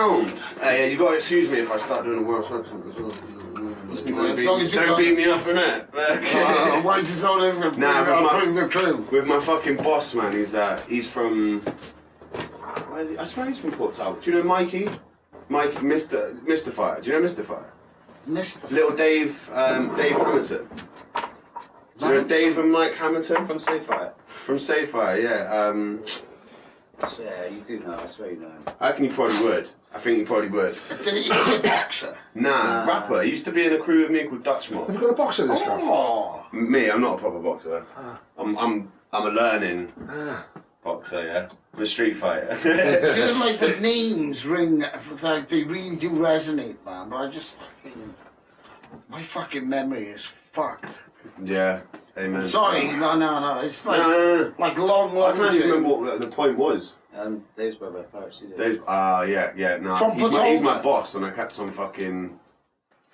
sound. Hey, you got to excuse me if I start doing a Welsh accent. Don't beat me up, innit? Why did you not even bring the crew? With my fucking boss, man. He's from... Where is he? I swear he's from Port Talbot. Do you know Mikey? Mr. Fire. Do you know Mr. Fire? Mr. Little Dave Hamilton. Do you know Dave and Mike Hamilton? From Safefire. From Safefire, yeah. Yeah, you do know, I swear you know. I reckon you probably would. I think you probably would. Did he be a boxer? Nah, rapper. He used to be in a crew with me called Dutchmore. Have you got a boxer in this guy? Oh. Me, I'm not a proper boxer. I'm a learning boxer, yeah. I'm a street fighter. Do you know, like the names ring, like they really do resonate, man, but I just fucking... My fucking memory is fucked. Yeah, amen. Sorry, no, it's like, No. like long I can't even term. remember what the point was. Dave's brother, Paris, Yeah, no. From He's my boss, and I kept on fucking...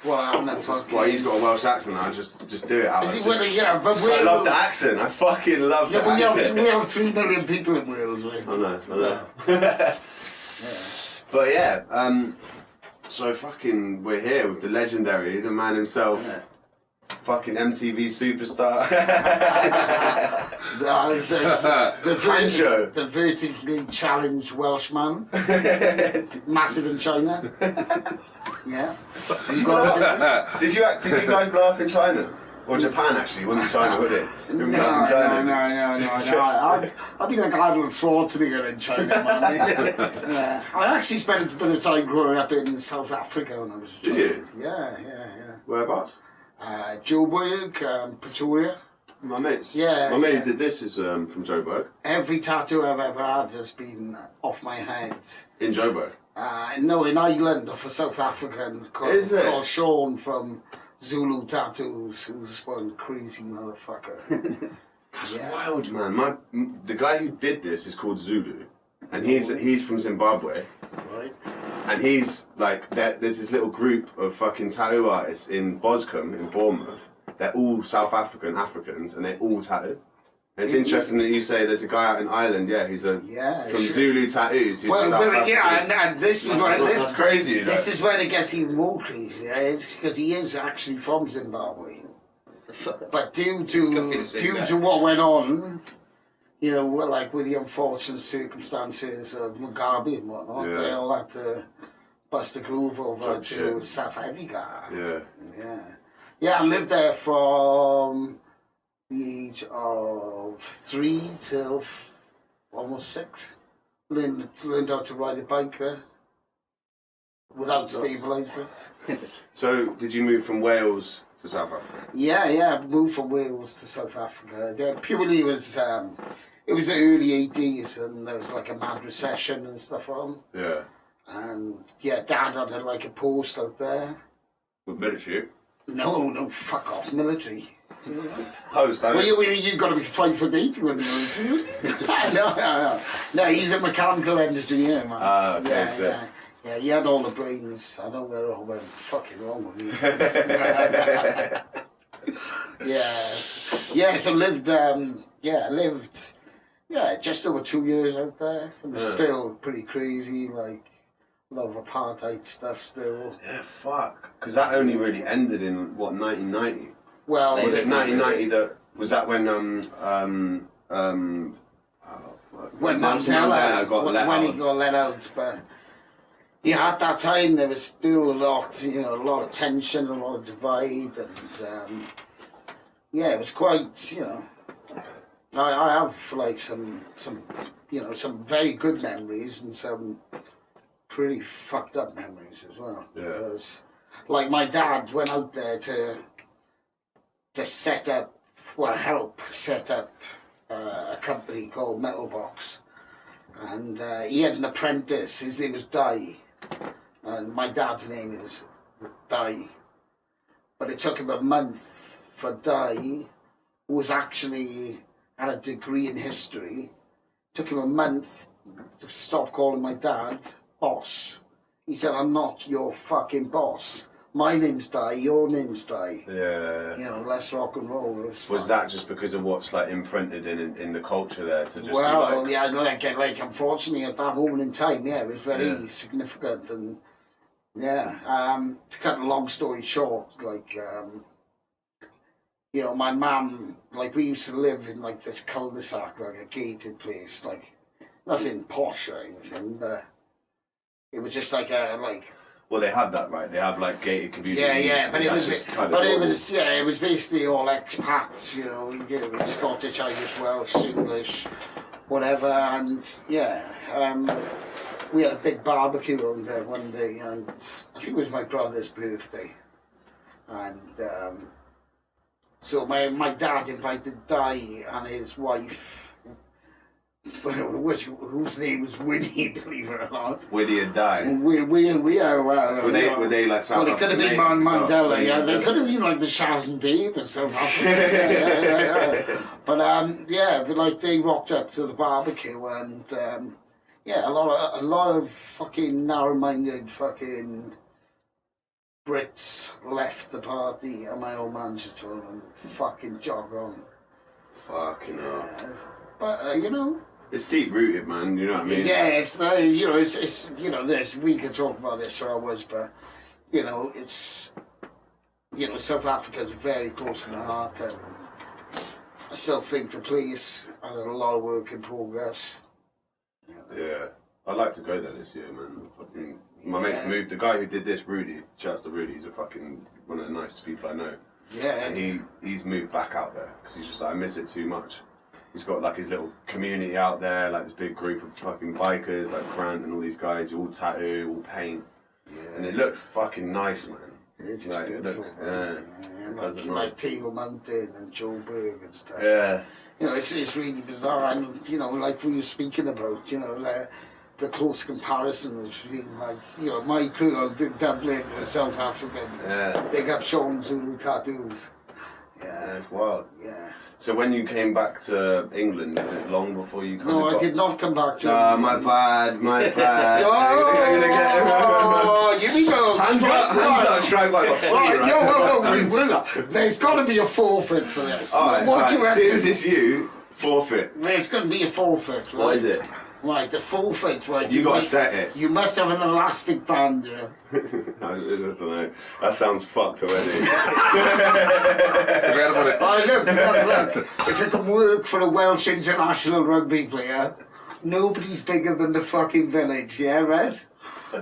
Well, I'm not fucking... Well, he's got a Welsh accent, I just do it out. Is he winning? Yeah, but I love the accent. I fucking love the accent. We have 3 million people in Wales, right? I know. Yeah. But yeah, so fucking we're here with the legendary, the man himself, fucking MTV superstar. Pancho. The vertically challenged Welshman. Massive in China. Yeah. Did you guys blow up in China? Or Japan, actually? It wasn't China, was it? No. I'd be like Arnold Schwarzenegger in China, man. Yeah. I actually spent a bit of time growing up in South Africa when I was a child. Did you? Yeah. Whereabouts? Joburg, Pretoria. My mates. Yeah. My mate who did this is from Joburg. Every tattoo I've ever had has been off my head. In Joburg? No, in Ireland, off a South African called Sean from Zulu Tattoos, who's one crazy motherfucker. That's wild, man. The guy who did this is called Zulu, and he's from Zimbabwe. Right. And he's like, there's this little group of fucking tattoo artists in Boscombe, in Bournemouth. They're all South Africans, and they all tattoo. And it's interesting that you say there's a guy out in Ireland, who's from Zulu Tattoos. Who's and this is where that's crazy. This is where it gets even more crazy. It's because he is actually from Zimbabwe, but due to what went on, you know, like with the unfortunate circumstances of Mugabe and whatnot, they all had to bust a groove over to South Africa. Yeah, I lived there from the age of 3 till almost 6. Learned how to ride a bike there without stabilisers. So, did you move from Wales to South Africa? Yeah, I moved from Wales to South Africa. Yeah, purely it was the early 80s and there was like a mad recession and stuff on. Yeah. And Dad had like a post out there. With military? No, fuck off, military. Post, I mean. Well, you got to be 5'8" when you're military. No, he's a mechanical engineer, man. Okay, Yeah, he had all the brains. I know where it all went fucking wrong with me. So lived just over 2 years out there. It was still pretty crazy, like a lot of apartheid stuff still. Yeah, fuck. Because that only really ended in, what, 1990? Well, was it 1990 was that when when Mandela got let out, but at that time there was still a lot of tension, a lot of divide, and it was quite, I have like some very good memories and some pretty fucked up memories as well. Yeah. Because like my dad went out there to help set up a company called Metal Box, and he had an apprentice. His name was Di, and my dad's name is Di. But it took him a month for Di, who was actually had a degree in history. It took him a month to stop calling my dad boss. He said, "I'm not your fucking boss. my name's Di, your name's Di. Yeah. You know, less rock and roll. Was that just because of what's like imprinted in the culture there to just well, be like... yeah, like unfortunately at that moment in time, yeah, it was very significant, and yeah, to cut a long story short, like, you know, my mum, like, we used to live in like this cul-de-sac, like a gated place, like nothing posh or anything, but it was just like a Well, they have that, right? They have like gated communities. Yeah, but it was, normal. it was basically all expats, you know, Scottish, Irish, Welsh, English, whatever, and yeah, we had a big barbecue on there one day, and I think it was my brother's birthday, and so my dad invited Di and his wife, whose name was Winnie, believe it or not. Winnie and Di. We are, well. Were they like South Well, it could have been Mandela, yeah. They could have been like the Shaz and Dave and South Africa. But but like they rocked up to the barbecue, and a lot of fucking narrow-minded fucking Brits left the party, and my old man just told them fucking jog on. Fucking hell. But you know. It's deep rooted, man. You know what I mean? Yeah, it's you know, this we could talk about this for hours, but you know, it's, you know, South Africa's very close to my heart, and I still think the place has a lot of work in progress. Yeah, I'd like to go there this year, man. Fucking, my mate's moved. The guy who did this, Rudy, shouts to Rudy. He's a fucking one of the nicest people I know. Yeah, and he's moved back out there because he's just like, I miss it too much. He's got like his little community out there, like this big group of fucking bikers, like Grant and all these guys, all tattoo, all paint. Yeah. And it looks fucking nice, man. It's like, beautiful. Like Table Mountain and Joe Berg and stuff. Yeah. You know, it's really bizarre, and you know, like we were speaking about, you know, the close comparisons between, like, you know, my crew out in Dublin with South Africans. Yeah. Big up Sean Zulu Tattoos. Yeah, it's wild. Yeah. So when you came back to England, was it long before you kind of I did not come back to England. My bad. Oh, here we go. Hands up, strike by my feet, right? There's got to be a forfeit for this. What do you reckon? As soon as it's you, forfeit. There's going to be a forfeit, right? What is it? Right, the forfeit, right? You got to set it. You must have an elastic band, yeah. I don't know. That sounds fucked already. Look. If it can work for a Welsh international rugby player, nobody's bigger than the fucking village, yeah, Rez?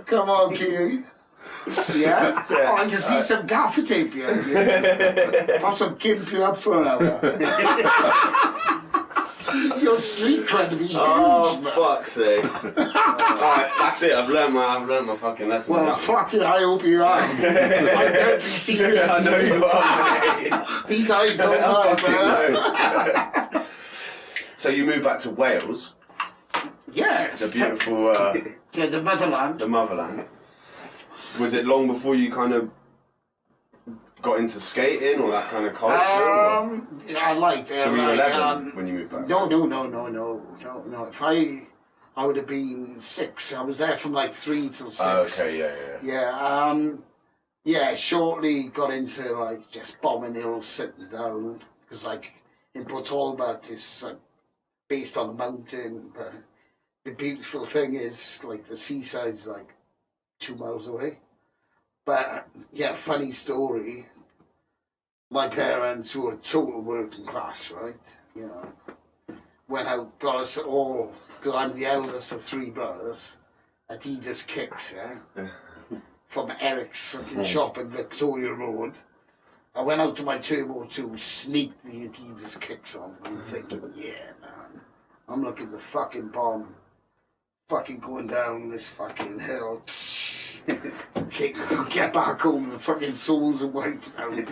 Come on, Kiwi. Yeah? Oh, I can see some gaffer tape here. Yeah. Perhaps I'll gimp you up for an hour. Your street cred to be huge, man. Fuck's sake. Alright, that's it. I've learned my fucking lesson. Well, fuck it, I hope you are. I'm going to be serious. Yeah, I know you are, These eyes don't lie, man. So you moved back to Wales? Yes. The beautiful... the motherland. The motherland. Was it long before you kind of got into skating or that kind of culture? I liked it. So were you 11 when you moved back? No. If I would have been 6. I was there from like 3 till 6. Oh, okay, Yeah, shortly got into like just bombing hills, sitting down, because like in Port Talbot it's like based on a mountain, but the beautiful thing is like the seaside's like 2 miles away. But yeah, funny story. My parents, who were total working class, right? You know, went out, got us all, because I'm the eldest of 3 brothers, Adidas kicks, yeah? From Eric's fucking shop in Victoria Road. I went out to my Turbo 2, sneaked the Adidas kicks on. I'm thinking, yeah, man, I'm looking at the fucking bomb, fucking going down this fucking hill. Get back home, the fucking soles are wiped out.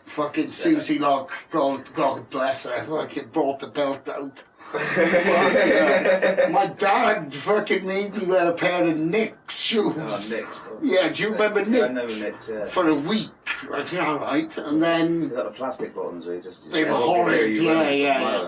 Fucking Susie Locke, God bless her, fucking brought the belt out. My dad fucking made me wear a pair of Nick's shoes. Oh, Nick's, bro. Yeah, do you remember Nick's? I know Nick's, yeah. For a week, right? And then... They got the plastic buttons where you just... They were horrid, yeah.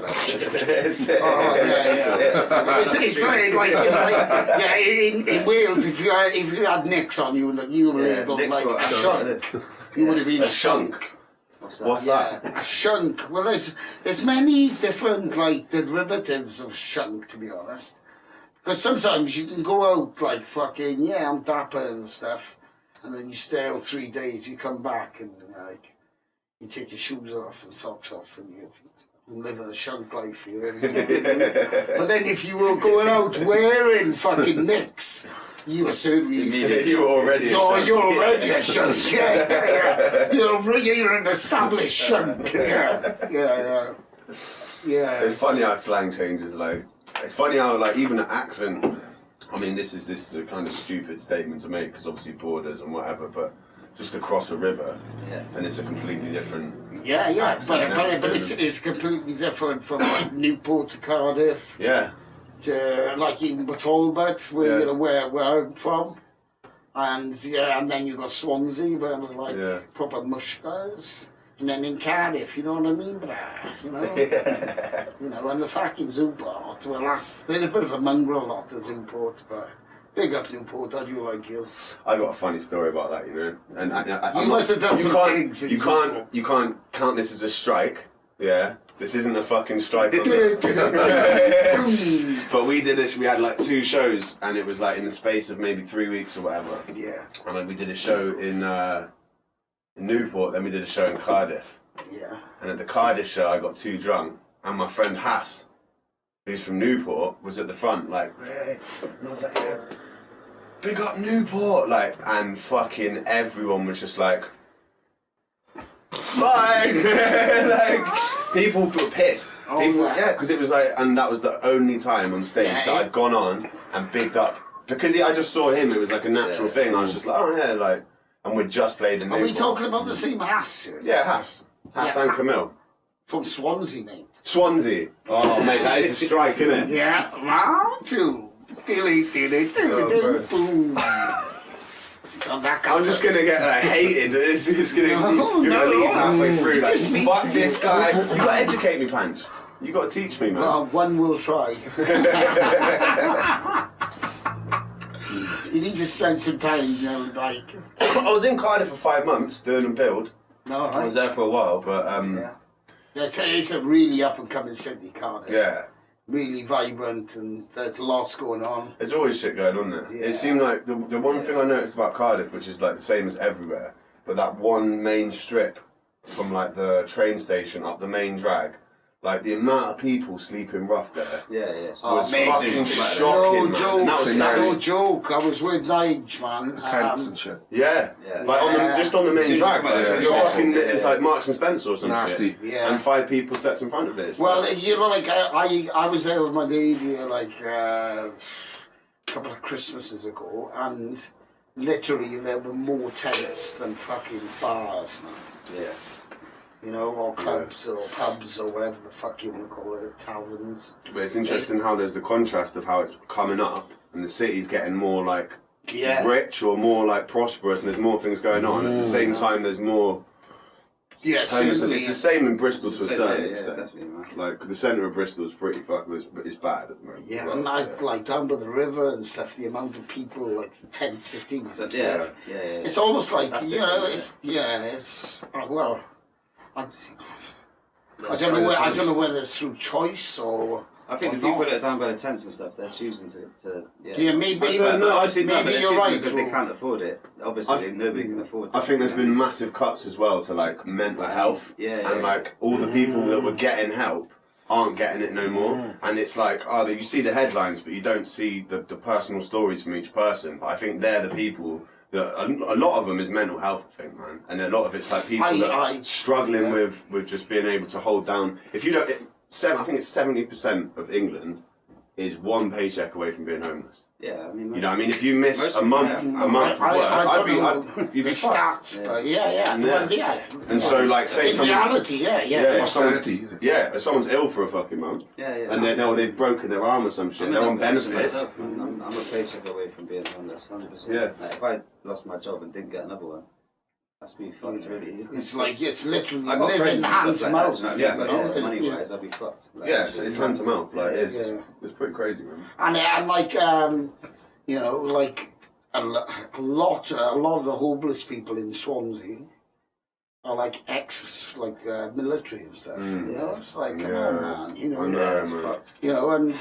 It's like yeah, in Wales, if you had nicks on you, you were labelled like a shunk. You would have been a shunk. What's that? A shunk. Well, there's many different like derivatives of shunk, to be honest. Because sometimes you can go out like fucking, yeah, I'm dapper and stuff, and then you stay out 3 days, you come back and like, you take your shoes off and socks off and you're living a shunk life. You know? But then if you were going out wearing fucking nicks, you were certainly... You were already a shunk. You're already a shunk, yeah. You're an established shunk, yeah. It's funny how slang changes, like, it's funny how, like, even an accent, I mean, this is a kind of stupid statement to make, because obviously borders and whatever, but just across a river, and it's a completely different but it's completely different from, like, Newport to Cardiff. Yeah. To, like, even Talbot, where, you know, where I'm from. And then you got Swansea, where like proper mushkas. And then in Cardiff, you know what I mean, brah, you know? You know, and the fucking Zooport, well, they're a bit of a mongrel lot, the Zooport, but big up Newport, I do like you. I got a funny story about that, you know. And you must have done some gigs. You can't count this as a strike, yeah? This isn't a fucking strike. But we had like 2 shows, and it was like in the space of maybe 3 weeks or whatever. Yeah. And like we did a show in Newport, then we did a show in Cardiff. Yeah. And at the Cardiff show, I got too drunk, and my friend Hass, who's from Newport, was at the front, like, and I was like, yeah, big up Newport, like, and fucking everyone was just like, fine, like, people were pissed. Because it was like, and that was the only time on stage that I'd gone on and bigged up, because I just saw him, it was like a natural thing, I was just like, oh yeah, like, and we'd just played in Newport. Are we talking about the same Hass? Yeah, Hass and Camille. From Swansea, mate. Swansea. Oh, mate, that is a strike, isn't it? Yeah, round 2. Dilly, boom. So that I'm just gonna get hated. It's just gonna leave halfway through. Like, fuck this guy. You gotta educate me, Pancho. You gotta teach me, man. Well, one will try. You need to spend some time, you know, like... I was in Cardiff for 5 months doing a build. No, right. I was there for a while, but it's a really up and coming city, Cardiff. Yeah. Really vibrant, and there's lots going on. There's always shit going on there. Yeah. It seemed like the one thing I noticed about Cardiff, which is like the same as everywhere, but that one main strip from like the train station up the main drag, like the amount of people sleeping rough there. Yeah. Was mate, fucking shocking, no joke. That was no joke. I was with Nige, man. Tents and shit. Yeah. Like just on the main drag, like, you're fucking, it's like Marks and Spencer or some nasty shit. Yeah. And 5 people stepped in front of it. Well, you know, like I was there with my lady like a couple of Christmases ago, and literally there were more tents than fucking bars, man. Yeah. You know, or clubs or pubs or whatever the fuck you want to call it, taverns. But it's interesting how there's the contrast of how it's coming up, and the city's getting more like rich or more like prosperous, and there's more things going on. At the same time, there's more. Yes, it's the same in Bristol to a certain extent. Definitely, like the centre of Bristol is pretty it's bad at the moment. Yeah, and like down by the river and stuff, the amount of people, like the tent cities and stuff. Yeah. It's almost like it's well. I don't know whether it's through choice or. I think the people that are down by the tents and stuff, they're choosing to maybe. Maybe you're right. Because they can't afford it. Obviously, nobody can afford it. I think there's been massive cuts as well to like mental health. And like all the people that were getting help aren't getting it no more. And it's like, you see the headlines, but you don't see the personal stories from each person. But I think they're the people. A lot of them is mental health, I think, man, and a lot of it's like people that are struggling with just being able to hold down. If you don't, I think it's 70% of England is 1 paycheck away from being homeless. Yeah, I mean, you know, I mean, if you miss a month of work, you'd be fucked. And so, like, say in reality, if someone's ill for a fucking month, and they've broken their arm or some shit, they're on benefits. I'm a paycheck away from being homeless, 100%. Yeah. Like, if I lost my job and didn't get another one, That's be fucked, really. It's like, it's literally I got living friends and hand stuff to like mouth. that, Yeah, you know, money-wise, I'd be fucked. Like, Yeah, it's hand to mouth. Like Yeah. it's pretty crazy, man. And like, you know, like a lot of the homeless people in Swansea are like military and stuff. You know, it's like, come on, man. You know, man. you know, and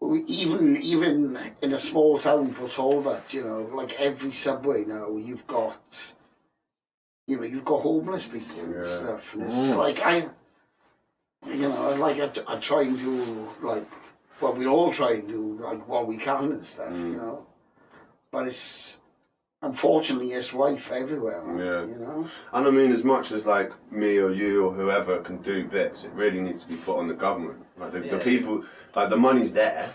even in a small town, Port Talbot, you know, like every subway now, you've got homeless people and stuff, and it's just like I try and do like, well, we all try and do like what we can and stuff, you know, but it's unfortunately it's rife everywhere, man, you know. And I mean, as much as like me or you or whoever can do bits, it really needs to be put on the government. Like the people, like the money's there.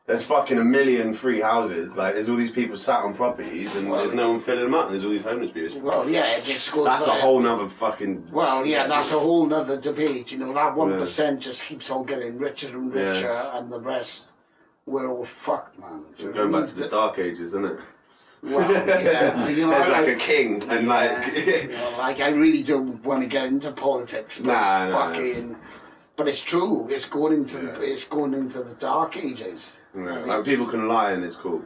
There's fucking a million free houses. Like there's all these people sat on properties and there's no one filling them up. And there's all these homeless people. Well, yeah, it just goes. That's a whole nother fucking. Well, yeah, that's a whole nother debate. You know, that 1% just keeps on getting richer and richer, and the rest, we're all fucked, man. We're going back to the dark ages, isn't it? Well, yeah, you know, there's like a king, and you know, like I really don't want to get into politics. But fucking. But it's true. It's going into the dark ages. Yeah. Like people can lie and it's cool.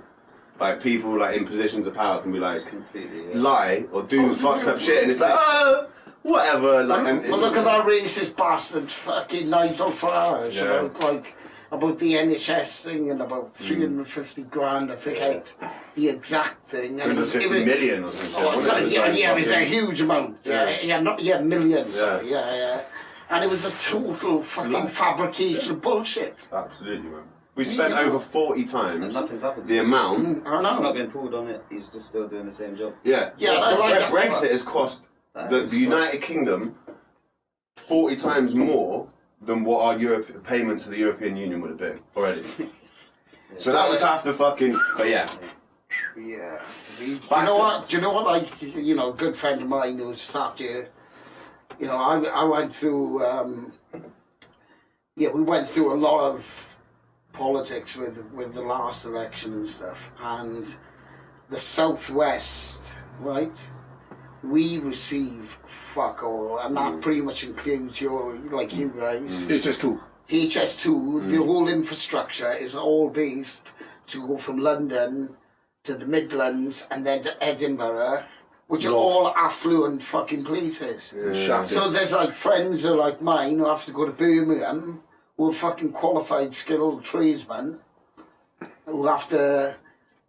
Like people like in positions of power can be like lie or do fucked up shit, and it's like whatever. Like, well, look at that racist bastard, fucking Nigel Farage. About the NHS thing and about 350 grand. I forget the exact thing. And it was 50 million or something. It was a huge amount. Millions. Yeah. And it was a total fucking fabrication of bullshit. Absolutely, man. We spent over 40 times nothing's happened. the amount. I know. He's not getting pulled on it. He's just still doing the same job. Yeah. Brexit has cost the United Kingdom 40 times more than what our payment to the European Union would have been already. So that was half the fucking. But yeah. Yeah. Do you know what? Like, you know, a good friend of mine who's sat here. You know, I went through. We went through a lot of politics with the last election and stuff, and the Southwest, right? We receive fuck all, and that pretty much includes you guys. HS2. HS2, the whole infrastructure is all based to go from London to the Midlands and then to Edinburgh, which are all affluent fucking places. Yeah. So there's like friends of like mine who have to go to Birmingham, who are fucking qualified, skilled tradesmen, who have to,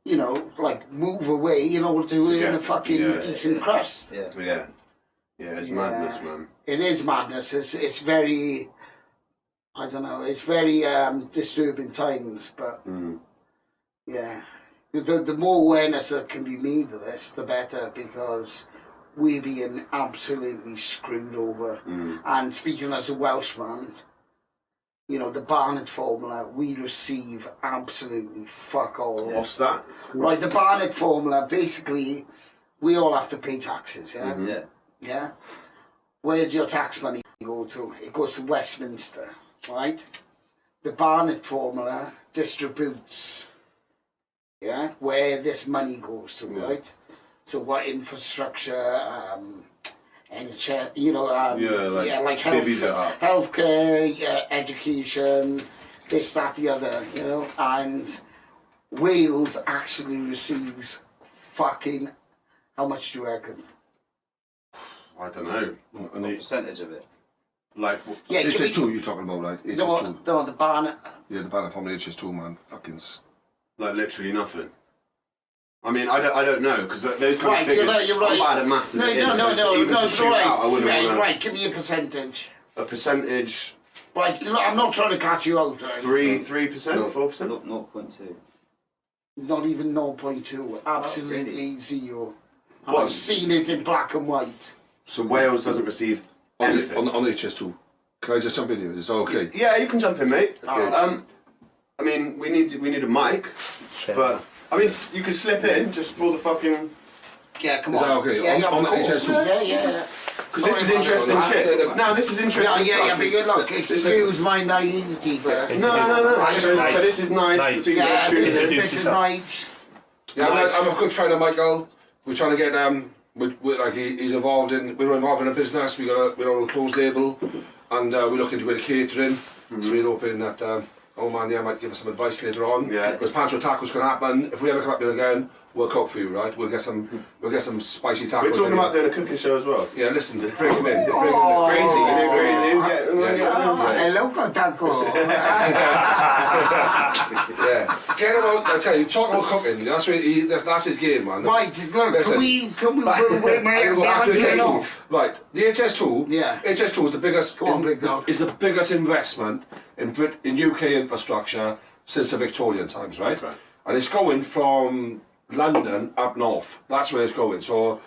you know, like move away in order to earn a fucking decent crust. Yeah, it's madness, man. It is madness. It's very, I don't know, it's very disturbing times, but yeah. The more awareness that can be made of this, the better, because we're being absolutely screwed over. And speaking as a Welshman, you know, the Barnett formula, we receive absolutely fuck all. What's that? Right, the Barnett formula, basically, we all have to pay taxes, yeah? Yeah? Where does your tax money go to? It goes to Westminster, right? The Barnett formula distributes, where this money goes to, right? So what infrastructure, NHS, you know, like healthcare, education, this, that, the other, you know, and Wales actually receives fucking, how much do you reckon? I don't know. What percentage of it? Like, HS2 you're talking about, like HS2. No, the Barnett. Yeah, the Barnett from the HS2, man. Fucking. Like literally nothing. I mean, I don't know, because those kind of figures, you're right. I'm bad at maths. No, right, give me a percentage. A percentage? Right, I'm not trying to catch you out. 3%, 4%? 0.2. Not even 0.2, absolutely really? zero. And I've seen it in black and white. So Wales doesn't receive anything? On HS2. Can I just jump in here? Is that okay? Yeah, you can jump in, mate. Okay. I mean, we need a mic, but I mean, you can slip in, just pull the fucking. Yeah, come on. Is that okay? Yeah, on of course. HS2? Yeah. Because this is interesting shit. No, this is interesting stuff. Yeah, but you look, excuse my naivety, but. No. So this is Nige. Yeah, this is Nige. Yeah, I'm a good friend of Michael. We're trying to get he's involved in. We're involved in a business. We're on a closed label, and we're looking to go to catering. So we're hoping that old man here might give us some advice later on. Yeah. Because Pancho tacos can happen. If we ever come up here again, we'll cook for you, right? We'll get some spicy tacos. We're talking about doing a cooking show as well. Yeah, listen, bring him in. Crazy, you know, crazy. Hello, taco. Yeah, get him out. I tell you, talk about cooking. That's his game, man. Right, look, Listen. can we get off? Right, the HS2. Yeah. HS2 is the biggest. Go on, big dog. Is the biggest investment in UK infrastructure since the Victorian times, right? Right. And it's going from London up north. That's where it's going. So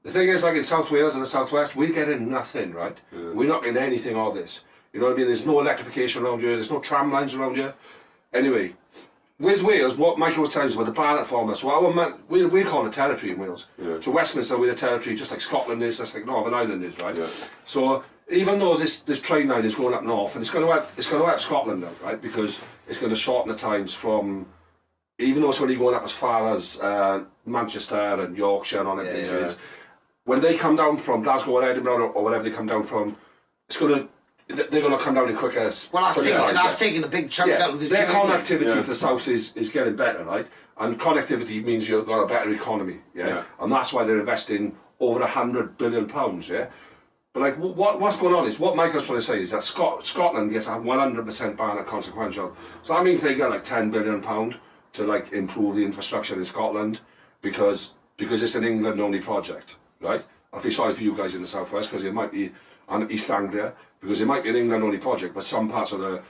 the thing is, like in South Wales and the South West, we're getting nothing, right? Yeah. We're not getting anything of this. You know what I mean? There's no electrification around here. There's no tram lines around here. Anyway, with Wales, what Michael was telling us about the Barnett formula, so we call it territory in Wales. Yeah. So Westminster, we're a territory, just like Scotland is, just like Northern Ireland is, right? Yeah. So even though this train line is going up north, and it's going to help Scotland out, right? Because it's going to shorten the times from, even though it's only going up as far as Manchester and Yorkshire and all that places, when they come down from Glasgow or Edinburgh or wherever they come down from, they're going to come down in quicker. Well, that's taking a big chunk out of the their journey. Connectivity to the south is getting better, right? And connectivity means you've got a better economy, yeah? And that's why they're investing over £100 billion, yeah? But like, what's going on is, what Michael's trying to say is that Scotland gets a 100% ban at consequential. So that means they get like £10 billion to like improve the infrastructure in Scotland because it's an England-only project, right? I feel sorry for you guys in the southwest because it might be on East Anglia, because it might be an England-only project, but some parts of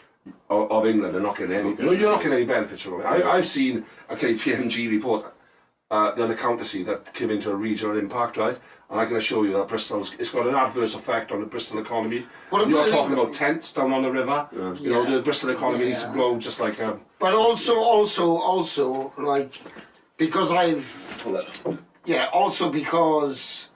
England are not getting any. You're not getting any benefits from it. I've seen a KPMG report, the accountancy that came into a regional impact, right? And I can assure you that it's got an adverse effect on the Bristol economy. You're talking about tents down on the river. Yeah. You know, the Bristol economy needs to grow just like. But also, like, because because.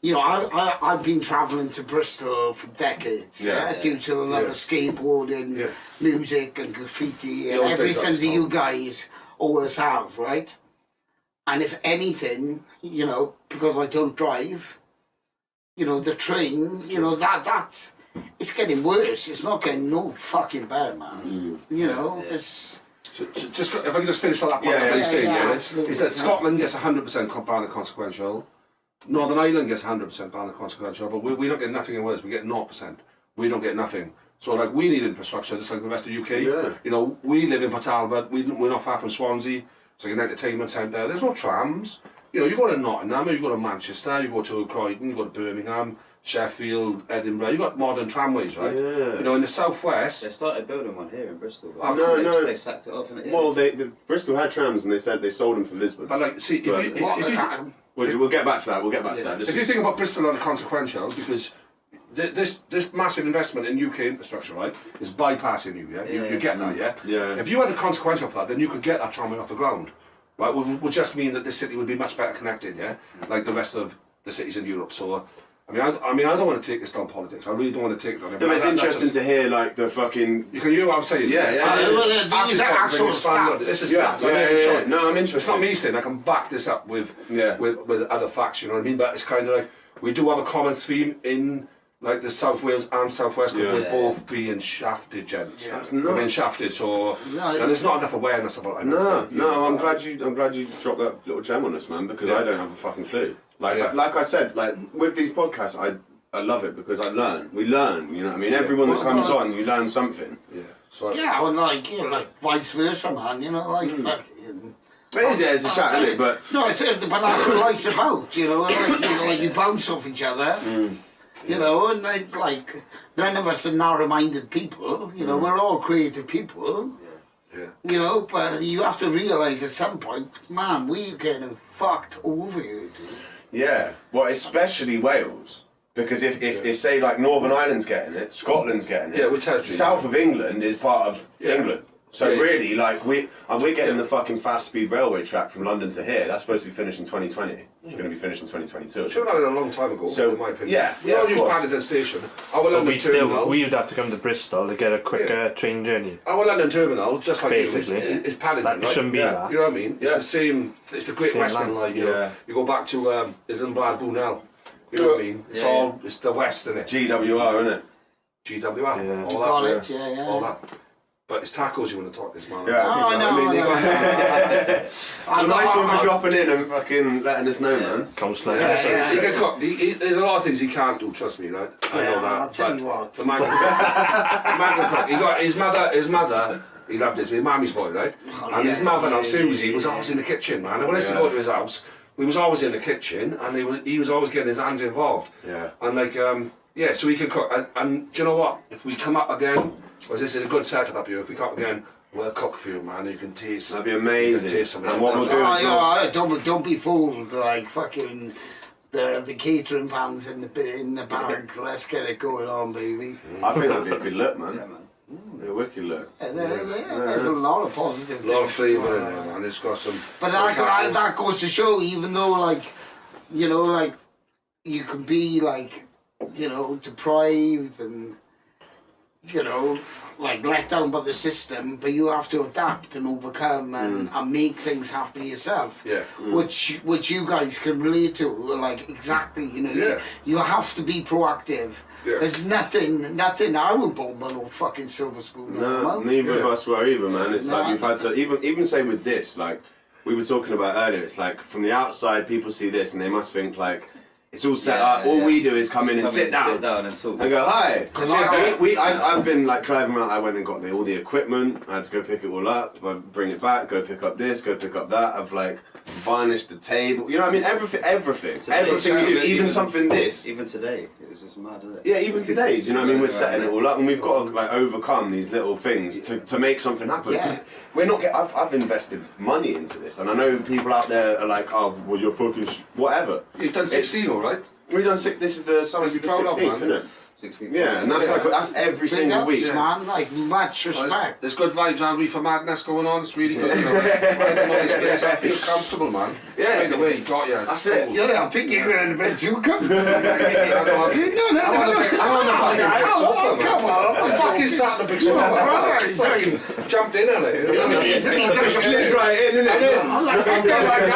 You know, I've been travelling to Bristol for decades, due to the love of skateboarding, music and graffiti and everything that you guys always have, right? And if anything, you know, because I don't drive, you know, the train, you know, that's it's getting worse. It's not getting no fucking better, man. You know, it's... So just, if I can just finish on that point, is that Scotland gets 100% ban at consequential. Northern Ireland gets 100% ban at consequential, but we don't get nothing in Wales. We get 0%. We don't get nothing. So like, we need infrastructure just like the rest of the UK. Yeah. You know, we live in Port Talbot. We're not far from Swansea. It's like an entertainment centre. There's no trams. You know, you go to Nottingham, you go to Manchester, you go to Croydon, you go to Birmingham, Sheffield, Edinburgh. You've got modern tramways, right? Yeah. You know, in the southwest... They started building one here in Bristol. No. They sacked it off. Well, Bristol had trams and they said they sold them to Lisbon. But like, see, we'll get back to that. If you think about Bristol on a consequential, because this massive investment in UK infrastructure, right, is bypassing you, yeah? You get that, yeah? Yeah. If you had a consequential for that, then you could get that tramway off the ground, right? Would just mean that this city would be much better connected, yeah? Like the rest of the cities in Europe. So, I don't want to take this down politics. I really don't want to take it on. No, but it's interesting to hear, like, the fucking... You can hear what I'm saying? These are actual stats. This is stats. No, I'm interested. It's not me saying, I can back this up with other facts, you know what I mean? But it's kind of like, we do have a common theme in, like, the South Wales and South West, because we're both being shafted, gents. Yeah. We're being shafted, so... and there's not enough awareness about it. No, I'm glad you dropped that little gem on us, man, because I don't have a fucking clue. Like I said, like, with these podcasts, I love it because we learn, you know what I mean? Everyone that comes on, you learn something. Yeah. So, and like vice versa, man, you know, like fucking... It's a chat, isn't it? But... No, but that's what life's about, you know, like you bounce off each other, you know, and like, none of us are narrow-minded people, you know, we're all creative people. Yeah. You know, but you have to realise at some point, man, we're getting fucked over here, dude. Yeah, well, especially Wales, because if say like Northern Ireland's getting it, Scotland's getting it, we're territory. South of England is part of England. So really, like we're getting the fucking fast speed railway track from London to here. That's supposed to be finished in 2020. It's going to be finished in 2022. Should have done it a long time ago, So, in my opinion. yeah, we all use Paddington Station. Our London Terminal. We would have to come to Bristol to get a quicker train journey. Our London Terminal, just like Basically, is Paddington, that right? shouldn't be that. You know what I mean? It's the same. It's the Great Same Western line. line. You know, you go back to Isambard Brunel. You know what I mean? It's all it's the West, isn't it? GWR, isn't it? GWR. Yeah. All Got that. it, yeah. All that. But it's tacos you want to talk this man. Yeah. Oh, no, A nice one for dropping in and fucking letting us know, man. Counselor. Yeah. He can cook. There's a lot of things he can't do. Trust me, right? I know that. I'll tell you but what. The man can cook. He got his mother. He loved this. His mammy's boy, right? And his mother, now Susie, was always in the kitchen, man. And when I used to go to his house, we was always in the kitchen, and he was always getting his hands involved. Yeah. And like, so he can cook. And do you know what? If we come up again, because this is a good setup up here. If we come up again, we'll cook for you, man. You can taste. That'd be You amazing. can taste some of And it. what we'll do is Don't be fooled like fucking the catering vans in the barrack. Let's get it going on, baby. I think that'd be a good look, man. A wicked look. There's a lot of positive. A lot of things flavour going in there, on. man. It's got some. But that goes to show, even though like, you know, like you can be like, you know, deprived and, you know, like let down by the system, but you have to adapt and overcome and make things happen yourself. Yeah. Which you guys can relate to, like exactly, you know. Yeah. You have to be proactive. Yeah. There's nothing. I would bowl my little fucking silver spoon in my No, mouth. neither of us were either, man. It's like No. we've had to even say with this, like we were talking about earlier. It's like from the outside, people see this and they must think like it's all set up. All we do is come in and sit down and talk. and go hi. 'Cause I've been like driving around. I went and got all the equipment. I had to go pick it all up, bring it back, go pick up this, go pick up that. I've like varnished the table. You know what I mean? Everything we do, even something this. Even today, it's just mad, isn't it? Yeah, even today, do you know what I mean? We're setting it all up, and we've got to like overcome these little things to make something happen. Yeah. 'Cause we're not. I've invested money into this, and I know people out there are like, oh, well, you're fucking whatever. You've done 16, all right? We've done six. This is the Something to be 16th, proud of, man. isn't it? 16. Yeah, and that's every Big single ups, week. man. Like much respect. There's good vibes on Reefer Madness going on. It's really good. You know, I don't know this place. I feel comfortable, man. Yeah. Straight away, you got you. That's it. Yeah, I think you're going a bit too comfortable. I want the fucking big sofa. Come on. I'm fucking sat in the big sofa. brother, he's Fucking jumped in on it. He's Slid right in, isn't it? I'm going like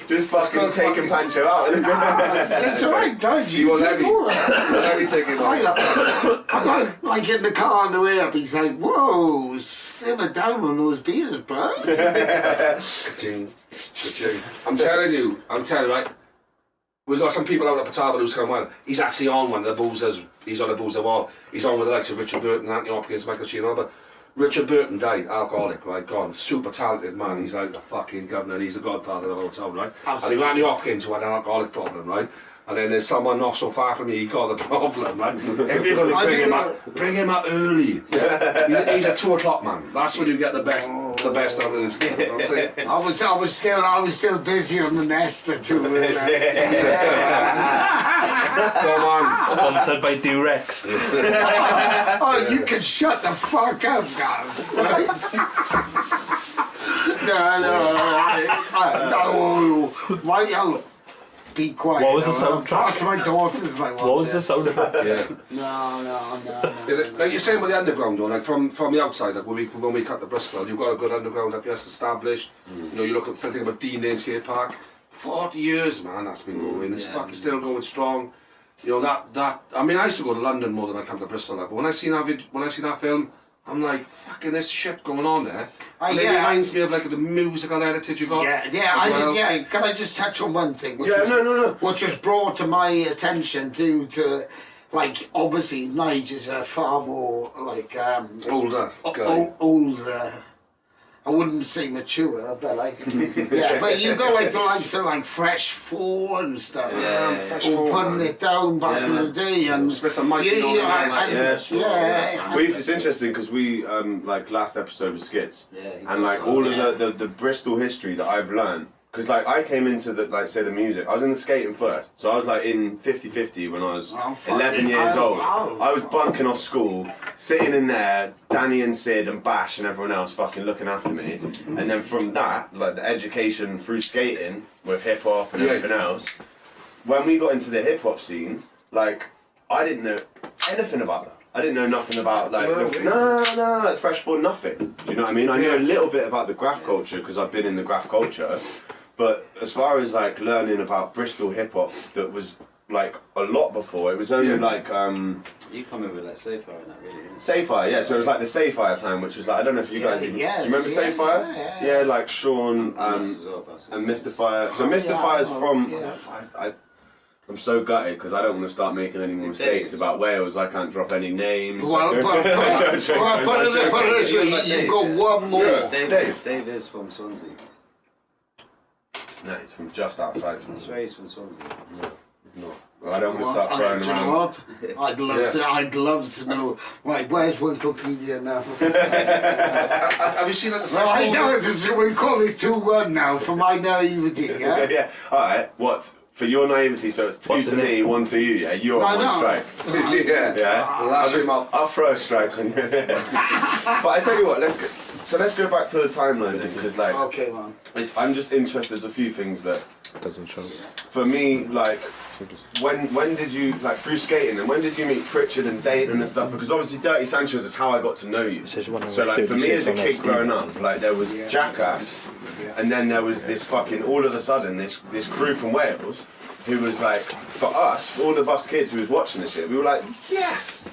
Just fucking taking Pancho out. It's alright, guys. You You will let take me. over. Let me take it off. I'm like in the car on the way up. He's like, "Whoa, simmer down on those beers, bro." Ka-ching. Ka-ching. I'm telling you, right? We've got some people out at Pataba who's come well. He's actually on one of the boozers. He's on a boozer wall. He's on with the likes of Richard Burton, Anthony Hopkins, Michael Sheen, but Richard Burton died, alcoholic, right? Gone. Super talented man. He's like the fucking governor. He's the godfather of the whole town, right? Absolutely. And Anthony Hopkins, who had an alcoholic problem, right? And then there's someone not so far from me, he got the problem, right? If you're going to bring him up early. Yeah? He's a 2 o'clock man. That's when you get the best out of this kid. You know what I'm saying? I was still busy on the Nesta too. Come on. Sponsored by Durex. Oh, you can shut the fuck up, guys. Right? No. Be quiet. What was the soundtrack? That's my daughter's my What was the sound effect? Yeah. No. Like you're saying with the underground though, like from the outside, like when we cut to Bristol, you've got a good underground up here, it's established. You know, you look at the thing about Dean Lane Skate Park, 40 years, man, that's been going. It's fucking still going strong. You know that. I mean, I used to go to London more than I come to Bristol. Like, but when I seen that film, I'm like, fucking this shit going on there. And it reminds me of like the musical heritage you got. Yeah. Can I just touch on one thing? Which was brought to my attention due to, like, obviously Nigel's a far more like Older guy. older. I wouldn't say mature, but like, yeah, but you got like the likes of like Fresh 4 and stuff. Fresh or 4, putting man. it down back in the day, and Smith and Mike and all that. It's interesting because we like last episode was skits, Yeah, and like all of the Bristol history that I've learned because like I came into the like say the music. I was in the skating first, so I was like in 50-50 when I was 11 years old. I was bunking off school, sitting in there, Danny and Sid and Bash and everyone else fucking looking after me, and then from that, like the education through skating with hip hop and everything else. When we got into the hip hop scene, like I didn't know anything about that. I didn't know nothing about like like Freshborn, nothing. Do you know what I mean? I knew a little bit about the graph culture because I've been in the graph culture, but as far as like learning about Bristol hip hop, that was like a lot before. It was only like You come in with like Sayfire and that really. Sayfire, yeah. So it was like the Sayfire time, which was like I don't know if you guys even, do you remember Sayfire? Yeah, like Sean and Mr. Fire. So Mr. Fire's from. I'm so gutted because I don't want to start making any more mistakes about Wales. I can't drop any names. Well, you've got one more. Dave is from Swansea. No, he's from just outside I Swansea. swear he's from Swansea. No, he's not. Well, I don't want to start throwing Do you know around. what? I'd love to know. Right, where's Wikipedia now? Have you seen like the I know, we call this 2-1 now for my naivety, yeah? Yeah. All right. What? For your naivety, so it's 2 to me, 1 to you. Yeah, you're on 1 strike. I'll throw a strike on you. But I tell you what, let's go back to the timeline then, because like, okay, man. I'm just interested. There's a few things that Doesn't show. for me, like, when did you like through skating, and when did you meet Pritchard and Dayton and stuff? Because obviously, Dirty Sanchez is how I got to know you. So like for me as a kid growing up, like there was Jackass, and then there was this fucking all of a sudden this crew from Wales, who was like for us, all of us kids who was watching this shit, we were like, yes,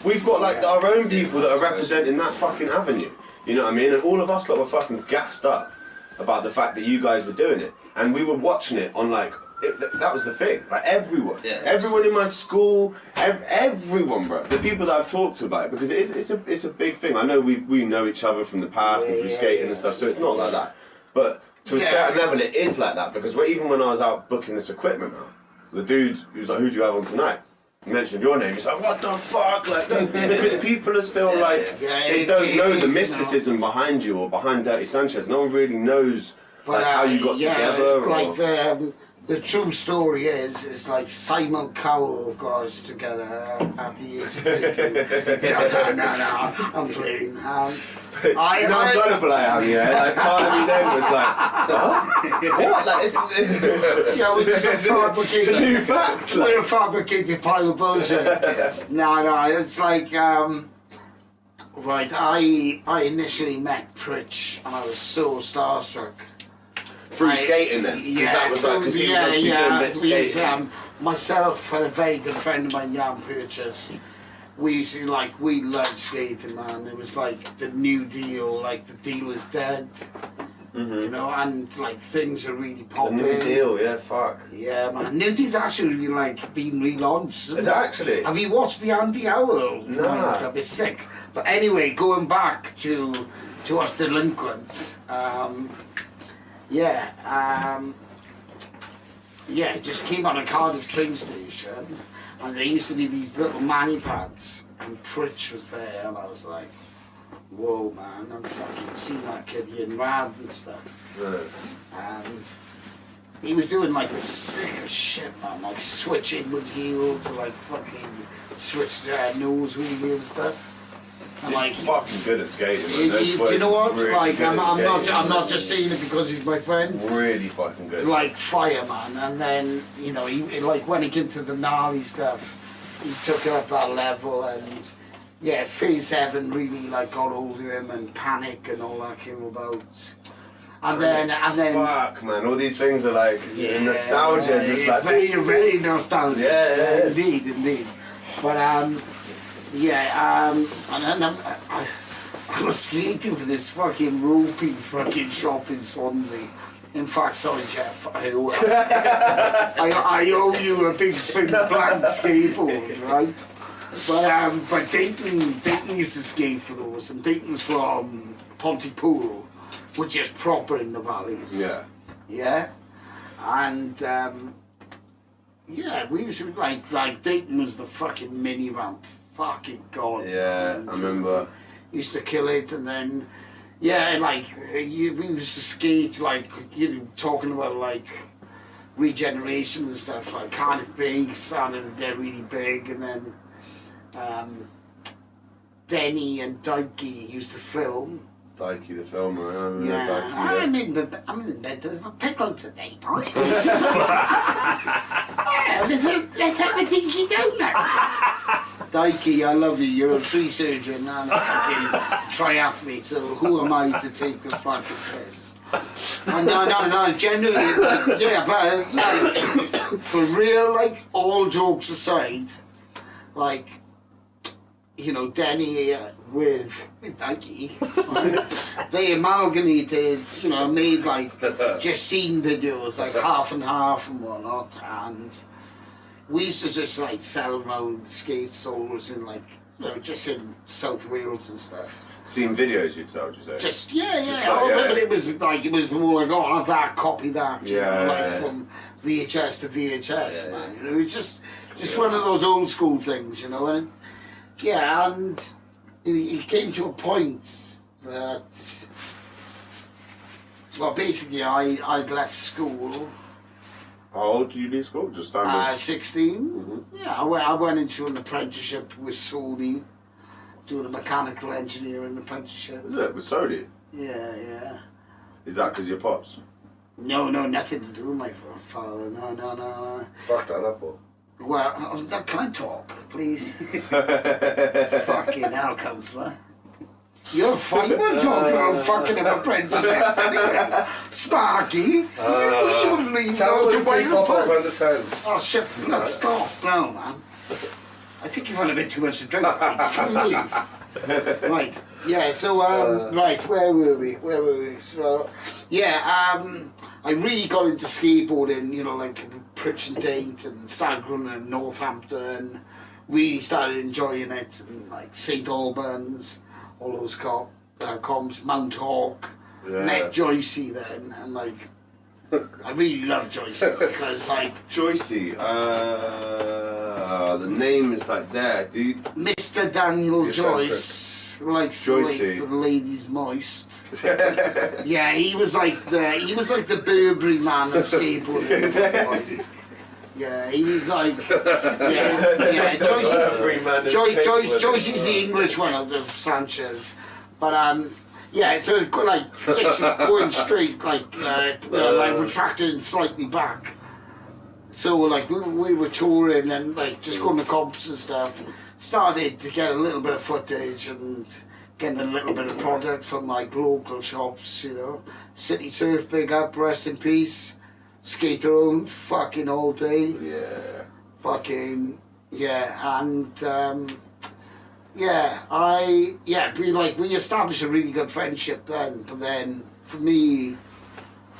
we've got like our own people that are representing that fucking avenue. You know what I mean? And all of us lot were fucking gassed up about the fact that you guys were doing it, and we were watching it on like. That was the thing. Like everyone in my school, everyone, bro. The people that I've talked to about it, because it's a big thing. I know we know each other from the past and through skating and stuff, so it's not like that. But to a certain level, it is like that, because even when I was out booking this equipment, the dude who was like, "Who do you have on tonight?" He mentioned your name. He's like, "What the fuck?" Like, because people are still like, they don't know the mysticism behind you or behind Dirty Sanchez. No one really knows like how you got together. Like the true story is like Simon Cowell got us together at the age of 18. No, I'm playing. I'm gullible I am, yeah. Like part of me then was like, what? Like, we're just a fabricated. Two facts. Like. We're a fabricated pile of bullshit. No, it's like, right. I initially met Pritch and I was so starstruck. Through skating then? That was like, because he was obviously doing a bit skating. Myself and a very good friend of mine, Jan Purchase, we used to we loved skating, man. It was like the new deal, like the deal is dead, you know, and like things are really popping. The new deal, yeah, fuck. Yeah, man. New deal's actually like been relaunched. Is it actually? Have you watched the Andy Owl? Nah. That'd be sick. But anyway, going back to us delinquents. It just came on a Cardiff train station, and there used to be these little mani pads, and Pritch was there, and I was like, whoa, man, I'm fucking seeing that kid in rad and stuff. And he was doing like the sickest shit, man, like switch inward heel to like fucking switch nose wheel and stuff. And like, fucking good at skating. Do you know what? Really like, I'm not just saying it because he's my friend. Really fucking good. Like fireman, and then you know, he like when he came to the gnarly stuff, he took it up that level, and Phase 7 really like got hold of him, and Panic and all that came about. And then fuck, man, all these things are like nostalgia, just like very, very nostalgic. Yeah. Indeed. But and then I was skating for this fucking ropey fucking shop in Swansea. In fact, sorry Jeff, I owe you a big spin blank skateboard, right? But Dayton used to skate for those, and Dayton's from Pontypool, which is proper in the valleys. Yeah. And we used to like Dayton was the fucking mini ramp. Fucking god. Yeah, I remember. Used to kill it, and then Yeah, like we used to skate, like talking about like regeneration and stuff. Like Cardiff Bay started to get really big, and then Denny and Dikey used to film. Dikey the filmer. I'm in the bed of a pickle today, boy. Let's have a dinky donut. Dikey, I love you. You're a tree surgeon and a fucking triathlete, so who am I to take the fucking piss? No, genuinely, yeah, but like, for real, like, all jokes aside, like, Denny with Dikey, right? They amalgamated, made like just scene videos, like half and half and whatnot, and we used to just like sell around skate stores in like, just in South Wales and stuff. Scene videos you'd sell, you say? Just but it was more like, oh, have that, copy that, from VHS to VHS, man. It was just one of those old school things, and and it came to a point that, well, basically I'd left school. How old did you leave school? Just standard? 16. Mm-hmm. Yeah, I went into an apprenticeship with Sony, doing a mechanical engineering apprenticeship. Is it? With Sony? Yeah. Is that because your pops? No, nothing to do with my father. No. Fuck that up, boy. Well, can I talk, please? Fucking hell, counsellor. You're a fine one talking about fucking apprenticeships anyway. Sparky, you wouldn't even know to wait for Oh shit, look, stop now, man. I think you've had a bit too much to drink. Can you leave? Right, yeah, so, right, where were we? So, I really got into skateboarding, like Pritch and Date, and started going to Northampton, really started enjoying it, and like St Albans, all those comps, Mount Hawk, met Joycey then, and like, I really love Joycey because like... Joycey, the name is like there, dude. Mr. Daniel Joyce likes to make the ladies moist. Yeah, he was like the Burberry man of skateboarding. Yeah, he was like Joyce's the English one out of Sanchez, but so it's actually going straight, like retracting slightly back. So like we were touring and like just going to comps and stuff. Started to get a little bit of footage and getting a little bit of product from like local shops, City Surf, big up, rest in peace. Skater owned, fucking all day. Yeah. Fucking and we established a really good friendship then. But then for me,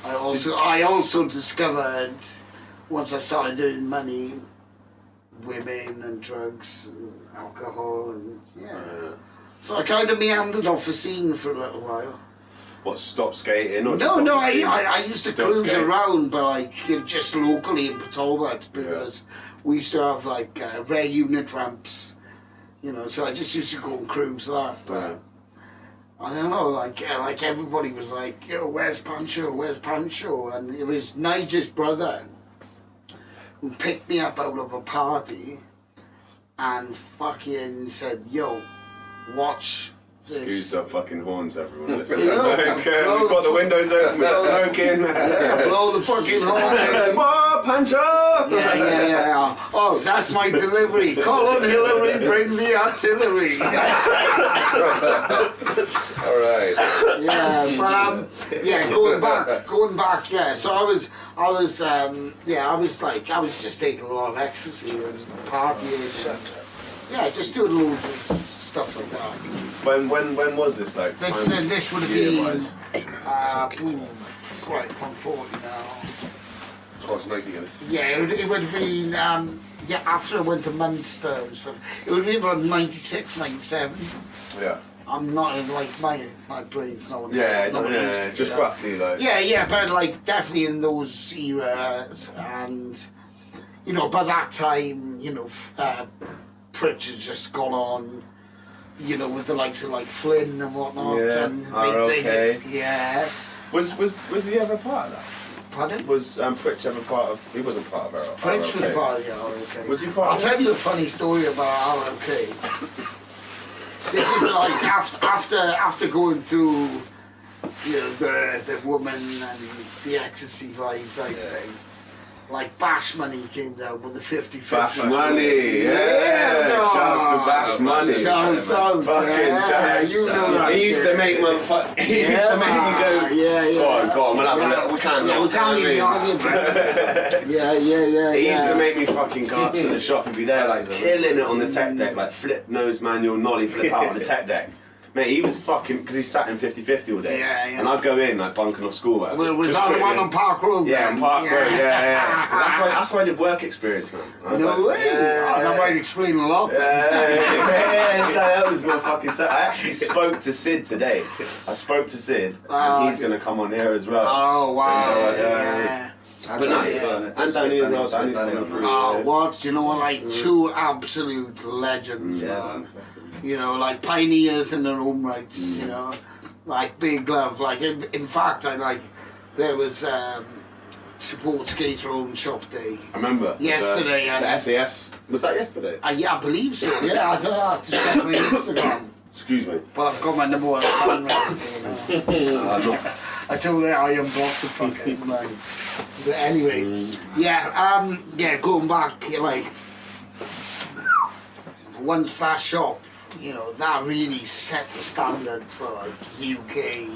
I also discovered, once I started doing money, women and drugs and alcohol and so I kind of meandered off the scene for a little while. What, stop skating? Or No, I used to cruise around, but like just locally in Port Talbot, because we used to have like rare unit ramps, so I just used to go and cruise that. But I don't know, like everybody was like, yo, where's Pancho? And it was Nigel's brother who picked me up out of a party and fucking said, yo, watch this. Excuse the fucking horns, everyone. Listen. We've got the windows open, we're smoking. Blow the fucking horn. Whoa, Pancho! Yeah. Oh, that's my delivery. Call on Hillary, bring the artillery. Alright. Yeah, but going back, yeah. So I was just taking a lot of ecstasy and partying and just doing loads of stuff like that. When was this like? This would have been right from 40 now. So it's 90 again. Yeah, it would have been after I went to Munster and stuff. It would have been about 96, 97. Yeah. I'm not like my brain's not. Just roughly like. Yeah, but like definitely in those eras, and by that time, Pritch had just gone on. you know, with the likes of like Flynn and whatnot. Yeah, And okay. yeah. Was he ever part of that? Pardon? Was Pritch ever part of? He wasn't part of ROK. Prince was part of the ROK. Was he part I'll of tell you a funny story about ROK. This is like after going through, you know, the woman and the ecstasy vibe type thing. Like Bash Money came down with the 50-50. Bash Money, yeah. Shouts to Bash Money. Shouts out. Fucking shouts. You know that. He used to make motherfucker. He used to make me go. Go on. We'll have a little. We can't. Yeah, we can't leave you on your breath. Yeah. He used to make me fucking go up to the shop and be there like killing it on the tech deck, like flip nose manual, nollie flip out on the tech deck. Mate, he was fucking, because he sat in 50-50 all day. Yeah. And I'd go in, like, bunking off schoolwork. Well, was that the one on Park Road? Yeah, on Park Road, yeah. 'Cause that's why I did work experience, man. No way! That might explain a lot. Yeah, that was my fucking set. I actually spoke to Sid today. I spoke to Sid, and he's going to come on here as well. Oh, wow. But nice. And Danny as well. Danny's coming through. Oh, what? You know, like two absolute legends, man. You know, like pioneers in their own rights, you know. Like big love. Like, in fact, there was support skater own shop day. I remember. Yesterday. The SAS. Was that yesterday? Yeah, I believe so, yeah. I don't know, I have to check my Instagram. Excuse me. But I've got my number one fan ready, you know. I told her I unblocked the fucking man. But anyway, going back, like, once that shop, you know, that really set the standard for like UK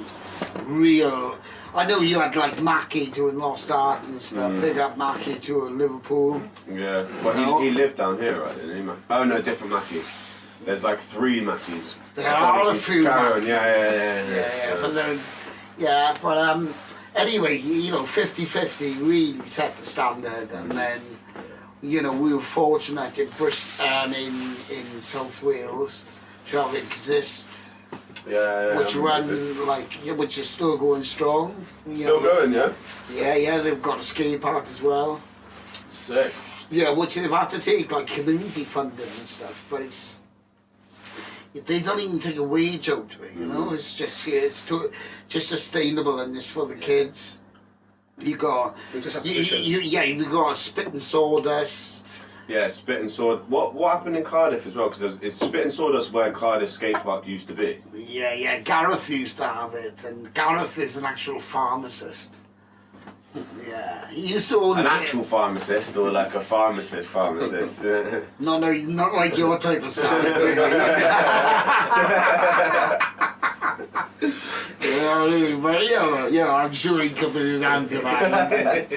real. I know you had like Mackie doing Lost Art and stuff. Big up Mackie to Liverpool. Yeah, well he lived down here, right? Didn't he, Mac? Oh no, different Mackie. There's like 3 Mackies. There are a few. Yeah. But then, anyway, you know, 50-50 really set the standard, and then, you know, we were fortunate in in South Wales to have Exist, which is still going strong. Still going, yeah? Yeah, they've got a skate park as well. Sick. Yeah, which they've had to take like community funding and stuff, but they don't even take a wage out of it, you know. It's just just sustainable, and it's for the kids. You got we got Spit and Sawdust. Yeah, Spit and Sword. What happened in Cardiff as well? Because it's Spit and Sawdust where Cardiff skate park used to be. Yeah. Gareth used to have it, and Gareth is an actual pharmacist. Yeah, he used to own an actual pharmacist, or like a pharmacist. No, not like your type of salad. Yeah, I'm sure he could put his hand to that.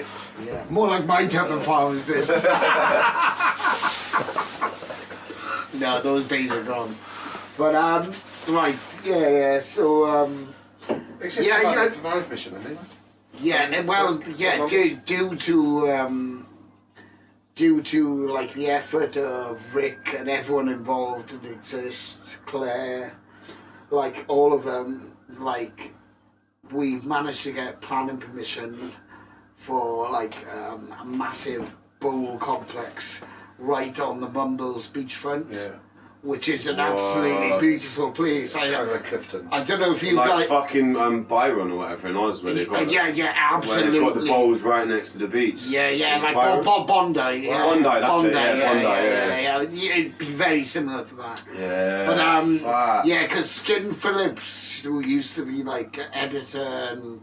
Yeah, more like my type of pharmacist. No, those days are gone. But right, so Provide mission, isn't it? Yeah, well, due to like the effort of Rick and everyone involved in Exist, Claire, like all of them, like we've managed to get planning permission for like a massive bowl complex right on the Mumbles beachfront. Yeah. Which is an absolutely beautiful place. Kind of like Clifton. I don't know if you like guys... fucking Byron or whatever in Oz, where they've got absolutely. Where they've got the bowls right next to the beach. Yeah, like Bondi. Yeah. Bondi, that's it. Yeah. It'd be very similar to that. Yeah. But because Skin Phillips, who used to be like editor and.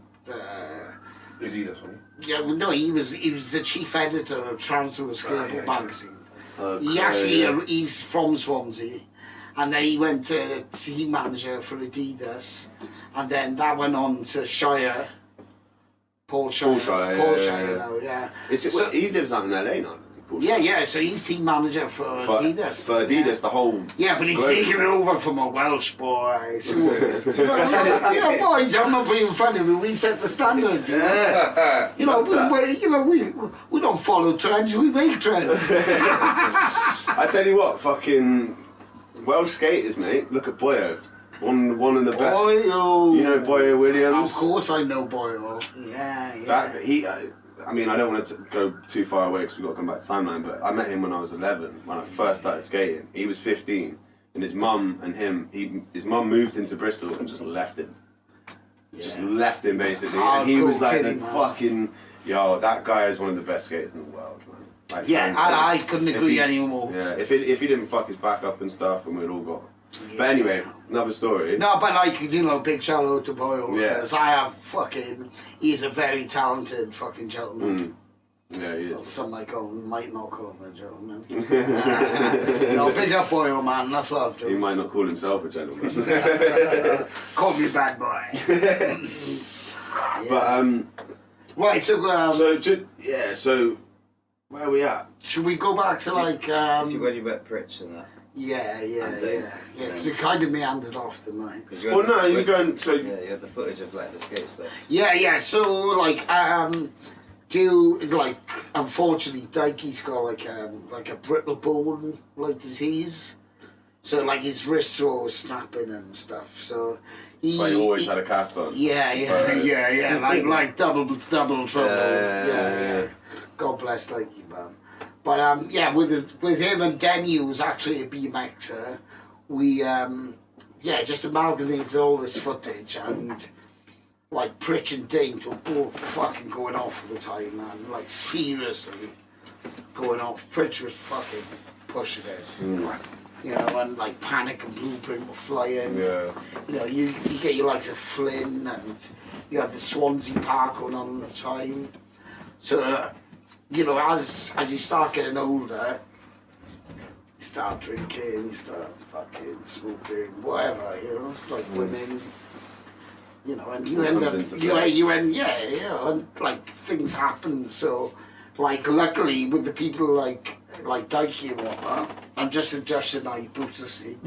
Adidas, wasn't he? Yeah, well, no, he was the chief editor of Transfer Skateboard magazine. He's from Swansea, and then he went to team manager for Adidas, and then that went on to Shire. Paul Shire now, yeah. He lives out in LA now. Yeah, so he's team manager for Adidas. For Adidas, the whole... Yeah, but he's taking it over from a Welsh boy. So, boys, I'm not being funny, but we set the standards. You know, we don't follow trends, we make trends. I tell you what, fucking Welsh skaters, mate, look at Boyo. One of the best. Boyo. You know Boyo Williams? Of course I know Boyo. Yeah. I mean, I don't want to go too far away because we've got to come back to timeline, but I met him when I was 11, when I first started skating. He was 15. and his mum and him, his mum moved him to Bristol and just left him. Just left him basically, and he was like the fucking, yo, that guy is one of the best skaters in the world, man. Like, Yeah, I couldn't agree anymore. Yeah, if he didn't fuck his back up and stuff, and we'd all got. Yeah. But anyway, another story. No, but like, you know, big shout out to Boyle. Yeah. Because I have fucking, he's a very talented fucking gentleman. Yeah, he Well, is. some might not call him a gentleman. No, big up Boyle, man. Enough love to He him. might not call himself a gentleman. Call me bad boy. But Right, so so where are we at? should we go back to like When you met Pritch and that. yeah, And because it kind of meandered off tonight. Well, no, you're going. So Yeah, you had the footage of like the skate stuff. Yeah. So like, unfortunately, Dikey's got like a brittle bone like disease. So like his wrists are always snapping and stuff. So he always had a cast on. Yeah. Like double trouble. Yeah. God bless Dikey, man. But with him and Denny, who was actually a BMXer, we just amalgamated all this footage, and like Pritch and Dink were both fucking going off at the time, man. Like seriously going off. Pritch was fucking pushing it. You know, and like Panic and Blueprint were flying. Yeah. You know, you get your likes of Flynn, and you had the Swansea Park going on at the time. So, you know, as you start getting older, you start drinking, you start fucking smoking, whatever, you know, like women, you know, and you end up, and like things happen. So, like, luckily with the people like Dikey and whatnot, I'm just adjusting how you put the seat.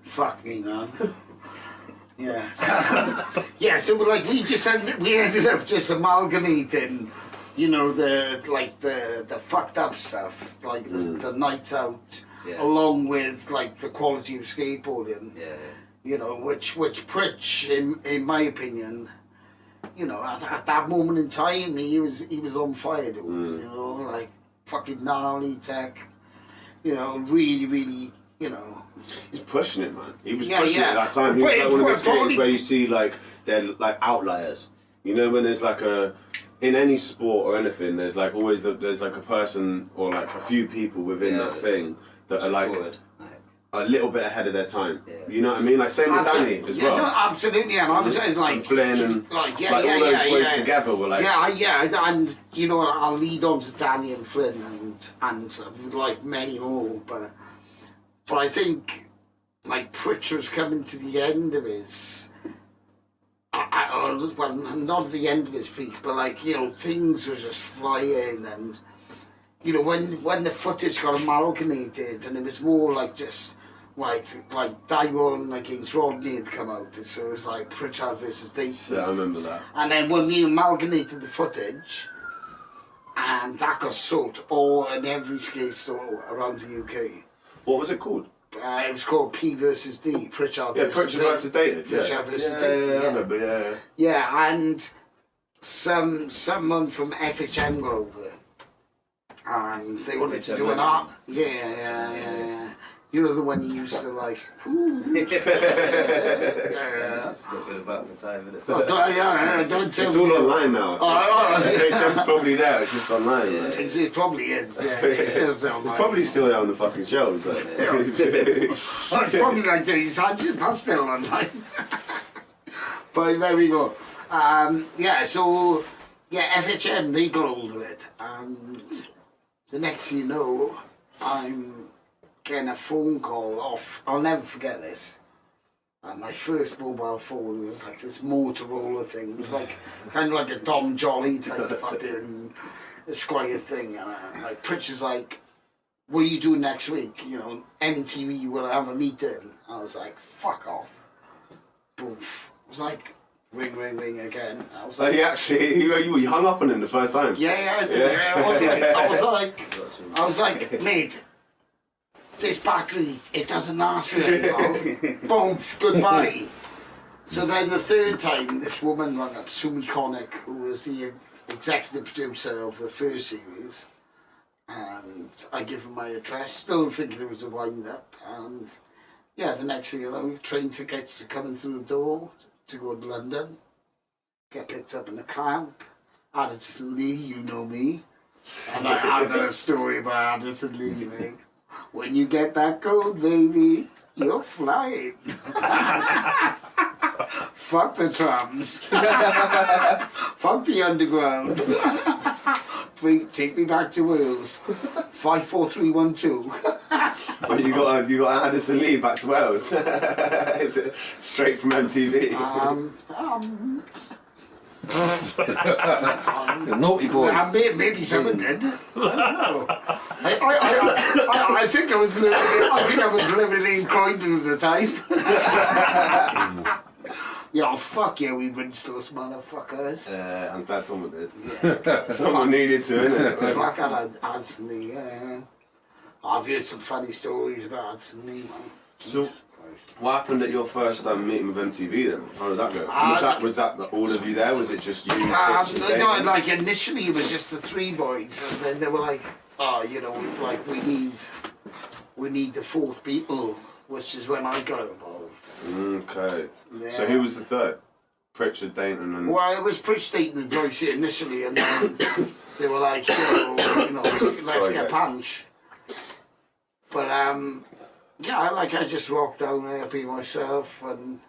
Fuck me, man. Yeah. So like we ended up just amalgamating, you know, the fucked up stuff, like the nights out, along with like the quality of skateboarding. Yeah. You know, which Pritch, in my opinion, you know, at that moment in time, he was on fire, dude. You know, like fucking gnarly tech. You know, really, you know. He's pushing it, man. He was Yeah, pushing yeah. it at that time. He was like one of But the skaters probably- where you see like they're like outliers. You know, when there's like in any sport or anything, there's like always there's like a person or like a few people within that thing that are like a little bit ahead of their time. Yeah. You know what I mean? Like same with Danny as well. No, absolutely, and I was saying like And Flynn and like all those boys together were like and you know, I'll lead on to Danny and Flynn and like many more, but I think like Pritch was coming to the end of his well, not at the end of his peak, but like, you know, things were just flying, and you know, when the footage got amalgamated and it was more like just like Dairon against Rodney had come out, so it was like Pritchard versus Dayton. Yeah, I remember that. And then when we amalgamated the footage, and that got sold all in every skate store around the UK. What was it called? It was called P versus D, Pritchard Pritchard versus Dayton. Pritchard versus Yeah, Dayton. I remember, yeah. Yeah, and someone from FHM got over, and they wanted to do an art. Yeah. You know the one you used to like. It's a bit about the time, isn't it? Don't tell It's me. all online now. HM's probably there, it's just online. Yeah. Right? It probably is. Yeah, it's just online. It's probably still there on the fucking shelves. Like. Oh, it's probably like Dirty Sanchez. That's still online. But there we go. So FHM, they got hold of it, and the next thing you know, I'm getting a phone call off. I'll never forget this. My first mobile phone was like this Motorola thing. It was like kind of like a Dom Jolly type fucking Esquire thing. And like Pritch is like, "What are you doing next week? You know, MTV will have a meeting." I was like, "Fuck off." Boof. It was like, ring again. I was So like, he actually, you hung up on him the first time. yeah. I was like, mate, this battery, it doesn't last very long. Boom, goodbye. So then the third time, this woman rang up, Sumi Connick, who was the executive producer of the first series, and I give him my address, still thinking it was a wind-up, and yeah, the next thing you know, train tickets are coming through the door to go to London, get picked up in a cab. Addison Lee, you know me, and I've got a story about Addison Lee, mate. When you get that code, baby, you're flying. Fuck the trams. Fuck the underground. Take me back to Wales. 54312. Well, you got Addison Lee back to Wales. Is it straight from MTV? Naughty boy. Maybe someone did. I don't know. I think I was living in Croydon at the time. Yeah, fuck yeah, we rinsed those motherfuckers. I'm glad someone did. Yeah. Someone needed to, innit? Fuck, I Addison Lee, yeah. I've heard some funny stories about Addison Lee, man. So, what happened at your first meeting with MTV then? How did that go? Was that all of you there? Was it just you? No, like initially it was just the three boys, and then they were like, oh, you know, like we need the fourth Beatle, which is when I got involved. Okay. Yeah. So who was the third? Pritchard, Dayton, and. Well, it was Pritchard, Dayton, and Joyce initially, and then they were like, let's get Pancho. But yeah, I just walked down there, be myself, and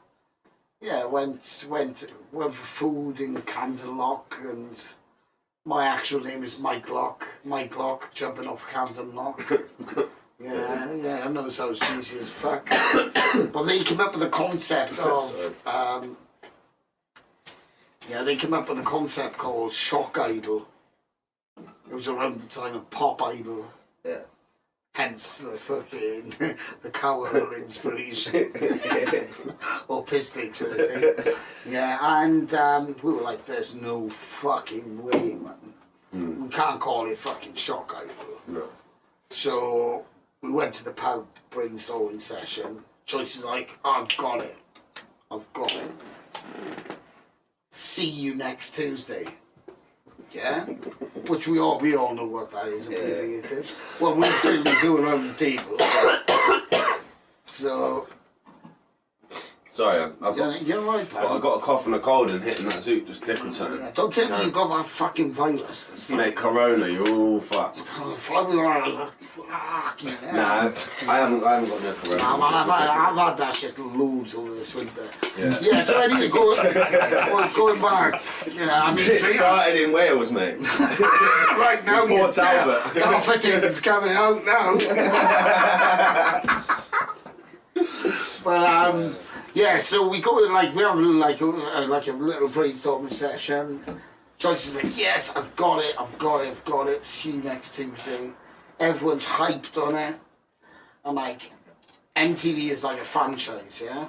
yeah, went for food in Camden Lock, and my actual name is Mike Lock, jumping off Camden Lock. Yeah, I know it sounds cheesy as fuck, but they came up with the concept of they came up with a concept called Shock Idol. It was around the time of Pop Idol. Yeah. Hence the fucking the cowgirl inspiration. Or piss take, should I say. Yeah, and we were like, there's no fucking way, man. We can't call it fucking Shock Idol. No. So we went to the pub brainstorming session. Joyce is like, I've got it. See you next Tuesday. Yeah? Which we all know what that is abbreviated. Yeah. Well, we'll certainly do it around the table. So... Sorry, you're right, pal. I got a cough and a cold and hitting that suit just tickled something. Yeah, don't tell me you got that fucking virus. Mate, Corona, you're all fucked. Fucking hell. Nah, I haven't got no Corona. Nah, man, I've had that shit loads over this winter. Yeah, so anyway, going back. Yeah, I mean... It started in Wales, mate. Right now, Port Talbot. It's coming out now. But, yeah, so we go we have like a little brainstorming session. Joyce is like, yes, I've got it. See you next Tuesday. Everyone's hyped on it. I'm like, MTV is like a franchise, yeah?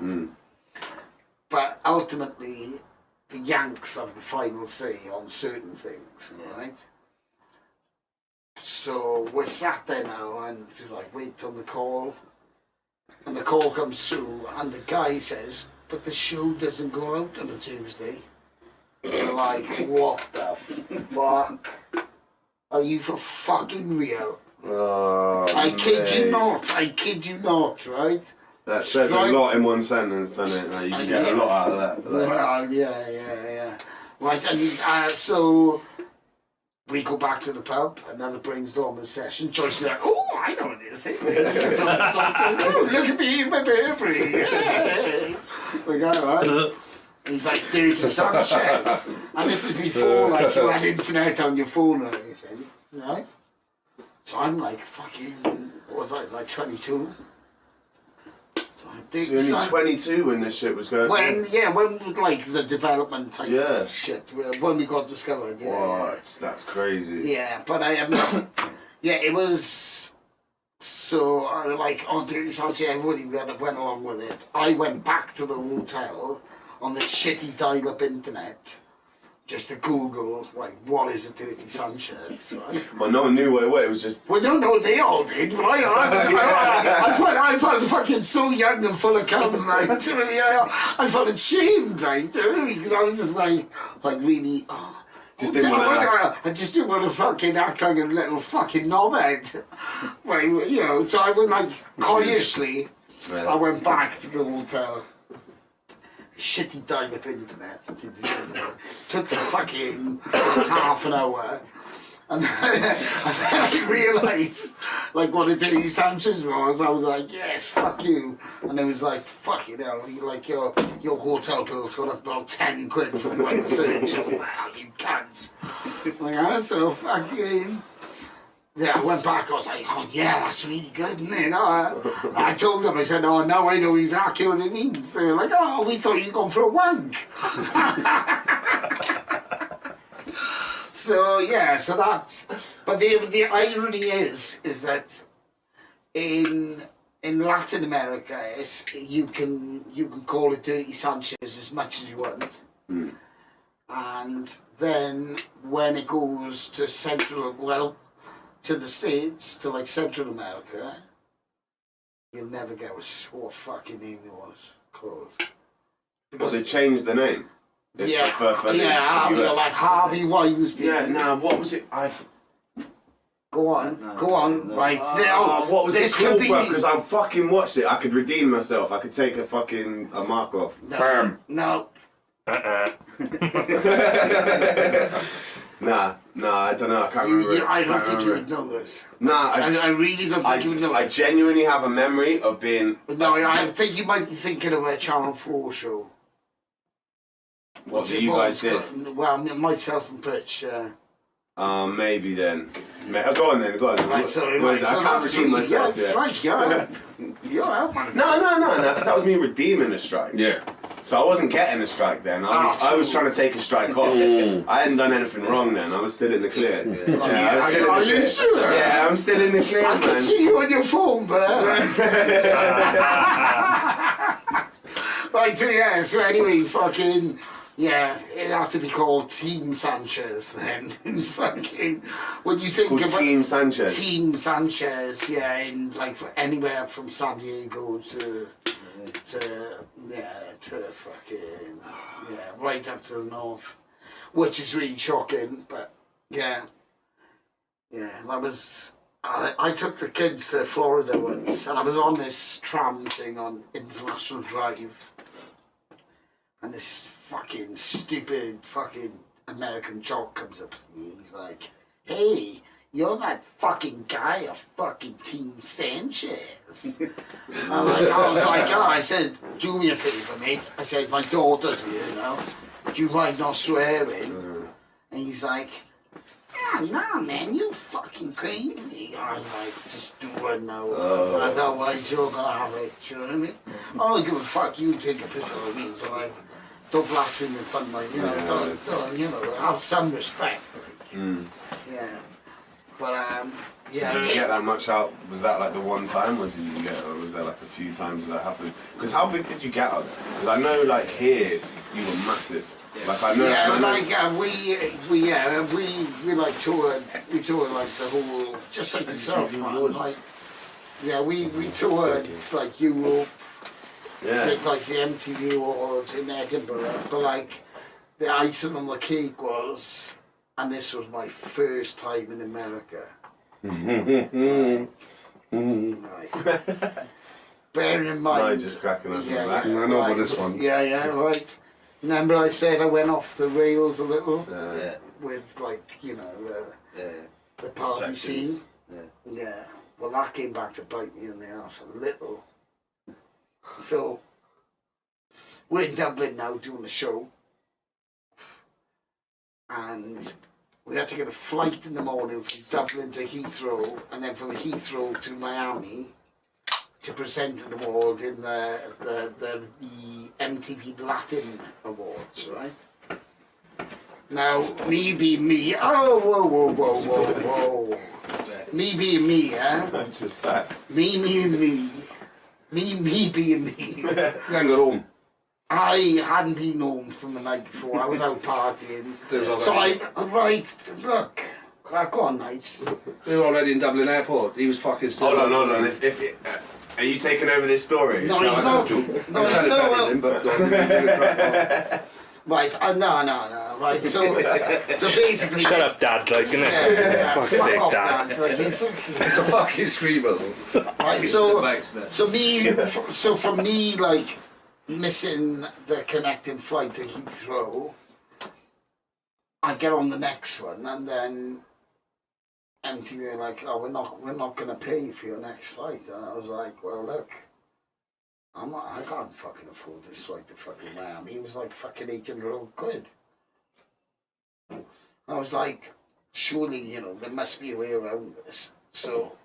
But ultimately, the Yanks have the final say on certain things, right? So we're sat there now and like wait on the call. And the call comes through, and the guy says, but the show doesn't go out on a Tuesday. We're like, what the fuck? Are you for fucking real? Oh, I kid you not, right? That says a lot in one sentence, doesn't it? You can get a lot out of that. Well, yeah. Right, and so... we go back to the pub, another brainstorming session. Joyce is like, oh, I know what this is. So oh, look at me, my Burberry. Yeah. We go, right? He's like, Dirty Sanchez. And this is before like you had internet on your phone or anything, right? So I'm like, fucking, what was I, like 22? So you're only 22 when this shit was going on? When like the development type shit, when we got discovered. What? That's crazy. Yeah, but I am it was so like on Dirty Sanchez, everybody went along with it. I went back to the hotel on the shitty dial-up internet just to Google, like, what is a Dirty Sanchez, right? Well, no one knew what it was, it was just... Well, no, they all did, but I felt fucking so young and full of cum, right? I felt ashamed, right? Because I was just like really, Just didn't want to ask. I just didn't want to fucking act like a little fucking knobhead. Well, you know, so I went like coyishly. Right. I went back to the hotel. Shitty dial-up internet. Took the fucking half an hour. And then I realised, like, what a Dirty Sanchez was. I was like, yes, fuck you. And it was like, fucking hell, like, your hotel bill's gone up about 10 quid from one search. I was like, oh, you cunts. Like, so fucking... Yeah, I went back, I was like, oh yeah, that's really good, isn't it? I told them, I said, oh, now I know exactly what it means. They were like, oh, we thought you'd gone for a wank. So yeah, so that's, but the irony is that in Latin America, you can call it Dirty Sanchez as much as you want, and then when it goes to to the States, to like Central America, you'll never guess what fucking name it was called. Because they changed the name. Yeah, like Harvey Weinstein. Yeah, nah, what was it? Go on, right. What was this it called, could bro? be... Because I fucking watched it. I could redeem myself. I could take a mark off. No. Nah, I don't know. I can't remember. I don't think you would know this. Nah, I really don't think you would know I this. genuinely have a memory of being... No, I think you might be thinking of a Channel 4 show. What you guys did? Well, myself and Pritch, yeah. Maybe then. Go on. Right, so I can't redeem myself. That's right, you're out, man. No, because that was me redeeming a strike. Yeah. So I wasn't getting a strike then. I was trying to take a strike off. I hadn't done anything wrong then. I was still in the clear. Are you sure? Yeah, I'm still in the clear, I can see you on your phone, but... Right, so anyway, fucking... Yeah, it had to be called Team Sanchez then. Fucking... When you think about... Team Sanchez? Team Sanchez, yeah, in like anywhere from San Diego to fucking, yeah, right up to the north, which is really shocking, but yeah, that was, I took the kids to Florida once, and I was on this tram thing on International Drive, and this fucking stupid fucking American jock comes up to me, he's like, hey, you're that fucking guy of fucking Team Sanchez. I said, do me a favour, mate. I said, my daughter's here, you know. Do you mind not swearing? And he's like, yeah, nah, man, you're fucking crazy. I was like, just do it now. Otherwise, you're gonna have it, you know what I mean? I don't give a fuck, you take a piss out of me. So, like, don't blaspheme in front of me, you know, don't, you know, have some respect. Yeah. But, yeah. So did you get that much out? Was that like the one time, or did you get, or was there like a few times that happened? Because how big did you get out there? Because I know, like here, you were massive. Yeah. Like I know. Yeah, we like toured. We toured like the whole, just like yourself, man. Like, yeah, we toured. It's like Europe. Yeah. Like the MTV Awards in Edinburgh, but like the icing on the cake was. And this was my first time in America. Right. Bearing in mind... No, just cracking up that. I know about this one. Yeah, right. Remember I said I went off the rails a little? With like, you know, the party scene? Yeah. Well, that came back to bite me in the ass a little. So, we're in Dublin now doing the show. And... we had to get a flight in the morning from Dublin to Heathrow, and then from Heathrow to Miami to present an award in the MTV Latin Awards, right? Now, me being me, whoa. Me being me, Just back. Me being me. You ain't got home. I hadn't been home from the night before. I was out partying. So look, go on, mate. They were already in Dublin Airport. He was fucking still. Hold on. Are you taking over this story? No, he's not. Right, no, right, so basically... Shut up, Dad, like, innit? Yeah, Fuck's fuck sake, off, Dad. Dad. Like, It's a fucking screamer. right, so from me, like, missing the connecting flight to Heathrow, I get on the next one, and then MTV were like, oh, we're not going to pay for your next flight. And I was like, well, look, I can't fucking afford this flight to fucking Miami. It was like fucking £800. I was like, surely, you know, there must be a way around this. So,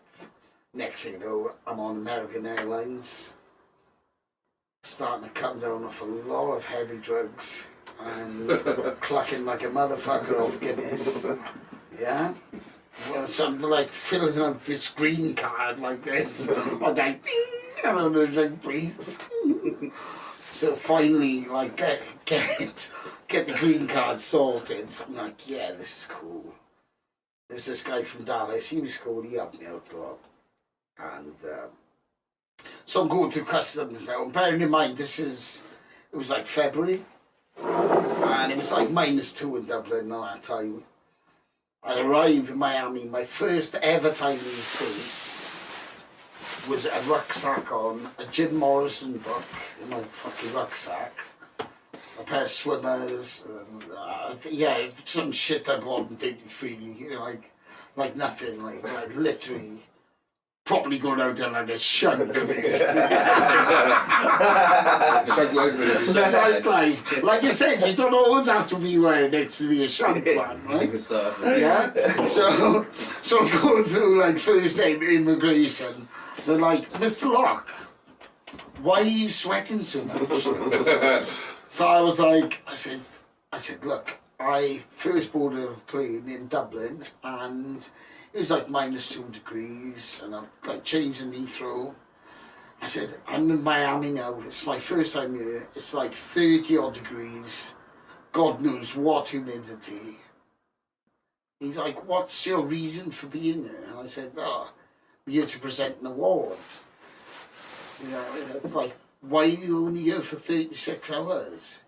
next thing you know, I'm on American Airlines, starting to come down off a lot of heavy drugs and clucking like a motherfucker off Guinness. Yeah? Well, so I'm like filling out this green card like this. I'm like, ding, I'm on a drink, please. So finally, like, get the green card sorted. So I'm like, yeah, this is cool. There's this guy from Dallas, he was cool, he helped me out a lot. And so I'm going through customs now, and bearing in mind, it was like February, and it was like -2 in Dublin at that time. I arrived in Miami, my first ever time in the States, with a rucksack on, a Jim Morrison book in my fucking rucksack, a pair of swimmers, and, yeah, some shit I bought in duty free, you know, like nothing, like literally, properly going out there like a shunk. Like you said, you don't always have to be wearing next to be a shunk man, right? Yeah. So I'm going through like first time immigration. They're like, Mr. Locke, why are you sweating so much? So I was like, I said, look, I first boarded a plane in Dublin and it was like -2 degrees, and I'm like changing Heathrow. I said, I'm in Miami now, it's my first time here, it's like 30 odd degrees, God knows what humidity. He's like, what's your reason for being here? And I said, oh, we're here to present an award. You know, like, why are you only here for 36 hours?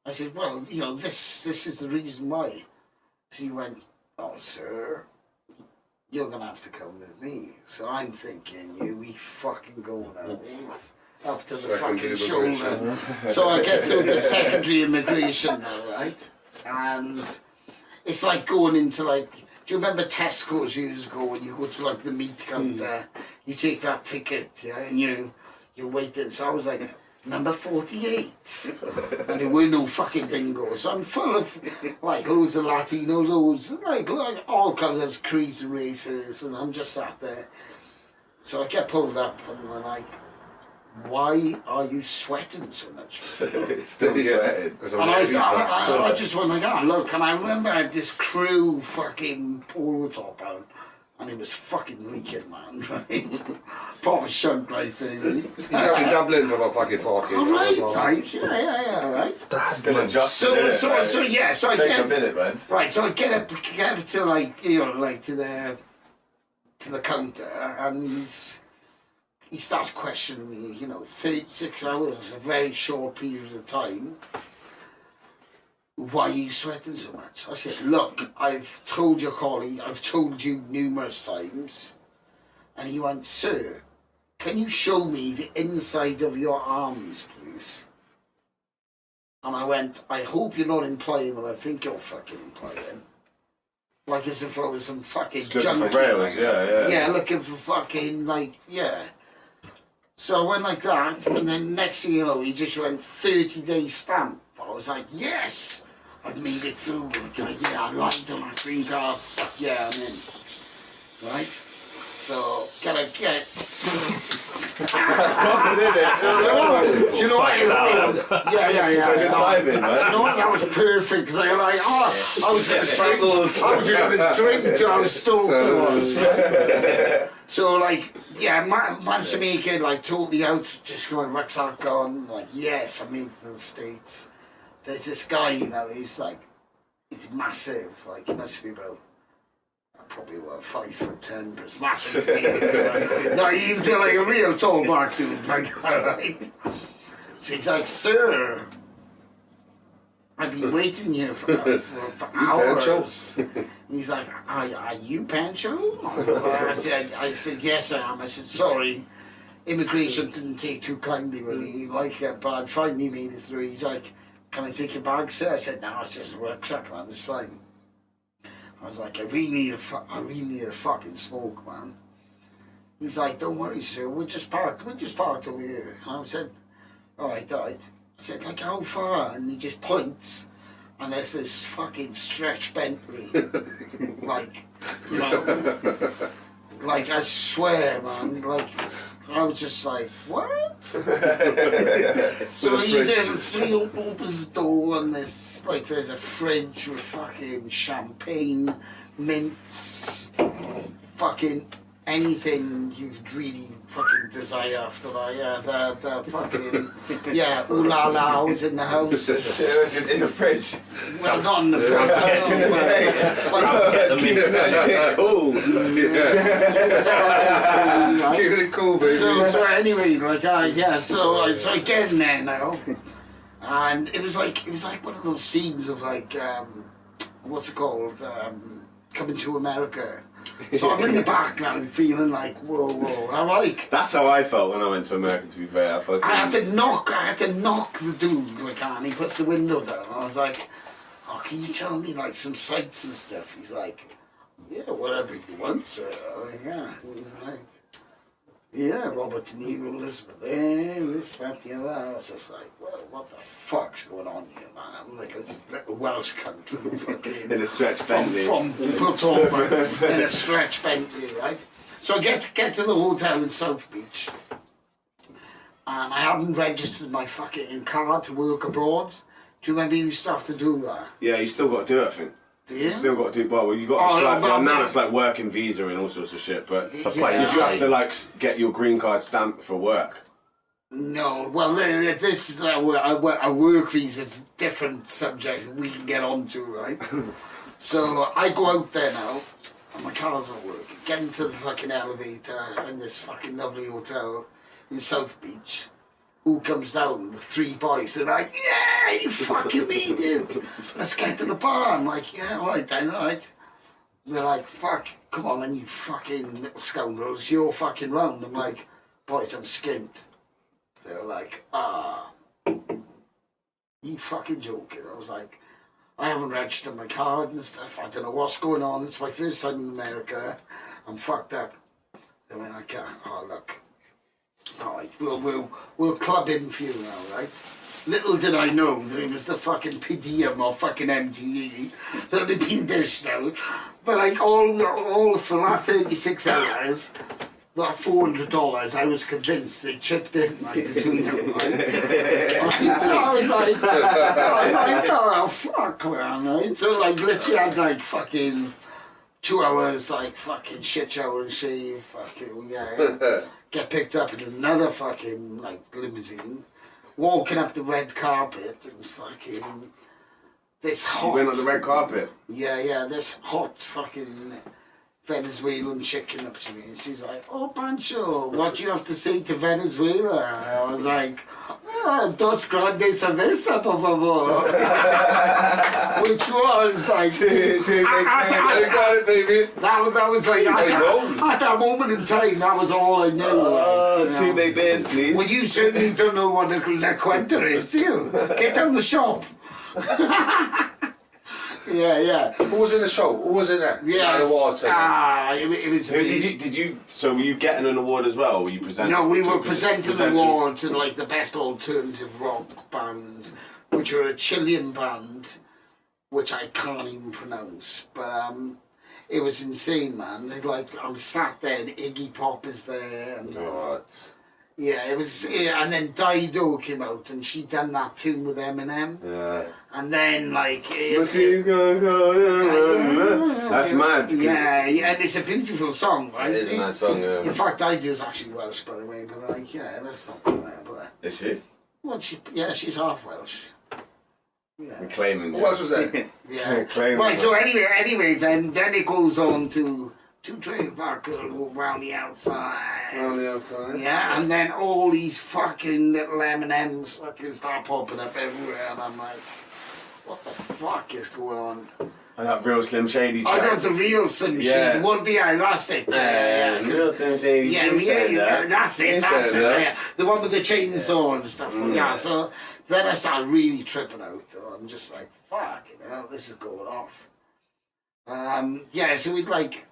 I said, well, you know, this is the reason why. So he went, oh, sir, you're going to have to come with me. So I'm thinking, we fucking going up to the fucking shoulder. So I get through the secondary immigration now, right? And it's like going into like, do you remember Tesco's years ago when you go to like the meat counter, you take that ticket, yeah, and you're waiting. So I was like, number 48. And there were no fucking bingos. So I'm full of like loads of Latino, loads, like all colours, creeds and races, and I'm just sat there. So I get pulled up and I'm like, why are you sweating so much? Still sweating. And I just went like, oh look, and I remember I had this crew fucking polo top on. And it was fucking reeking, man, right? Proper shunk like thing. He's got in Dublin for about fucking 40. Right, yeah, right. That's gonna just So I take get a minute, man. right. So I get up to like, you know, like to the counter, and he starts questioning me. You know, 36 hours is a very short period of time. Why are you sweating so much? I said, look, I've told your colleague, I've told you numerous times. And he went, sir, can you show me the inside of your arms, please? And I went, I hope you're not implying what I think you're fucking implying. Like as if I was some fucking junkie. Yeah, looking for fucking, like, yeah. So I went like that, and then next thing you know, he just went 30-day stamp. I was like, yes! I made it through. Like, yeah, I lied on my green card. Fuck yeah, I'm in. Right? So, gotta get... That's proper, isn't it? Do you know what? Yeah. Good timing, man. Do you know what? That was perfect, because I was like, I was in a drink till I was stoked I was, right? So, like, yeah, managed to make it, like, totally out, just going rucksack on, like, yes, I made it to the States. There's this guy, you know, he's massive, like, he must be about, probably about 5'10", but it's massive. No, he's like a real tall black dude, like, alright. So he's like, sir, I've been waiting here for hours. He's like, are you Pancho? I said, yes I am. I said, sorry, immigration didn't take too kindly with me, like it, but I finally made it through. He's like, can I take your bag, sir? I said, no, it's just a rucksack, man, it's fine. I was like, I really need a fucking smoke, man. He's like, don't worry, sir, we're just parked over here. And I said, all right. I said, like, how far? And he just points, and there's this fucking stretch Bentley. Like, you know, like, I swear, man, like, I was just like, what? So he opens the door, and there's a fridge with fucking champagne, mints, fucking anything you could really fucking desire after that. Yeah, the fucking, yeah, ooh la la was in the house. It was just in the fridge. Well, not in the fridge. I was gonna say, cool. Keeping it cool, baby. So anyway, like, so I get in there now, and it was like one of those scenes of like, what's it called, Coming to America. So I'm in the back now, feeling like, whoa. I like. That's how I felt when I went to America. To be fair, I had to knock the dude, like, and he puts the window down. I was like, oh, can you tell me like some sights and stuff? He's like, yeah, whatever you want, sir. Yeah. He's like, yeah, Robert De Niro, Elizabeth, this, that, the other. I was just like, well, what the fuck's going on here, man? I'm like a little Welsh cunt from fucking... in a stretch Bentley. From Portoba, in a stretch Bentley, right? So I get to the hotel in South Beach, and I haven't registered my fucking card to work abroad. Do you remember you used to have to do that? Yeah, you still got to do it, I think. Do you? Still got to do, well, you got to apply, now it's like working visa and all sorts of shit, but did you have to like get your green card stamped for work? No, well, this is a work visa, it's a different subject we can get onto, right? So I go out there now, and my car's not working. Get into the fucking elevator in this fucking lovely hotel in South Beach. Who comes down? The three boys. They're like, yeah, you fucking made it. Let's get to the bar. I'm like, yeah, all right then, all right. They're like, fuck, come on then, you fucking little scoundrels. You're fucking round. I'm like, boys, I'm skint. They're like, you fucking joking. I was like, I haven't registered my card and stuff. I don't know what's going on. It's my first time in America. I'm fucked up. They went like, oh, look. All right, we'll club in for you now, right? Little did I know that it was the fucking PDM or fucking MTV that had been dished out. But like all for that 36 hours, that $400, I was convinced they chipped in like between them, right? So I was like, oh fuck, man, right? So like literally I had like fucking 2 hours, like fucking shit shower and shave, fucking yeah. Get picked up in another fucking like limousine, walking up the red carpet and fucking this hot. You went on the red carpet? Yeah, this hot fucking Venezuelan chicken up to me, and she's like, "Oh, Pancho, what do you have to say to Venezuela?" I was like, "Dos grandes cerveza, por favor," which was like, I got it, baby. That was like at that moment in time, that was all I knew. Two big beers, please. Well, you certainly don't know what La Cuenta is, do you? Get down the shop. Yeah. Who was in the show? Who was in there? Yeah. The awards thing. It was me. So were you getting an award as well? Or were you presenting? No, we were presenting an award to like the best alternative rock band, which are a Chilean band, which I can't even pronounce. But it was insane, man. Like I'm sat there, and Iggy Pop is there, and yeah, it was. Yeah, and then Dido came out, and she done that tune with Eminem. Yeah. And then like. But she's gonna go. That's mad. Yeah, and it's a beautiful song, right? It is a nice song. Yeah. In fact, Dido's actually Welsh, by the way. But like, yeah, that's not good there. But Is she? well, she's half Welsh. Yeah. Claiming. Who else was there? Yeah. Claiming. Right. So anyway, then it goes on to. Trailer park girl go round the outside. On the outside. Yeah, and then all these fucking little M&Ms fucking start popping up everywhere, and I'm like, what the fuck is going on? And that real Slim Shady I track. got the real Slim Yeah. Shady. One day, that's it. Real Slim Shady. Yeah, you said yeah, that. that's You it, that's said it. that. Yeah. The one with the chainsaw and stuff. Yeah, so then I started really tripping out. I'm just like, fucking hell, this is going off. Yeah, so we'd like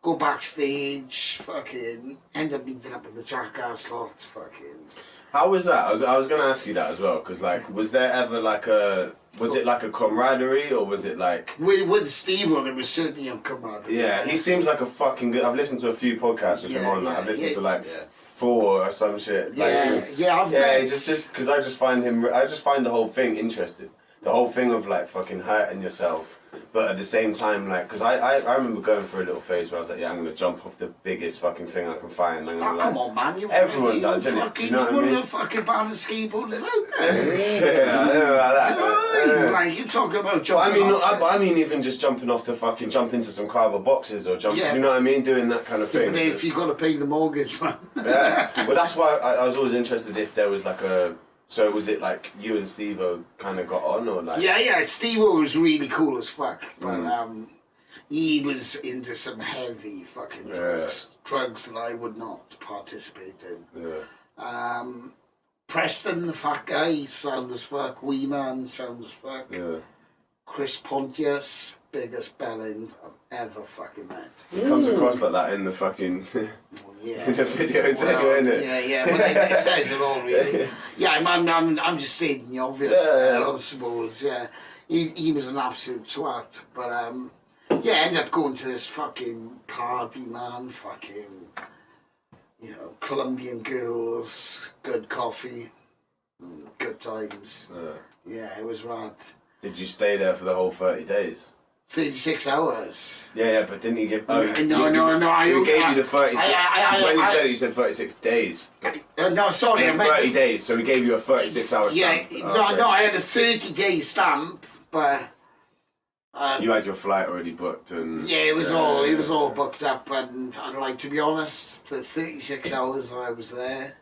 go backstage, fucking end up meeting up with the Jackass lot, fucking. How was that? I was going to ask you that as well, because like, was there ever like was it like a camaraderie, or was it like... With Steve-O, there was certainly a camaraderie. Yeah, he seems like a fucking good... I've listened to a few podcasts with him on that. I've listened to like 4 or some shit. Just because I just find the whole thing interesting. The whole thing of like fucking hurting yourself, but at the same time, like, because I remember going through a little phase where I was like, yeah, I'm gonna jump off the biggest fucking thing I can find. I'm gonna, come on, man! Everyone does, innit? You know what I mean? You're one of the fucking baddest skateboarders out there. Yeah, I know about that. Like you're talking about But jumping off. I mean, even just jumping off to fucking jump into some cardboard boxes or jump. You know what I mean? Doing that kind of thing. But if you got to pay the mortgage, man. Yeah. Well, that's why I was always interested if there was like a. So was it like you and Steve-O kind of got on, or like? Yeah. Steve-O was really cool as fuck, but he was into some heavy fucking drugs that I would not participate in. Yeah. Preston, the fat guy, sound as fuck. Wee Man, sound as fuck. Yeah. Chris Pontius, biggest bellend I've ever fucking met. It comes across like that in the fucking Yeah. in the video, isn't it? Yeah. Well, it says it all, really. Yeah, I'm just stating the obvious. I suppose. Yeah, he was an absolute twat, but ended up going to this fucking party, man. Fucking, Colombian girls, good coffee, good times. Yeah, it was rad. Did you stay there for the whole 30 days? 36 hours. Yeah, but didn't he give... No. He gave you the 36... When you said it, you said 36 days. No, sorry, I meant... 30 days, so he gave you a 36-hour stamp. Yeah, no, I had a 30-day stamp, but... you had your flight already booked and... Yeah, it was all booked up, and like, to be honest, the 36 hours that I was there,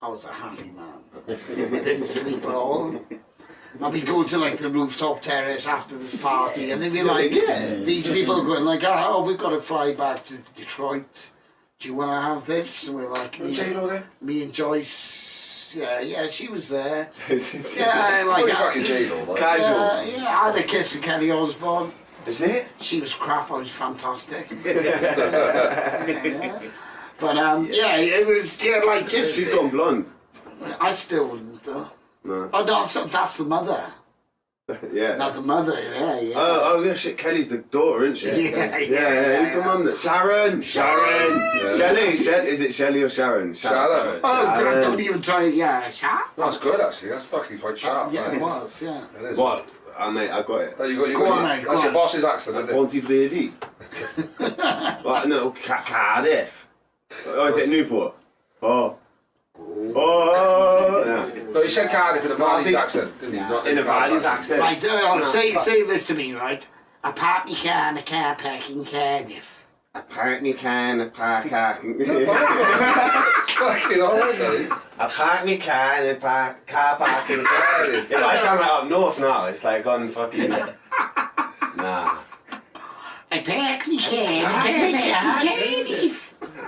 I was a happy man. I didn't sleep at all. I'll be going to like the rooftop terrace after this party, and they'd be like, these people are going like, oh, we've got to fly back to Detroit. Do you want to have this? And we're like, me and Joyce. Yeah, she was there. Yeah, like fucking J-Lo, casual. I had a kiss with Kelly Osbourne. Is it? She was crap. I was fantastic. Yeah. But it was like just. She's gone blonde. I still wouldn't though. No. Oh no, that's the mother. Yeah. Not the mother. Yeah. Oh yeah, shit. Kelly's the daughter, isn't she? Yeah. Who's the mum? Sharon. Yeah. Shelley. Is it Shelley or Sharon? Sharon. Oh, don't even try it. Yeah, Sharon. That's good actually. That's fucking quite sharp. Yeah, it was. Yeah. It is. What? Mate, I got it. Go on, mate. That's your boss's accent, isn't it? Ponty Baby. What? No, Cardiff. Oh, is it Newport? Oh. Yeah. No, you said Cardiff in a Valleys accent, didn't you? Not In a Valleys accent. Right, say this to me, right? I parked my car in a car park in Cardiff. I parked my car in a park. Fucking alright, that is. I parked my car in a car park in Cardiff. Yeah, I sound like up north now. It's like on fucking. Nah. I parked my car in a car park in Cardiff.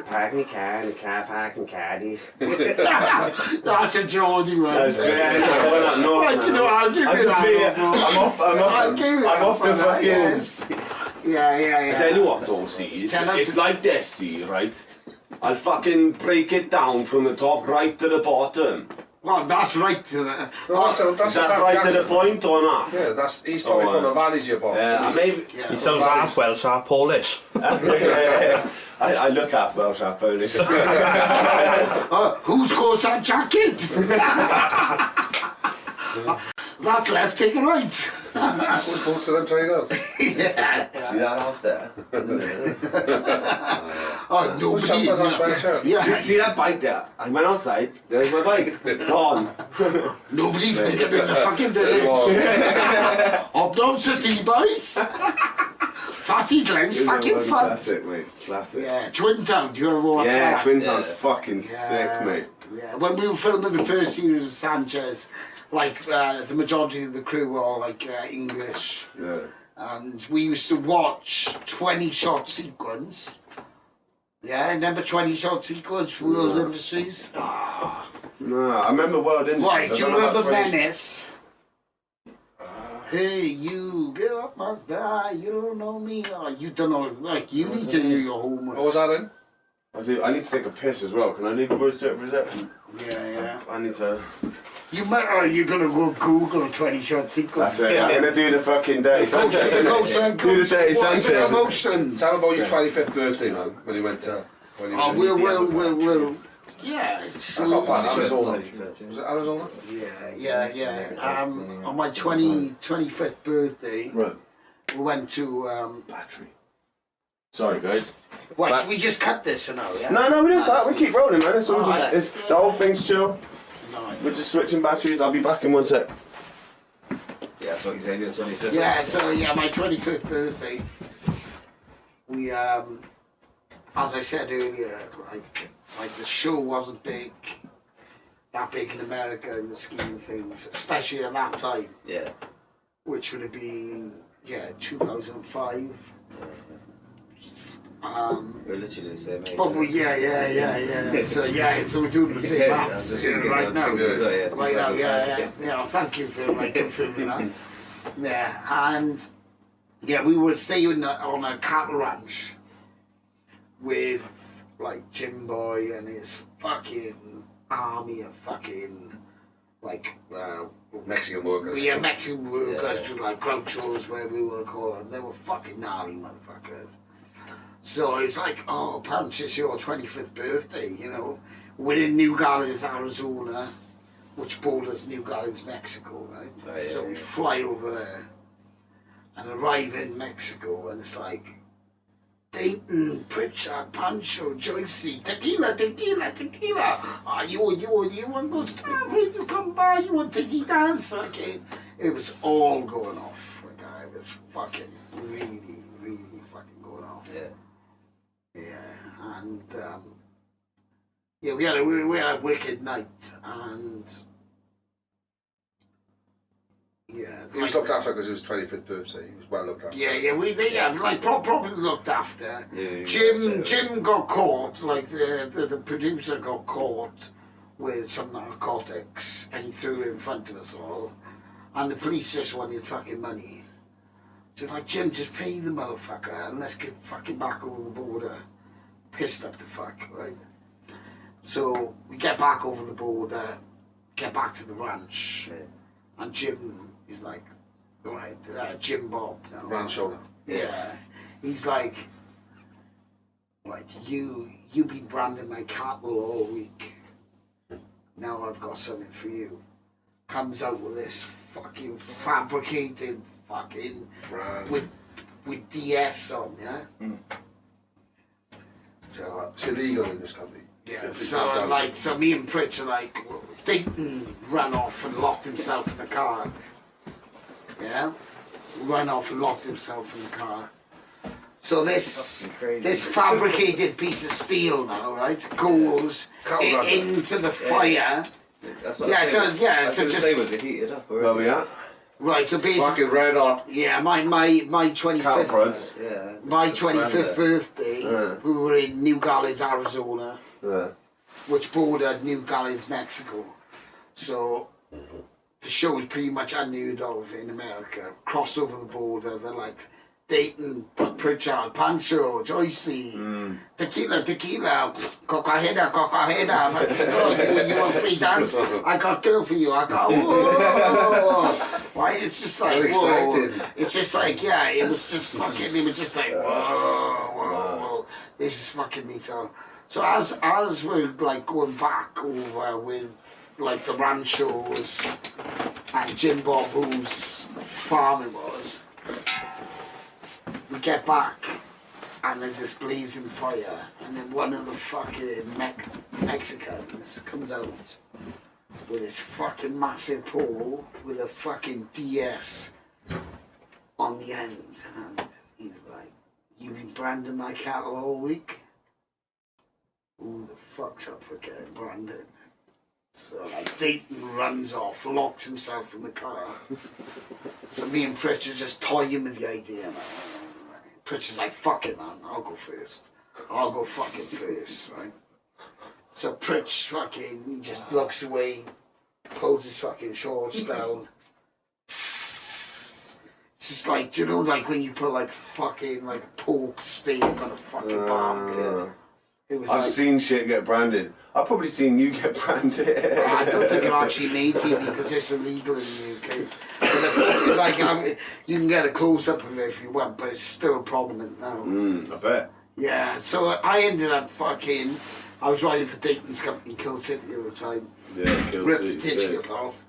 Park my car in a car park in Cardiff. That's a Geordie one. That's going up north. Right, you know, I'll give you that. I'm off the fucking. Yeah. I tell you what, though, see, it's like this, see, right? I'll fucking break it down from the top right to the bottom. Well, that's right to the... Is that right to the point or not? Yeah, he's coming from the Valleys, your boss. Yeah, maybe... He sounds half Welsh, half Polish. I look half Welsh, half Polish. Who's got that jacket? That's left, take it right. Who's boots to them trainers? Yeah. See that house there? Oh, nobody... Yeah. See that bike there? I went outside, there's my bike. Gone. Nobody's picking up in the fucking village. Up down city, boys. Fatty's legs, fucking fun. Classic, mate. Classic. Yeah, Twin Town, do you ever watch Yeah, that? Twin Town's fucking sick, mate. Yeah, when we were filming the first series of Sanchez, like the majority of the crew were all like English. Yeah. And we used to watch 20-shot sequence. Yeah, remember 20-shot sequence, World Industries? Ah. No, I remember World Industries. Right, do you remember 20 Menace? Hey, you, get up, Mazda, you don't know me. Oh, you don't know, like, you need to do your homework. What was that then? I need to take a piss as well. Can I leave the boys to it for a second? Yeah. I need to... You might, you're gonna go Google 20-shot sequence. That's it. I'm gonna do the fucking Dirty Sanchez. Do the Dirty Sanchez. Sanchez. Tell about your 25th birthday, man, when you went to... We'll, yeah. That's not bad, Arizona. Was it Arizona? Yeah. On my 25th birthday, Right. we went to... Battery. Sorry, guys. What, should we just cut this for now, yeah? No, we don't. We keep rolling, man. It's all Alright. just... the whole thing's chill. No. We're just switching batteries. I'll be back in 1 sec. Yeah, that's what you said, your 25th. Yeah, so my 25th birthday, we, as I said earlier, like the show wasn't that big in America in the scheme of things, especially at that time. Yeah. Which would have been, 2005. We're literally the same age. But so we're doing the same maths right now. Right now, yeah. Thank you for confirming that. Yeah, and we were staying on a cattle ranch with like Jim Boy and his fucking army of fucking Mexican workers. Yeah, Mexican workers, like grouchos, whatever we want to call them. They were fucking gnarly motherfuckers. So it's like, oh, Pancho, it's your 25th birthday, you know. We're in Nogales, Arizona, which borders Nogales, Mexico, right? Oh, yeah, so we fly over there and arrive in Mexico, and it's like, Dayton, Pritchard, Pancho, Joycey, tequila. You want good stuff? You come by, you want tiki dance? Okay. It was all going off. It was fucking really fucking going off. Yeah. Yeah, and we had a wicked night, and He was looked after because it was 25th birthday. He was well looked after. Probably looked after. Yeah, Jim got caught, like the producer got caught with some narcotics, and he threw it in front of us all, and the police just wanted fucking money. So like, Jim, just pay the motherfucker and let's get fucking back over the border. Pissed up the fuck, right? So we get back over the border, get back to the ranch, and Jim is like, alright, Jim Bob now. Ranch owner. Yeah. He's like, right, you been branding my cattle all week. Now I've got something for you. Comes out with this fucking fabricated fucking with DS on, yeah? So it's illegal in this country. Yeah, so me and Pritch are like, Dayton ran off and locked himself in the car. Yeah? Ran off and locked himself in the car. So this fabricated piece of steel now, right, goes into the fire. That's what I was going to say, was it heated up already? Where we at? Right, so basically, Fucking red hot. yeah, my 25th, my 25th birthday, we were in Nogales, Arizona, which bordered Nogales, Mexico. So the show is pretty much unheard of in America. Cross over the border, they're like Dayton, Pritchard, Pancho, Joycey, tequila, cocajeda, fucking good. You want free dance? I got girl for you. I got, whoa. Why? It's just like, whoa. It's just like, yeah, it was just fucking, it was just like, whoa. This is fucking me, though. So as we're like going back over with like the ranchos and Jim Bob, whose farm it was, we get back and there's this blazing fire, and then one of the fucking Mexicans comes out with this fucking massive pole with a fucking DS on the end, and he's like, You've been branding my cattle all week. Who the fuck's up for getting branded? So like Dayton runs off, locks himself in the car. So me and Pritchard just toy him with the idea, man. Pritchard's like, fuck it, man, I'll go first. I'll go fucking first, right? So Pritch fucking, he just looks away, pulls his fucking shorts down. It's just like, you know, like when you put like fucking like a pork steak on a fucking barbecue. It was I've seen shit get branded. I've probably seen you get branded. I don't think it actually made TV because it's illegal in the UK. But I think, you can get a close up of it if you want, but it's still prominent now. I bet. Yeah, so I ended up fucking. I was riding for Dayton's company, Kill City at the time. Yeah, Ripped the titch off.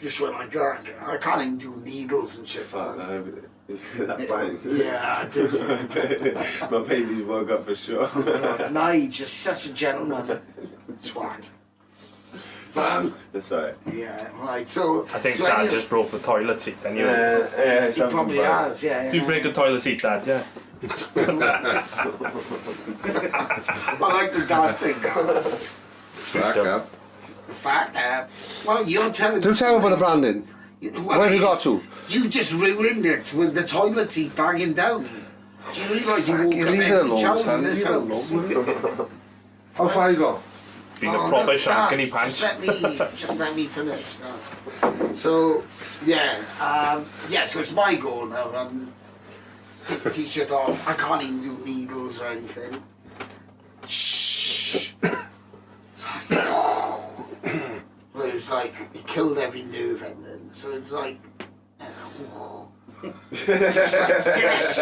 Just went like, I can't even do needles and shit. Fuck, that bang. Yeah, I did. My babies woke up for sure. No, he's just such a gentleman. Swat. That's right. Yeah, right. So I think so Dad just broke the toilet seat then, you Yeah, he probably has, yeah. You break a toilet seat, Dad, yeah? I like the dad thing. Back up. Fact, well, you're telling Do tell me about the branding. Where have you got to? You just ruined it with the toilet seat banging down. Do you realise you walk up Leave it every alone, child son. in this Leave it house? alone. How far you got? Been a proper shankany Dad, pants. just let me finish now. So, yeah, so it's my goal now. Take the t-shirt off. I can't even do needles or anything. Shh. But it's like, it killed every nerve ending. So it's like, just like, yes,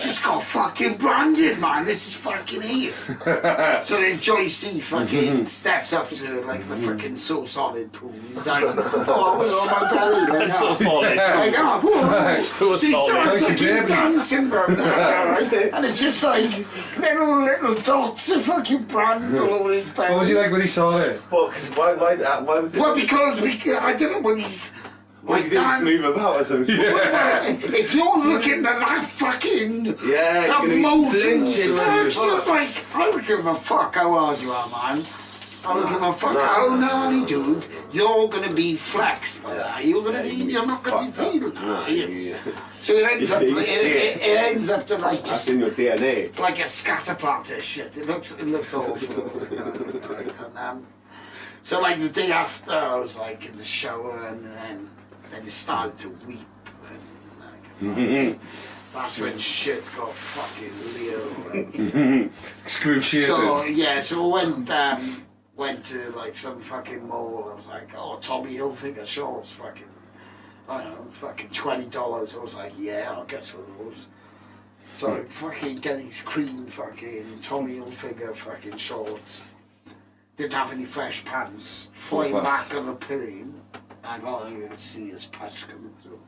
just got fucking branded, man. This is fucking ace. So then Joycey fucking steps up to like the fucking So Solid pool. He's like, oh, we're on my belly. Like, That's so solid. like, oh, So so he starts solid. fucking dancing, bro. Right? And it's just like little dots of fucking brands all over his belly. What was he like when he saw it? What? Why was it? Well, because I don't know when he's. Why Like did you just move about or something? Well, if you're looking at that fucking Yeah, that you're molten flinching when you fuck, you're like, I don't give a fuck how hard you are, man. I don't give a fuck how gnarly, dude. You're gonna be flexed by that. You're not gonna be feeling that. So it ends up, it ends up to like That's just in your DNA. like a scatter plant of shit. It looked awful. And, so like the day after, I was like in the shower, and then it started to weep. And, that's when shit got fucking real. Excruciating. So yeah, so I went to like some fucking mall. I was like, oh, Tommy Hilfiger shorts, fucking, I don't know, fucking $20. I was like, yeah, I'll get some of those. So I fucking get these cream fucking Tommy Hilfiger fucking shorts. Didn't have any fresh pants. Flying back on the plane, and all you could see is pus coming through.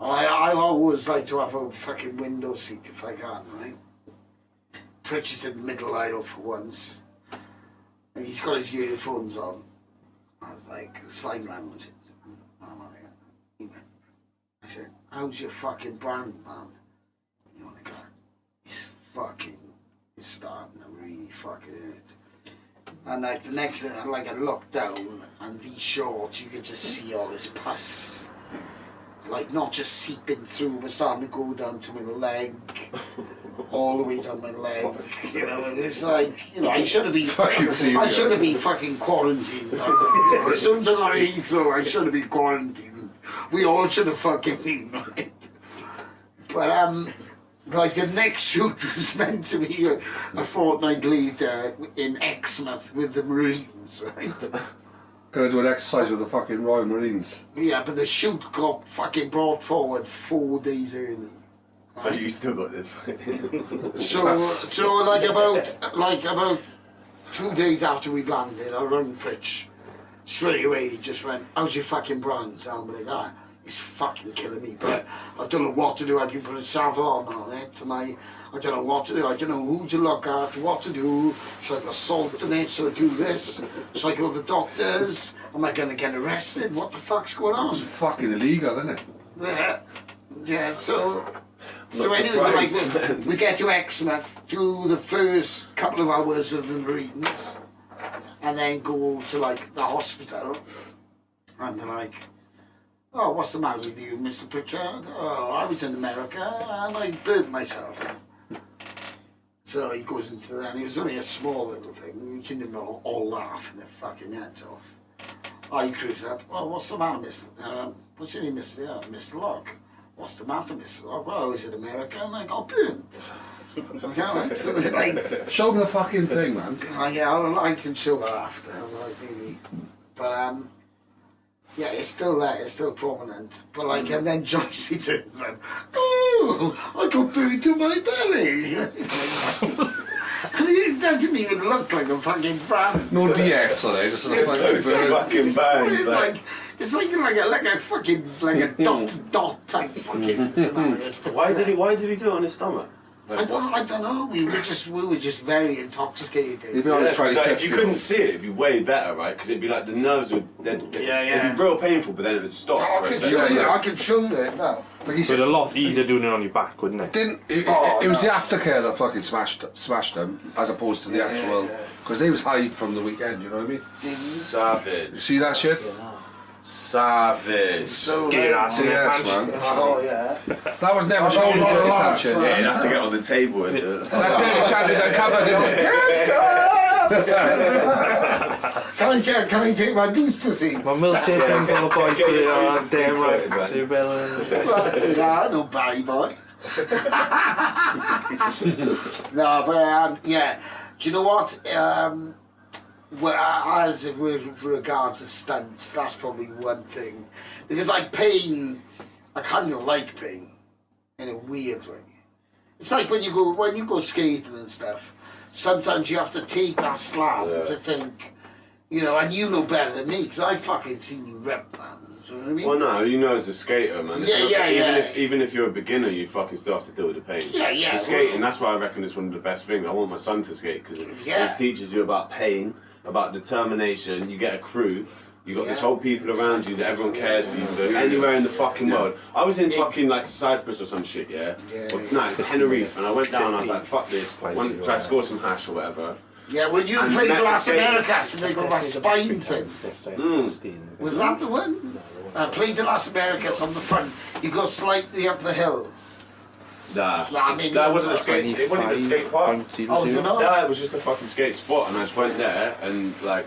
I always like to have a fucking window seat if I can, right? Pritch is in the middle aisle for once, and he's got his earphones on. I was like, sign language. I said, how's your fucking brand, man? You want to go? It's starting to really fucking hurt. And like the next thing, like I looked down, and these shorts, you could just see all this pus, like not just seeping through, but starting to go down to my leg, all the way down my leg. You know, it's like, you know, I should have been fucking quarantined. Like, as soon as I got Heathrow, I should have been quarantined. We all should have fucking been, right? But like the next shoot was meant to be a fortnight later in Exmouth with the Marines, right? Gonna do an exercise with the fucking Royal Marines. Yeah, but the shoot got fucking brought forward 4 days early. So you still got this. So like about 2 days after we landed, I run Pritch. Straight away he just went, how's your fucking brand? I'm like, it's fucking killing me, but I don't know what to do. I've been putting Savlon on it, and I don't know what to do. I don't know who to look at, what to do. Should I go salt in it? Should I do this? Should I go to the doctors? Am I going to get arrested? What the fuck's going on? It's fucking illegal, isn't it? Yeah, so So anyway, like, we get to Exmouth, do the first couple of hours with the Marines, and then go to like the hospital, and they're like, "Oh, what's the matter with you, Mr. Pritchard? Oh, I was in America and I burnt myself." So he goes into that, and it was only a small little thing. You can all laugh and their fucking heads off. I cruise up. "Oh, what's the matter, Mr. What's your name, Mr. Mr. Locke? What's the matter, Mr. Locke? Well, I was in America and I got burnt." Okay, right? So they're like, Show them the fucking thing, man. yeah, I can show that after, like, maybe. But yeah, it's still there, it's still prominent. But like, and then Joycey turns up, "Oh, I got burnt to my belly." And it doesn't even look like a fucking brand. No DS on it, just It's fucking bangs, like. It's like a fucking dot type fucking scenario. Why did he do it on his stomach? I don't know. We were just very intoxicated. You'd be honest, trying to So catch if you you. couldn't see it, it'd be way better, right? Because it'd be like the nerves would. It'd be real painful, but then it would stop. I for a can second. show you. I can show you it now. Like he But said, a lot easier doing it on your back, wouldn't it? it was the aftercare that fucking smashed them, as opposed to the actual, because they was high from the weekend. You know what I mean? You Savage. see that shit? Savage. Get your ass in there, Yes, Pancho. man. Oh yeah. That was never shown in Dirty Sanchez. Yeah, you'd have to get on the table and do it. That's Dirty Sanchez uncovered, isn't it? Can I take my booster seats? My milkshake comes on the boys Get your today, boys to damn see right. it, man. They're better. Nah, no Barry boy. No, but yeah. Do you know what? Well, as regards to stunts, that's probably one thing. Because like pain, I kind of like pain in a weird way. It's like when you go skating and stuff. Sometimes you have to take that slam to think, you know, and you know better than me because I fucking seen you rip, man. Do you know what I mean? Well, no, you know as a skater, man. Even if you're a beginner, you fucking still have to deal with the pain. Yeah. The skating, that's why I reckon it's one of the best things. I want my son to skate because it teaches you about pain, about determination. You get a crew. You got this whole people around you that everyone cares for. You can go anywhere in the fucking world. I was in fucking like Cyprus or some shit, no, it's Tenerife, and I went down. I was like, fuck this. I wanted to try to score some hash or whatever. Yeah, when you And played met Las the skater. Americas and they got that spine thing. Was that the one? I played the Las Americas on the front. You go slightly up the hill. Nah, I mean, that wasn't a skate. It wasn't even a skate park. Oh, so no? Yeah, it was just a fucking skate spot, and I just went there and like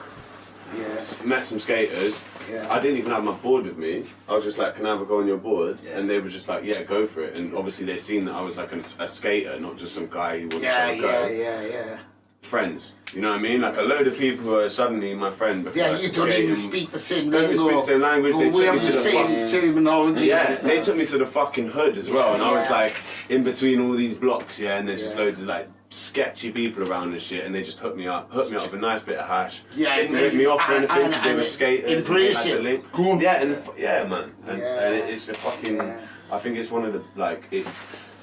met some skaters. Yeah. I didn't even have my board with me. I was just like, "Can I have a go on your board?" And they were just like, "Yeah, go for it." And obviously they seen that I was like a skater, not just some guy who wasn't trying to go. Yeah. Friends, you know what I mean? Like a load of people who are suddenly my friend. Because Yeah, like, you don't skating- even speak the same Don't even lingo. speak the same language. They We took have me the to the same terminology. Yeah, and they stuff. took me to the fucking hood as well, and I was Yeah. like in between all these blocks, and there's just Yeah. loads of like sketchy people around and shit, and they just hooked me up with a nice bit of hash. Yeah, didn't and rip me off or and- anything because they and were skaters. embrace and they had it. the link. Yeah, and man, and it's a fucking. Yeah. I think it's one of the like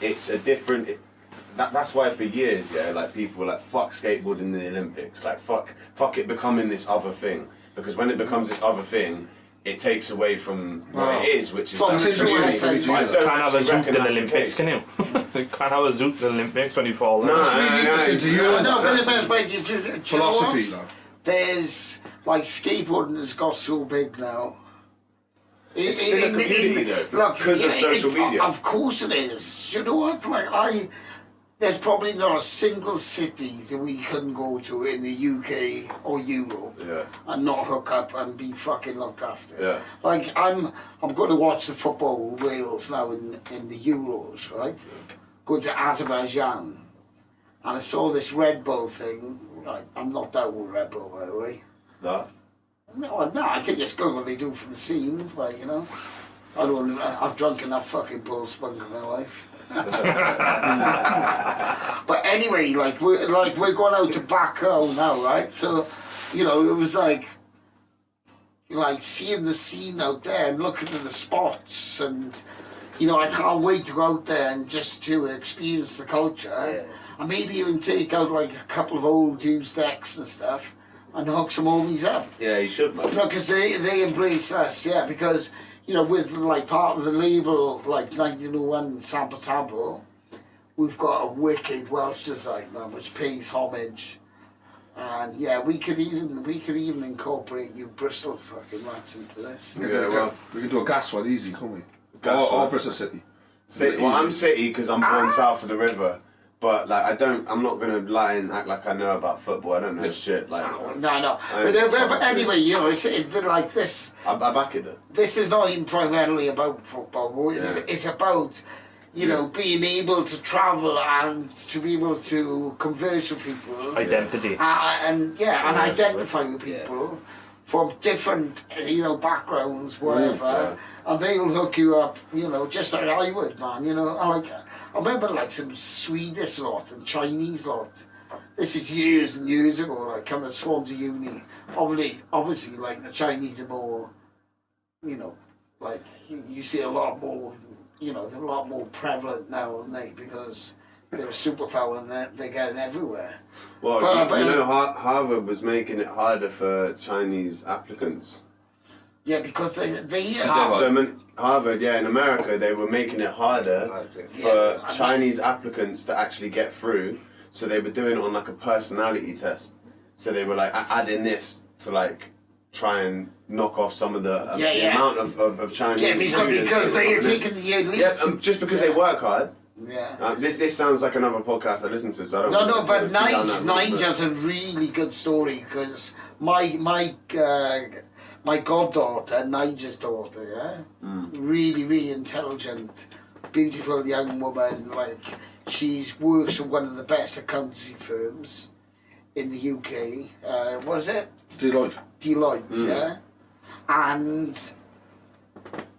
it's a different. That's why for years, like people were like, fuck skateboarding in the Olympics, like fuck it becoming this other thing, because when it becomes this other thing, it takes away from what it is, which is From like, the true I essence. don't You can't have a actually zoot reckon in the that's the Olympics, case. can you? You can't have a zoot in the Olympics when you fall. No, It's really interesting to you. No, but you know what? Philosophy, though. There's like skateboarding has got so big now. It's still a community though, because of social media. Of course it is. You know what? Like there's probably not a single city that we couldn't go to in the UK or Europe and not hook up and be fucking looked after. Yeah. Like I'm going to watch the football with Wales now in the Euros, right? Go to Azerbaijan, and I saw this Red Bull thing. Right, I'm not down with Red Bull, by the way. That. No, I think it's good what they do for the scene, but you know, I've drunk enough fucking bull spunk in my life. But anyway, like we're going out to Baku now, right? So, you know, it was like seeing the scene out there and looking at the spots, and you know, I can't wait to go out there and just to experience the culture, and maybe even take out like a couple of old used decks and stuff and hook some homies up. Yeah, you should, man. You know, because they embrace us, because, you know, with like part of the label, like 1901 Sampa Tabo, we've got a wicked Welsh design, man, which pays homage. And yeah, we could even incorporate you Bristol fucking rats into this. Yeah, well, we can do a gas one easy, can't we? Gas Or one. Bristol City. City. Well, I'm City because I'm born south of the river. But like, I'm not gonna lie and act like I know about football. I don't know shit. Like, No. But anyway, you know, it's like this. I back it. This is not even primarily about football. Yeah. It's about, you know, being able to travel and to be able to converse with people. Identity. And identify with people from different, you know, backgrounds, whatever. And they'll hook you up, you know, just like I would, man. You know, I remember like some Swedish lot and Chinese lot. This is years and years ago, like coming to Swansea Uni. Obviously, like the Chinese are more, you know, like you see a lot more, you know, they're a lot more prevalent now, aren't they? Because they're a superpower and they're getting everywhere. Well, you know, Harvard was making it harder for Chinese applicants. Yeah, because they Harvard, yeah, in America, they were making it harder for Chinese applicants to actually get through. So they were doing it on like a personality test. So they were like adding this to like try and knock off some of the amount of Chinese. Yeah, because they are taking the elite. Yeah, just because they work hard. Yeah. This sounds like another podcast I listen to, so I don't. No, but Nige has a really good story because my goddaughter, Nige's daughter, really intelligent, beautiful young woman. Like works for one of the best accountancy firms in the UK. What is it? Deloitte, yeah. And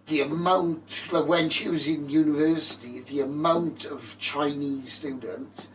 the amount, like when she was in university, the amount of Chinese students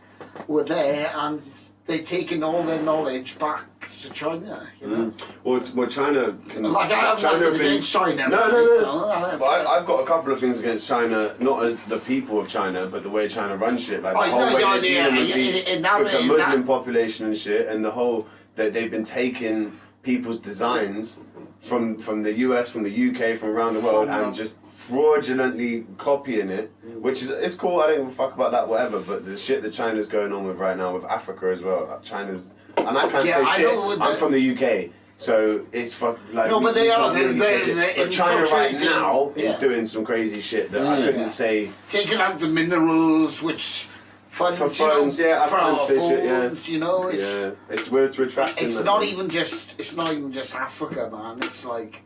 were there and they'd taken all their knowledge back to China, you know. Well, China can... Like, I have nothing against China. No. Well, I've got a couple of things against China, not as the people of China, but the way China runs shit. Like the whole way they're dealing with the Muslim population and shit, and the whole... that they've been taking people's designs from the US, from the UK, from around the world, and just fraudulently copying it, which is it's cool. I don't give a fuck about that, whatever. But the shit that China's going on with right now with Africa as well, China's, and I can't say shit. I'm from the UK, so it's like. No, but they are. But China right now is doing some crazy shit that I couldn't say. Taking out the minerals, which. For phones, you know, it's we're retracting. It's not even just Africa, man. It's like,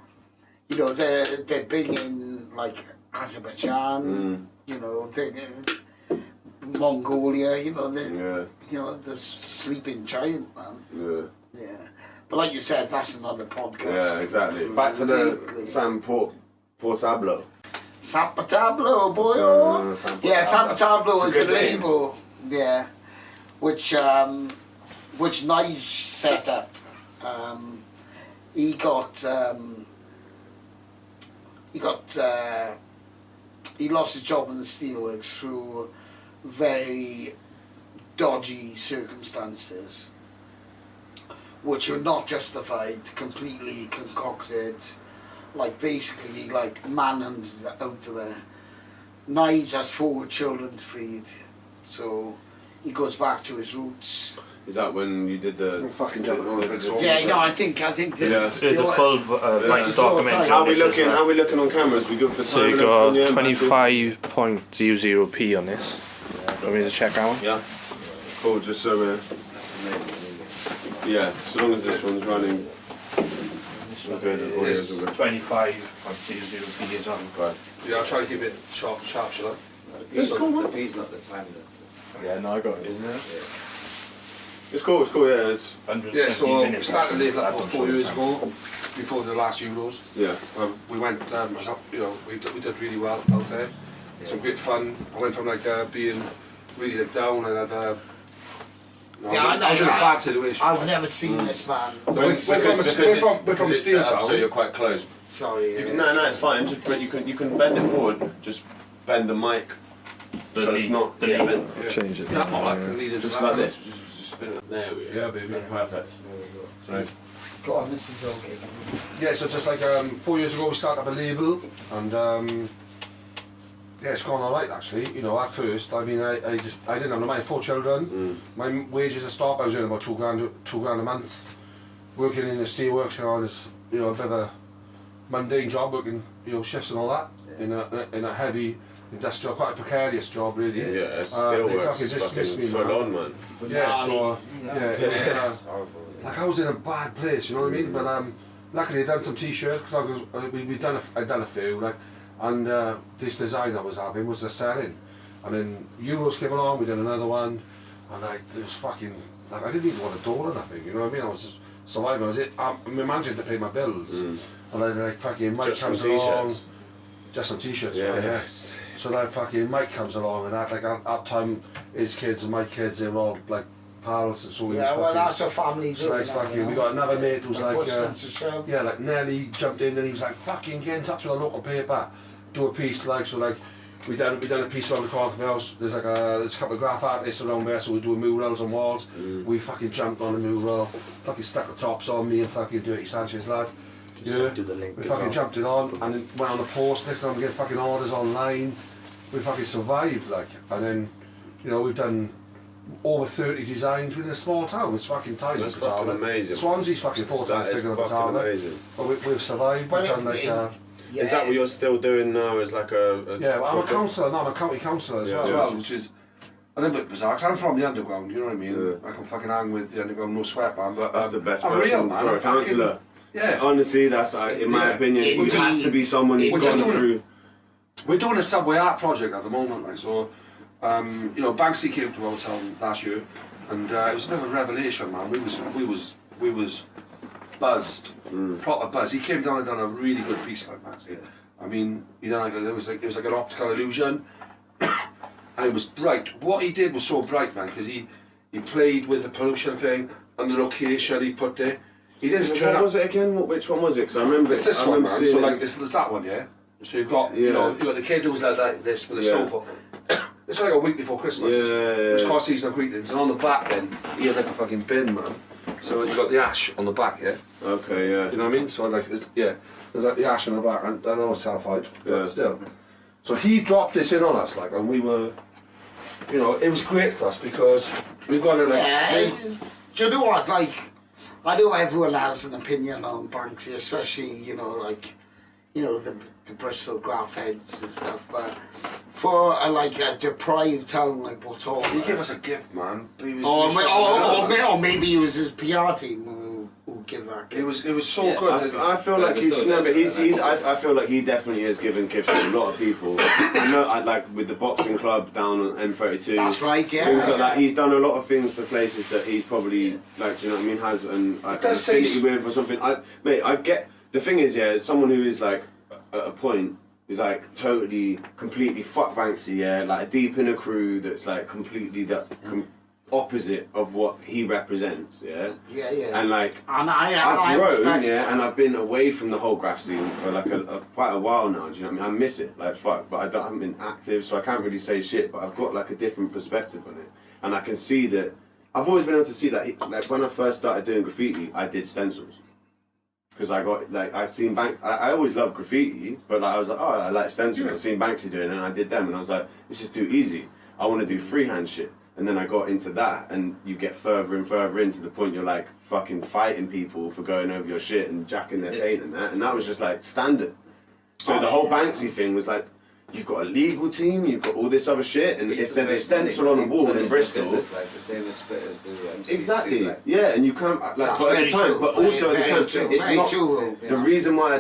you know, they're big in like Azerbaijan, you know, Mongolia, you know, the sleeping giant, man. Yeah. But like you said, that's another podcast. Yeah, exactly. Back to the San Portablo. Sapatablo, boy. Sapatablo is a label, which Nige set up. He lost his job in the steelworks through very dodgy circumstances, which were not justified, completely concocted. Like basically like manhunted out there. Nige has 4 children to feed, so he goes back to his roots. Is that when you did the fucking I think this is a full documentary. How are we looking on cameras? We good for time? So you got 25.00p on this. Want me to check out? Yeah. Cool, just so we're... Yeah, so long as this one's running. Okay, the audio's all good. 25.00p is on. Right. Yeah, I'll try to keep it sharp, shall I? It's cool. The P's not the time though. Yeah, no, I got it, isn't it? Yeah. It's cool, yeah. It's 150 so we minutes. started Liverpool 4 years ago, before the last Euros. Yeah. We went, you know, we did really well out there. Some great fun. I went from like being really down and had I was in a bad situation. I've never seen this man. We're from Steel Town. So you're quite close. Sorry. No, it's fine. Just, but you can bend it forward. Just bend the mic. So it's not. Change it. Just like this. Just spin it. There we go. Yeah, baby. Perfect. So. Go on, this is okay. Yeah, so just like 4 years ago we started up a label and Yeah, it's gone alright actually. You know, at first, I mean, I didn't have no money, 4 children. My wages at start, I was earning about $2 grand a month. Working in the steelworks, you know, it's, you know, a bit of a mundane job, working, you know, shifts and all that, in a heavy industrial, quite a precarious job really. Yeah, steelworks is fucking full on, man. Yeah, so, it was, like I was in a bad place, you know what I mean? But luckily I'd done some t-shirts, because I'd done a few, like, and this design I was having was the selling. And then Euros came along, we did another one, and like, it was fucking, like, I didn't even want a door or nothing, you know what I mean? I was just surviving. I was managing to pay my bills. And then like fucking Mike comes along. Just some t-shirts, yes. So like fucking Mike comes along, and that, like at that time, his kids and my kids, they were all like pals, and so we well, that's a family so like fucking, we got another mate who was like, like Nelly jumped in, and he was like, fucking get in touch with a local paper, do a piece, like, so like, we done a piece around the corner of the house. There's like there's a couple of graph artists around there, so we do murals on walls. We fucking jumped on a mural, fucking stuck the tops on, me and fucking Dirty Sanchez lad. Yeah, we fucking jumped it on, and then went on the post. Next time we get fucking orders online. We fucking survived, like, and then, you know, we've done over 30 designs within a small town. It's fucking tiny. That's fucking amazing. Swansea's fucking 4 times bigger than Patawa. But we've survived. We've done like. Is that what you're still doing now? As like a yeah, well, I'm a councillor now. I'm a county councillor as well, which is a little bit bizarre. Cause I'm from the underground. You know what I mean? I can fucking hang with the underground, no sweat, man. But that's the best I'm person real, man. for a councillor. Yeah. Honestly, that's in my opinion. It has to be someone who's gone through. We're doing a subway art project at the moment, like so. You know, Banksy came to our town last year, and it was a bit of a revelation, man. We was buzzed, proper buzz. He came down and done a really good piece like Banksy. I mean, he done like it was like an optical illusion, and it was bright. What he did was so bright, man, because he played with the pollution thing and the location he put there. He didn't just turn up. What was it again? Which one was it? Because I remember it's this one, man. So like there's that one, yeah. So you've got you know the kid who's like that, this with a sofa. It's like a week before Christmas. It's called Season of Greetings, and on the back then he had like a fucking bin, man. So you got the ash on the back, yeah. Okay, yeah. You know what I mean? So like there's like the ash on the back, and I know it's terrified, but still. So he dropped this in on us, like, and we were, you know, it was great for us because we got it like. Do you know what? Like, I know everyone has an opinion on Banksy, especially the Bristol graph heads and stuff, but for like a deprived town like Portola, He gave us a gift, man. or maybe it was his PR team who give that gift. It was so good. I feel like I feel like he definitely has given gifts to a lot of people. I know, like with the boxing club down on M32. That's right, yeah. Things like that. He's done a lot of things for places that he's probably like, you know what I mean, has an affinity with or something. I get the thing is, as someone who is like at a point is like totally, completely fuck Banksy, like deep in a crew that's like completely opposite of what he represents, and like I've grown, and I've been away from the whole graph scene for like quite a while now. Do you know what I mean? I miss it, like fuck, but I haven't been active, so I can't really say shit. But I've got like a different perspective on it, and I can see that I've always been able to see that. Like when I first started doing graffiti, I did stencils. Because I got, like, I've seen Banksy, I always loved graffiti, but like, I was like, oh, I like stencils, I've seen Banksy doing it, and I did them, and I was like, this is too easy, I want to do freehand shit. And then I got into that, and you get further and further into the point you're like fucking fighting people for going over your shit and jacking their paint and that was just like standard. So the whole Banksy thing was like, you've got a legal team, you've got all this other shit, and if there's a stencil on a wall in Bristol, like the same as splitters do. exactly, and you can't like, but at the time, but also at the time, it's not the reason why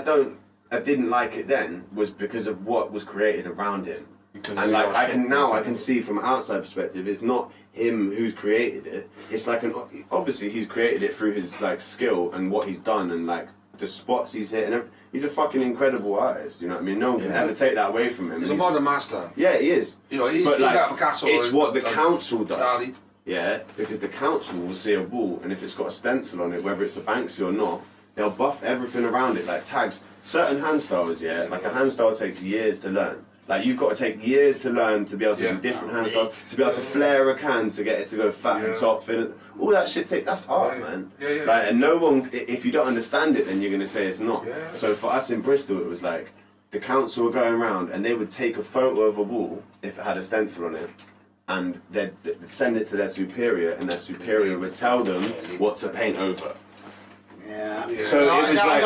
I didn't like it then was because of what was created around him, and like I can see from an outside perspective, it's not him who's created it. It's like obviously he's created it through his like skill and what he's done and like the spots he's hit, and he's a fucking incredible artist, you know what I mean? No one can ever take that away from him. He's a modern master. Yeah, he is. You know, he's like, like Picasso. It's what the council does. Dali. Yeah, because the council will see a wall, and if it's got a stencil on it, whether it's a Banksy or not, they'll buff everything around it, like tags. Certain hand styles, like a hand style takes years to learn. Like you've got to take years to learn to be able to do different hand styles, to be able to flare a can to get it to go fat and top, thin. All that shit that's art, man. Like, and no one, if you don't understand it, then you're gonna say it's not. So for us in Bristol, it was like, the council were going around and they would take a photo of a wall if it had a stencil on it, and they'd send it to their superior, and their superior would tell them what to paint over. Yeah. So it was like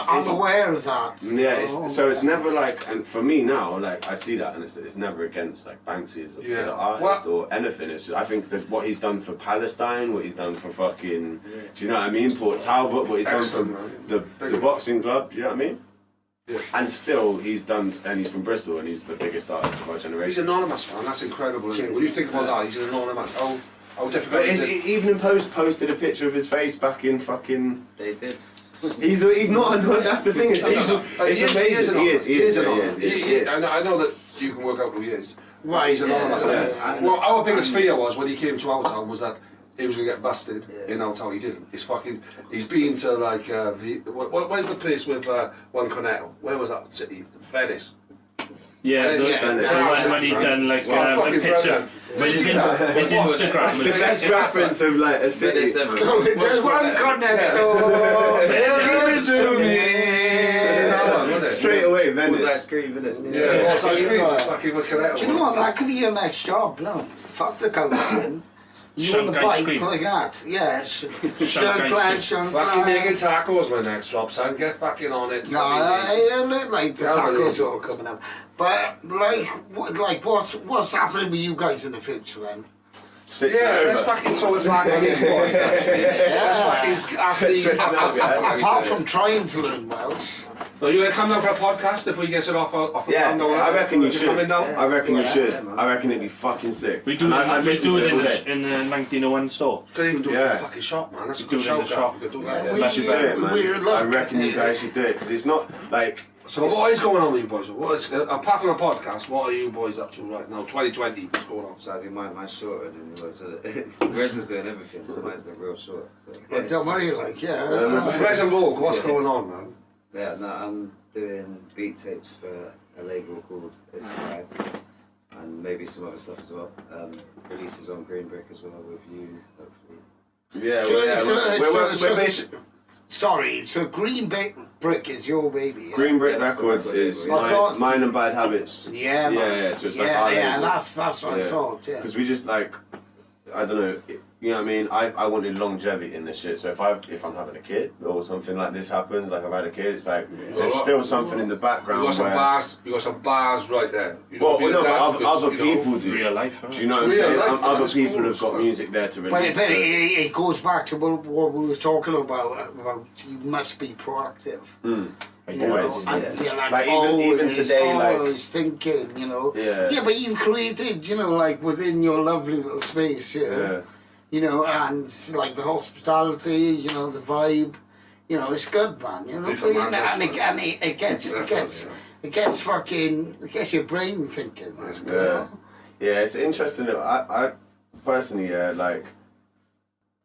I'm aware of that. Yeah, so it's never like, and for me now, like I see that, and it's never against like Banksy as an artist or anything. It's I think that what he's done for Palestine, what he's done for fucking, do you know what I mean? Port Talbot, what he's done for the boxing club, do you know what I mean? Yeah. And still, he's done, and he's from Bristol, and he's the biggest artist of our generation. He's anonymous, man. That's incredible. When you think about that, he's anonymous. How difficult but is it? Even posted a picture of his face back in fucking. They did. He's not. That's the thing. It's amazing. He is. I know that you can work out who he is. Right. He's anonymous. Well, our biggest fear was when he came to our town was that he was going to get busted in our town. He didn't. He's been to like where's the place with one Cornetto? Where was that city? Venice. Yeah, when he done like a picture. His Instagram. It's the best reference of like a city. There's one Cornetto. Give it to me. Straight away, Venice. Was ice cream, innit? Yeah, was ice cream. Fucking with Cornetto. Do you know what? That could be your next job. No, fuck the coaching. You on a bike like that, yeah. Shirt climb. Fucking making tacos my next job, son. Get fucking on it. No, I look like the tacos are all coming up. But like what's happening with you guys in the future then? Let's fucking throw it back on his boys, actually. Let's fucking apart from trying to learn Welsh. No, you're going to come down for a podcast if we get it off the ground? I reckon you should. Coming down? I reckon you should. I reckon it'd be fucking sick. We do it in the 1901 store. You could even do it in the fucking shop, man. That's a good show. I reckon you guys should do it, because it's not like... So what is going on with you boys? Apart from a podcast, what are you boys up to right now? 2020, what's going on? So I think mine's shorter than yours. Resin's doing everything, so mine's the real short. So. Well, don't worry, like, yeah. Resin Vogue, what's going on, man? Yeah, no, I'm doing beat tapes for a label called Sky, and maybe some other stuff as well. Releases on Green Brick as well with you, hopefully. Yeah, we're basically... Sorry, so Green Brick is your baby. Yeah? Green Brick Records is mine and Bad Habits. Yeah, so it's like our label. that's what I thought. Yeah, because we just like, I don't know, you know what I mean. I wanted longevity in this shit. So if I'm having a kid or something like this happens, like I've had a kid, it's like there's still something in the background. You got some bars right there. Other people do. Real life. Do you know what I'm saying? Other people have got music there to release. But it goes back to what we were talking about you must be proactive. You know, and you're like even today, always thinking, you know. Yeah, but you've created, you know, like within your lovely little space, you know, and like the hospitality, you know, the vibe, you know, it's good, man. You know, and it gets your brain thinking. You know? Yeah, it's interesting. I personally, like,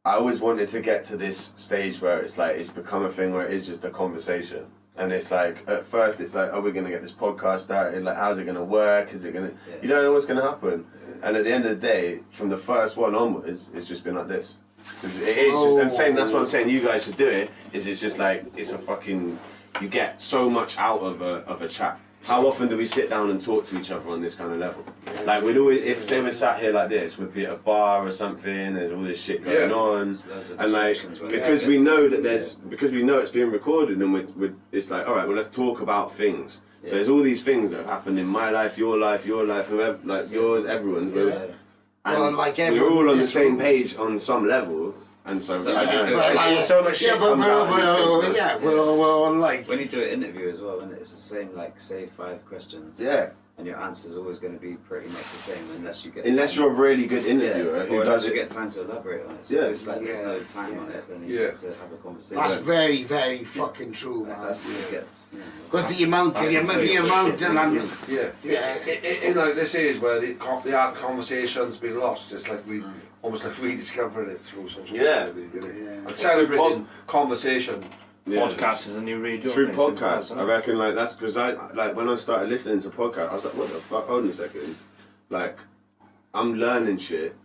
I always wanted to get to this stage where it's like it's become a thing where it is just a conversation. And it's like, at first it's like, are we going to get this podcast started? Like, how's it going to work? Is it going to... You don't know what's going to happen. And at the end of the day, from the first one onwards, it's just been like this. It is just... And same, that's what I'm saying, you guys should do it, is it's just like, it's a fucking... You get so much out of a chat. How often do we sit down and talk to each other on this kind of level? Like, we'd always, if say we're sat here like this, we'd be at a bar or something, there's all this shit going on, and like, because we know that because we know it's being recorded, and it's like, alright, well, let's talk about things. So there's all these things that have happened in my life, whoever, like yours, everyone's, and like we're all on the same page on some level. And so, so much shit comes out. Like when you do an interview as well, and it's the same, like say 5 questions. Yeah. And your answer's always going to be pretty much the same, unless you get. Unless you're a really good interviewer who does get time to elaborate on it. So if it's like there's no time on it, then you get to have a conversation. That's very, very fucking true, man. That's because the amount and in like this age where the art conversation's been lost, it's like we almost like rediscovering it through social media. And celebrating conversation. Podcast is a new radio. Through podcasts, I reckon like that's because when I started listening to podcasts, I was like, what the fuck? Hold on a second. Like, I'm learning shit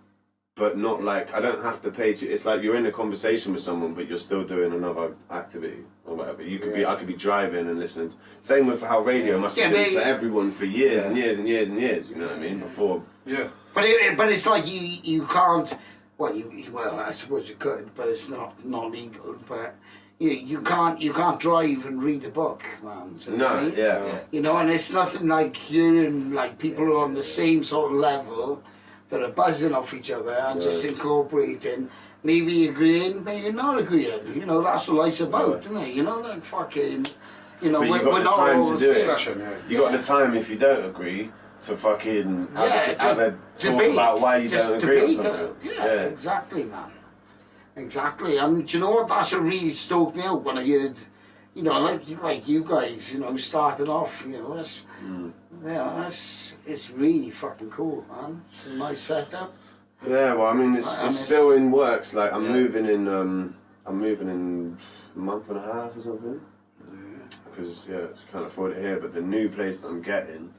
but not like, I don't have to pay to, it's like you're in a conversation with someone, but you're still doing another activity or whatever. You could be, I could be driving and listening. Same with how radio must have been for everyone for years and years and years and years, you know what I mean, before. Yeah. But it's like you can't, well, I suppose you could, but it's not legal, but you can't drive and read a book, man. Do you know what I mean? You know, and it's nothing like hearing like people who are on the same sort of level that are buzzing off each other and just incorporating, maybe agreeing, maybe not agreeing. You know, that's what life's about, isn't it? You know, like fucking, you know, we're not all the same. Discussion, You got the time if you don't agree to fucking have a talk debate, about why you don't agree or something. Yeah, exactly, man. Exactly. And do you know what? That's what really stoked me out when I heard, you know, like you guys, you know, starting off, you know, it's really fucking cool, man. It's a nice setup. Yeah, well, I mean, it's still in works. Like, I'm moving in a month and a half or something. Because it's can't afford it here. But the new place that I'm getting,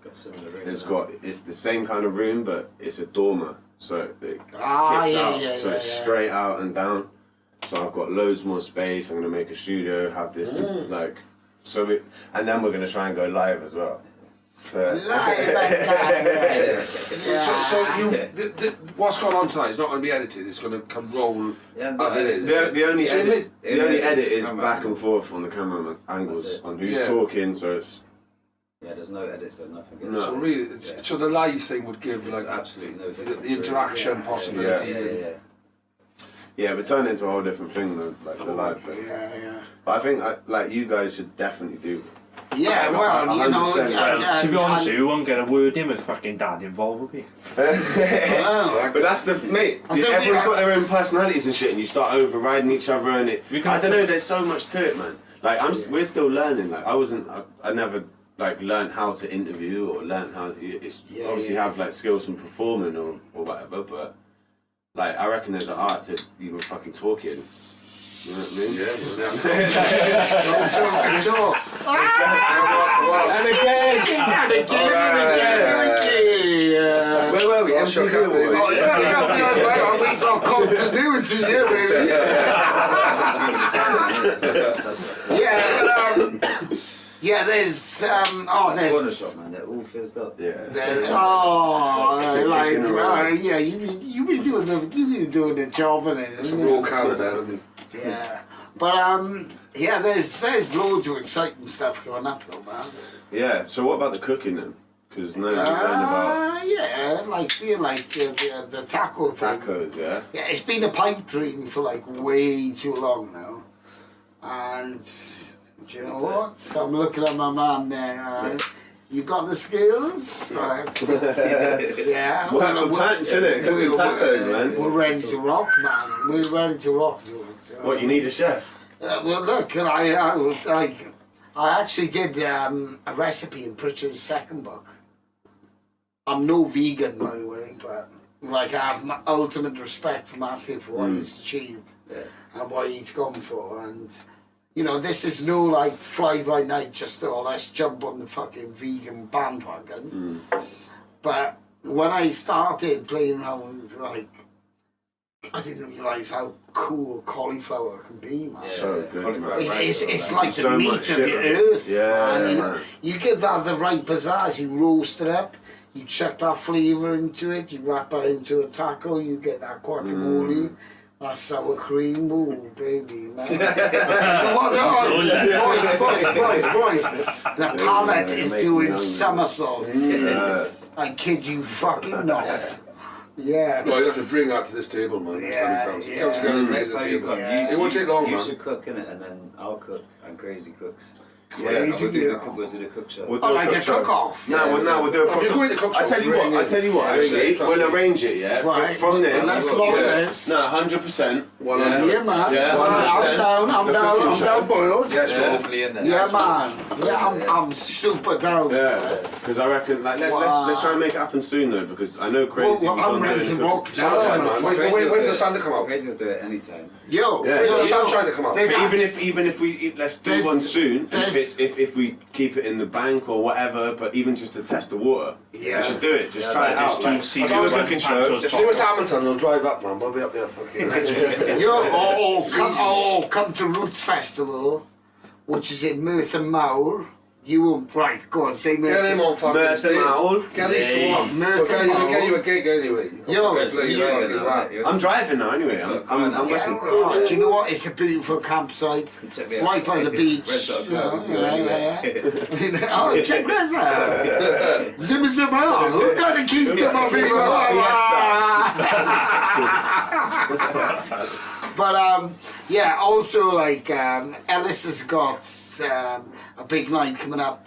it's the same kind of room, but it's a dormer, so it kicks out. So it's straight out and down. So I've got loads more space. I'm gonna make a studio, have this and then we're gonna try and go live as well. So. What's going on tonight is not going to be edited. It's going to come roll as it is. The only edit is back and forth on the camera angles on who's talking. So it's there's no edits, there's nothing. So really, so the live thing would give like absolutely no the interaction possibility. Yeah, but turn it into a whole different thing though, like the live thing. But I think like you guys should definitely do. Yeah, well, you know, to be honest, you won't get a word in with fucking dad involved with me. But that's the mate. Everyone's got their own personalities and shit, and you start overriding each other, and I don't know. There's so much to it, man. Like we're still learning. Like I never like learned how to interview or learn how. Obviously have like skills from performing or whatever, but like I reckon there's an art to even fucking talking. You know what I mean? And again. Where were we? MTV Awards. We got continuity here, baby. There's corner shop, man. They're all fizzed up. You be doing the job in it. It's a raw cans out of me. Yeah, but there's loads of exciting stuff going up though, man. Yeah. So what about the cooking then? Because now you're learning about the taco thing. Tacos, yeah. Yeah, it's been a pipe dream for like way too long now, and do you know what? I'm looking at my man there. You got the skills? Yeah. We're ready to rock, man. We're ready to rock, dude. What, you need a chef? Well, look, I actually did a recipe in Pritchard's second book. I'm no vegan, by the way, but like I have my ultimate respect for Matthew for what he's achieved and what he's gone for, and you know, this is no like fly by night, just let's jump on the fucking vegan bandwagon. But when I started playing around, like, I didn't realise how cool cauliflower can be, man. So good, man. It's like the so meat of the earth, man. Man. You give that the right pizzazz, you roast it up, you chuck that flavour into it, you wrap it into a taco, you get that guacamole. That sour cream, ooh, baby, man. Boys. The palate is doing somersaults. I kid you fucking not. Yeah. Well, you have to bring that to this table, man. Next time you cook, it won't take long, man. You should cook in it, and then I'll cook, and Crazy cooks. Yeah, we'll do the cook show. Like a cook-off. No, we'll do a cook-off. If you're going to cook show, I tell you what, actually, we'll arrange it, yeah? Right. From this. Let's log this. No, 100%. Yeah, man. Yeah. I'm down, boys. Yes, Yeah, well, definitely in there. Yeah, man. Yeah, I'm super down. Yeah, because I reckon like let's try and make it happen soon though, because I know crazy. Well, I'm ready to rock now. Sometime, man. Wait for the sun to come out. Crazy will do it anytime. Yo, Yeah. Wait for yo, the sun yo. trying to come out. But There's even if we let's do there's- one soon, there's- if we keep it in the bank or whatever, but even just to test the water, Yeah. we should do it. Just Yeah, try it like, out. Just Like, to see do a what cooking show. Pancho's If talking Lewis about. Hamilton will drive up, man, we'll be up there fucking. Yo, come to Roots Festival, which is in Merthyr Mawr. You won't, right, go on, say Get Merthyr. him on fucking Merthyr stage. Mawr. Get these two on. Merthyr We'll get you Mawr. a gig anyway. Yo, I'm driving now anyway. I'm Yeah, working. oh, do you know what? It's a beautiful campsite. Check me out. Right by the beach. Red Dot You know, Club. yeah. Oh, check this out. Zimmer, zimmer. Who got the keys to my big But yeah, also like Ellis has got a big night coming up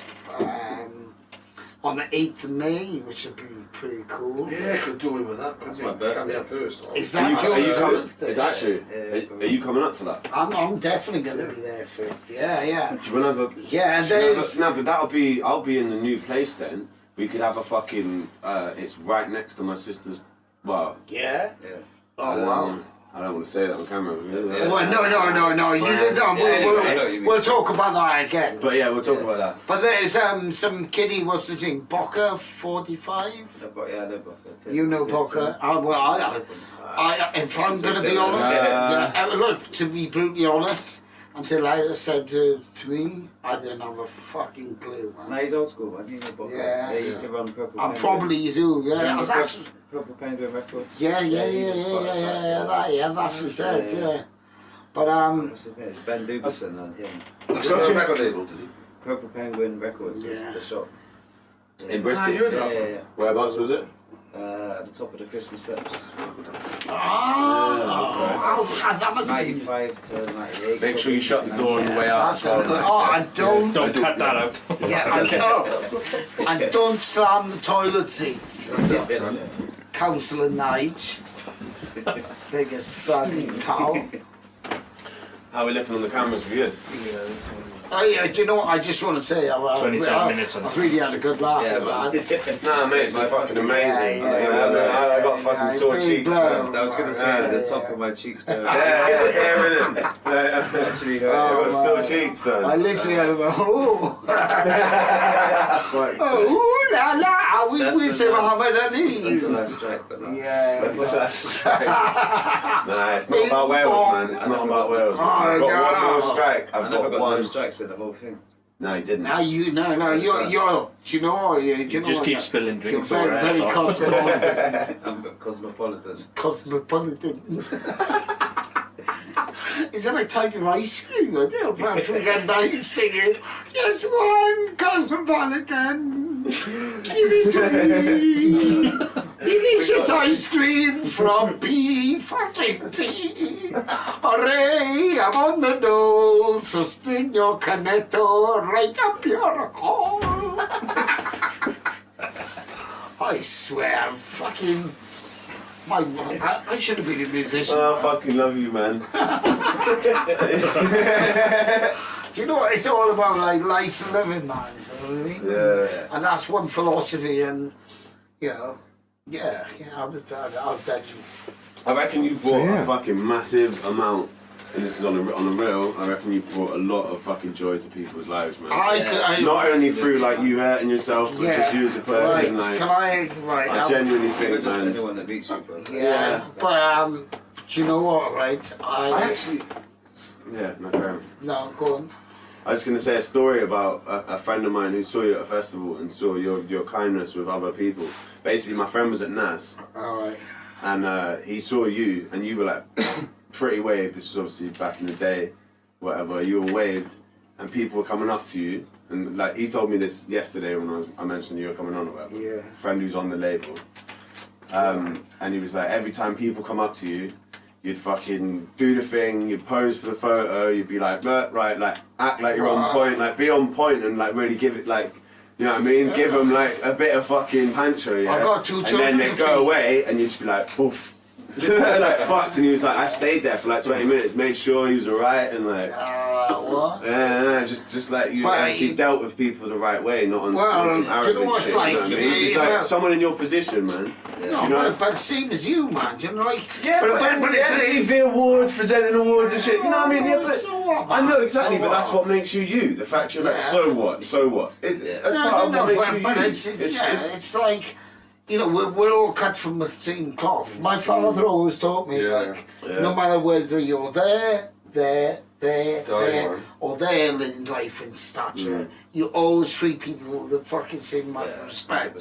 on the 8th of May, which would be pretty cool. Yeah, could do it with that. That's my birthday. Come here first. Is Are that you your coming? birthday? Is actually? Are you coming up for that? I'm definitely going to be there for it. Yeah. Do you want to have a? Yeah, and there's... No, but that'll be. I'll be in the new place then. We could have a fucking. It's right next to my sister's. Well. Yeah? Yeah. Oh, wow. I don't want to say that on camera. Yeah. Well, no. You don't know. I know what you mean. We'll talk about that again. But yeah, we'll talk about that. But there's some kiddie, what's his name? Boca 45? Yeah, I know Boca. You know Boca? If I'm going to be honest, look, to be brutally honest, until I said to me, I didn't have a fucking clue, No, man. he's old school, man. You know Boca. Yeah. He used to run Purple I Penguin. probably do, Do you yeah. remember That's, Purple Penguin Records? yeah, he was part of that, that's what he said, Yeah. yeah. But, What's his name? It's Ben Dubison and him. He's got a record label, did he? Purple Penguin Records is Yeah. the shop. In Bristol. you Yeah, yeah. Whereabouts was it? At the top of the Christmas steps. that must be... 95 to 98. Make sure you shut the door on the way out. That's I don't... Don't cut that out. Yeah, and don't slam the toilet seat. Councillor Nige. Biggest fucking towel. How are we looking on the cameras for you? Oh yeah, do you know what? I just want to say, 27 minutes on I've really had a good laugh at that. Nah, mate, it's been fucking amazing. Yeah. I got fucking sore Big cheeks, blow. man. I was going to say the top of my cheeks there. Yeah, Actually, I got sore man. cheeks, son. I literally had a oh, oh, ooh la la, we say Muhammad Ali. That's the last track, but no. Yeah. That's the last strike. Nah, it's not about Wales, man. It's not about Wales. I've got one more strike. I I've never got got no one. strikes in the whole thing. No, he didn't. Now you're, do you know what? Do you know Just what? keep spilling You're drinks very, over very there, so. cosmopolitan. I'm cosmopolitan. Cosmopolitan. Is that a type of ice cream? I do. Perhaps we get nice singing. Just one cosmopolitan. Give it to me. Delicious ice cream from P fucking T. Hooray, I'm on the dole. So sting your canetto right up your hole. I swear, fucking. I should have been a musician. Oh, I fucking love you, man. Do you know what it's all about? Like life and living, man. You know what I mean? Yeah. And that's one philosophy, and you know, I'll dead. I reckon you brought a fucking massive amount, and this is on a real. I reckon you brought a lot of fucking joy to people's lives, man. Not only through like you hurting yourself, but just you as a person. Right. Like, Can I? Right. I genuinely Or think, just man. anyone that beats you, bro. Yeah. But do you know what? Right. I actually. Yeah, no, carry on. No, go on. I was going to say a story about a friend of mine who saw you at a festival and saw your kindness with other people. Basically, my friend was at NAS, All right. and he saw you, and you were like pretty waved. This was obviously back in the day, whatever. You were waved, and people were coming up to you, and like he told me this yesterday when I mentioned you were coming on or whatever. Yeah. Friend who's on the label, and he was like, every time people come up to you, you'd fucking do the thing, you'd pose for the photo, you'd be like, right, like, act like you're on point, like, be on point and, like, really give it, like, you know what I mean? Give them, like, a bit of fucking Pancho, yeah? I've got two and children then they'd to go feed. away and you'd just be like, poof. like fucked, and he was like, I stayed there for like 20 minutes, made sure he was alright, and like. What? Yeah, just like you actually dealt with people the right way, not on some do arrogant you know what, shit. like, You know what I mean? It's like someone in your position, man. No, you know? but same as you, man. You know, like But it's MTV awards, presenting awards and shit. You know what I mean? Yeah, but so what, I man? know exactly, So but that's what? what makes you you. The fact you're like, Yeah. so what? That's part of what makes you but you. it's like, you know, we're all cut from the same cloth. My father always taught me, like, no matter whether you're there, or there in life and stature, you always treat people with the fucking same amount of respect.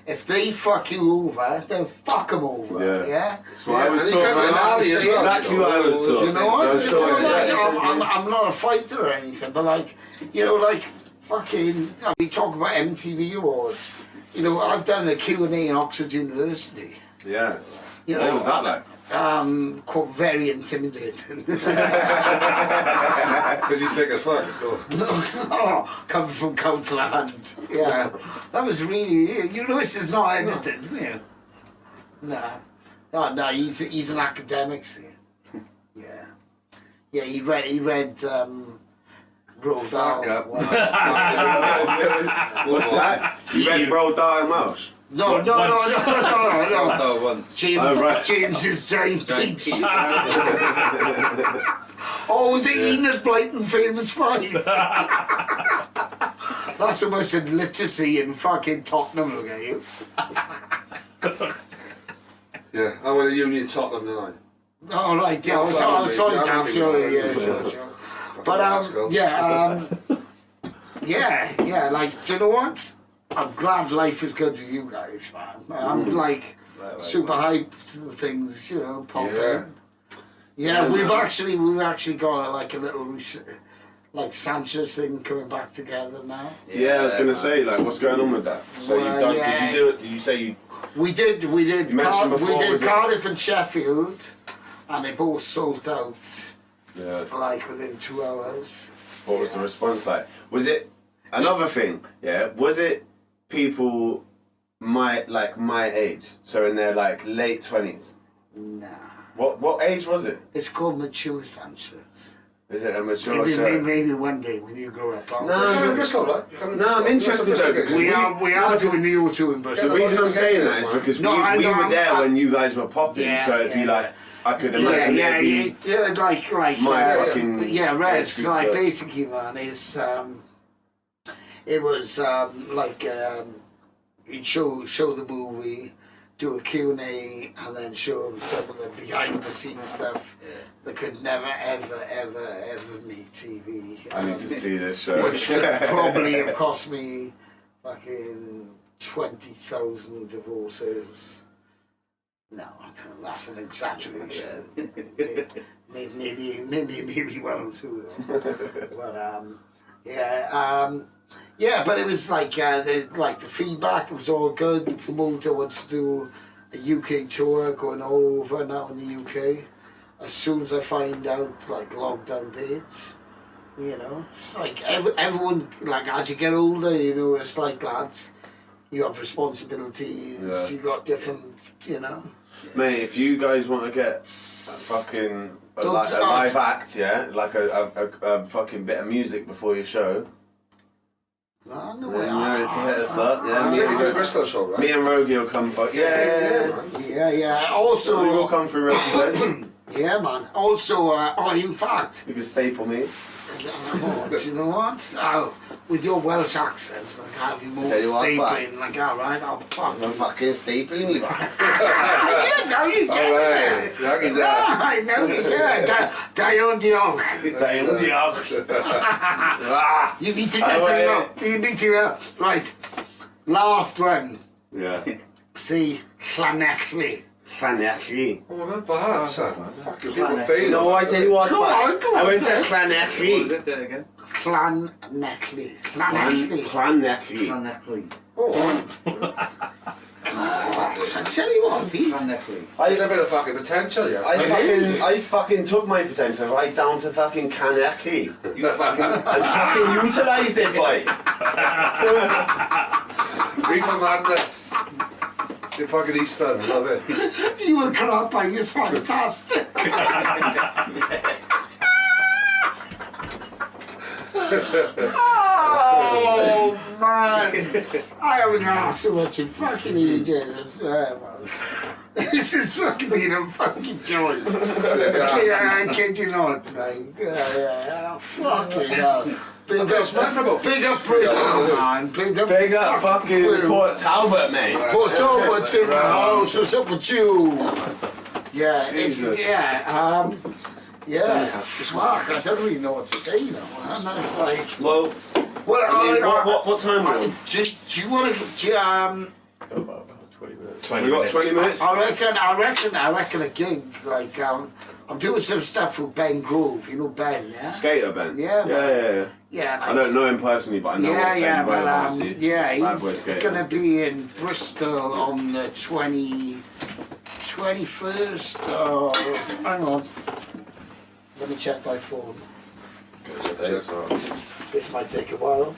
If they fuck you over, then fuck them over. Yeah. That's what I was and you taught. can't Man. get That's exactly what I was taught. You know what? So I'm not a fighter or anything, but like, you know, like fucking, we talk about MTV awards. You know, I've done a Q&A in Oxford University. Yeah. You know, What was that like? Quite very intimidating. Because he's thick as fuck. Comes from Councillor Hunt. Yeah, that was really. You know, this is not edited, isn't it? Nah, no, he's an academic. See? Yeah. He read Roald Dahl. What's that? You read Roald Dahl Mouse? No. Once. James is giant peach. Oh, was it Enid Blyton Famous Five? That's so much literacy in fucking Tottenham, look at you. Yeah, I went to uni in Tottenham, didn't I? Oh, right, yeah, sorry, Dan, sure. But, like, do you know what? I'm glad life is good with you guys, man. I'm like super hyped to the things, you know, popping. Yeah, we've actually got like a little like Sanchez thing coming back together now. Yeah, I was gonna say, like, what's going on with that? So you've done? Did you do it? Did you say you? We did. You mentioned before, we did was it- Cardiff and Sheffield, and they both sold out. Yeah. Like within 2 hours. What was the response like? Was it another thing? Yeah. Was it people my age, so in their like late 20s? Nah. What age was it? It's called mature Sanchez. Is it a mature Maybe one day when you grow up. No, I'm interested though, because we are doing the O2 in Bristol. the reason I'm saying that is because we were there when you guys were popping, so it'd be like, I could imagine like fucking Reds, like basically, man, it was like you'd show the movie, do a Q&A, and then show them some of the behind the scenes stuff that could never ever make TV. I need to see this show. Which could probably have cost me fucking 20,000 divorces. No, that's an exaggeration. maybe one or two though. But but it was like the feedback. It was all good. The promoter wants to do a UK tour, going all over now in the UK. As soon as I find out like lockdown dates, you know, it's like everyone, like as you get older, you know, it's like lads, you have responsibilities. You got different, you know. Mate, if you guys want to get a live act, like a fucking bit of music before your show. No, You know, to hit us up, a Bristol show, right? Me and Rogie will come for Yeah. Also, we will come through represent. Yeah, man. Also, in fact, You can staple me. do you know what? With your Welsh accent, like I'll be more Tell you what, stapling. Like, alright, I'll I'm fucking stapling you. Yeah, no, you get it. I know you get it. Dayon diolch. You need to get to right. Last one. Yeah. See, Llanelli. Llanelli. Oh, not bad, son. Fucking people fail. No, I tell you what. Come on, I went to sir. Llanelli. What was it there again? Llanelli. Llanelli. I tell you what, these. There's a bit of fucking potential, yes. I fucking took my potential right down to fucking Llanelli. I fucking utilised it, boy. Reefer madness. You're fucking Easter, I love it. You were crapping, it's fantastic. Oh man, I haven't asked so much in fucking ages, I swear, man. This is fucking being a fucking joy. I kid you not, man. Fucking hell. Big up Bristol, man. Big up fucking Port Talbot, mate. Port Talbot's in the house. What's up with you? Yeah, Jesus. Yeah, fuck, I don't really know what to say now, man. It's like, Well, what time are we on? do you want to, 20 We got minutes. 20 minutes? I reckon a gig, like, I'm doing some stuff with Ben Grove, you know Ben, yeah? Skater Ben? Yeah, man. Yeah. Yeah, I don't know him personally, but I know Ben well, obviously. yeah, Bad boy he's skater. gonna be in Bristol on the 21st of, hang on, let me check my phone. This might take a while.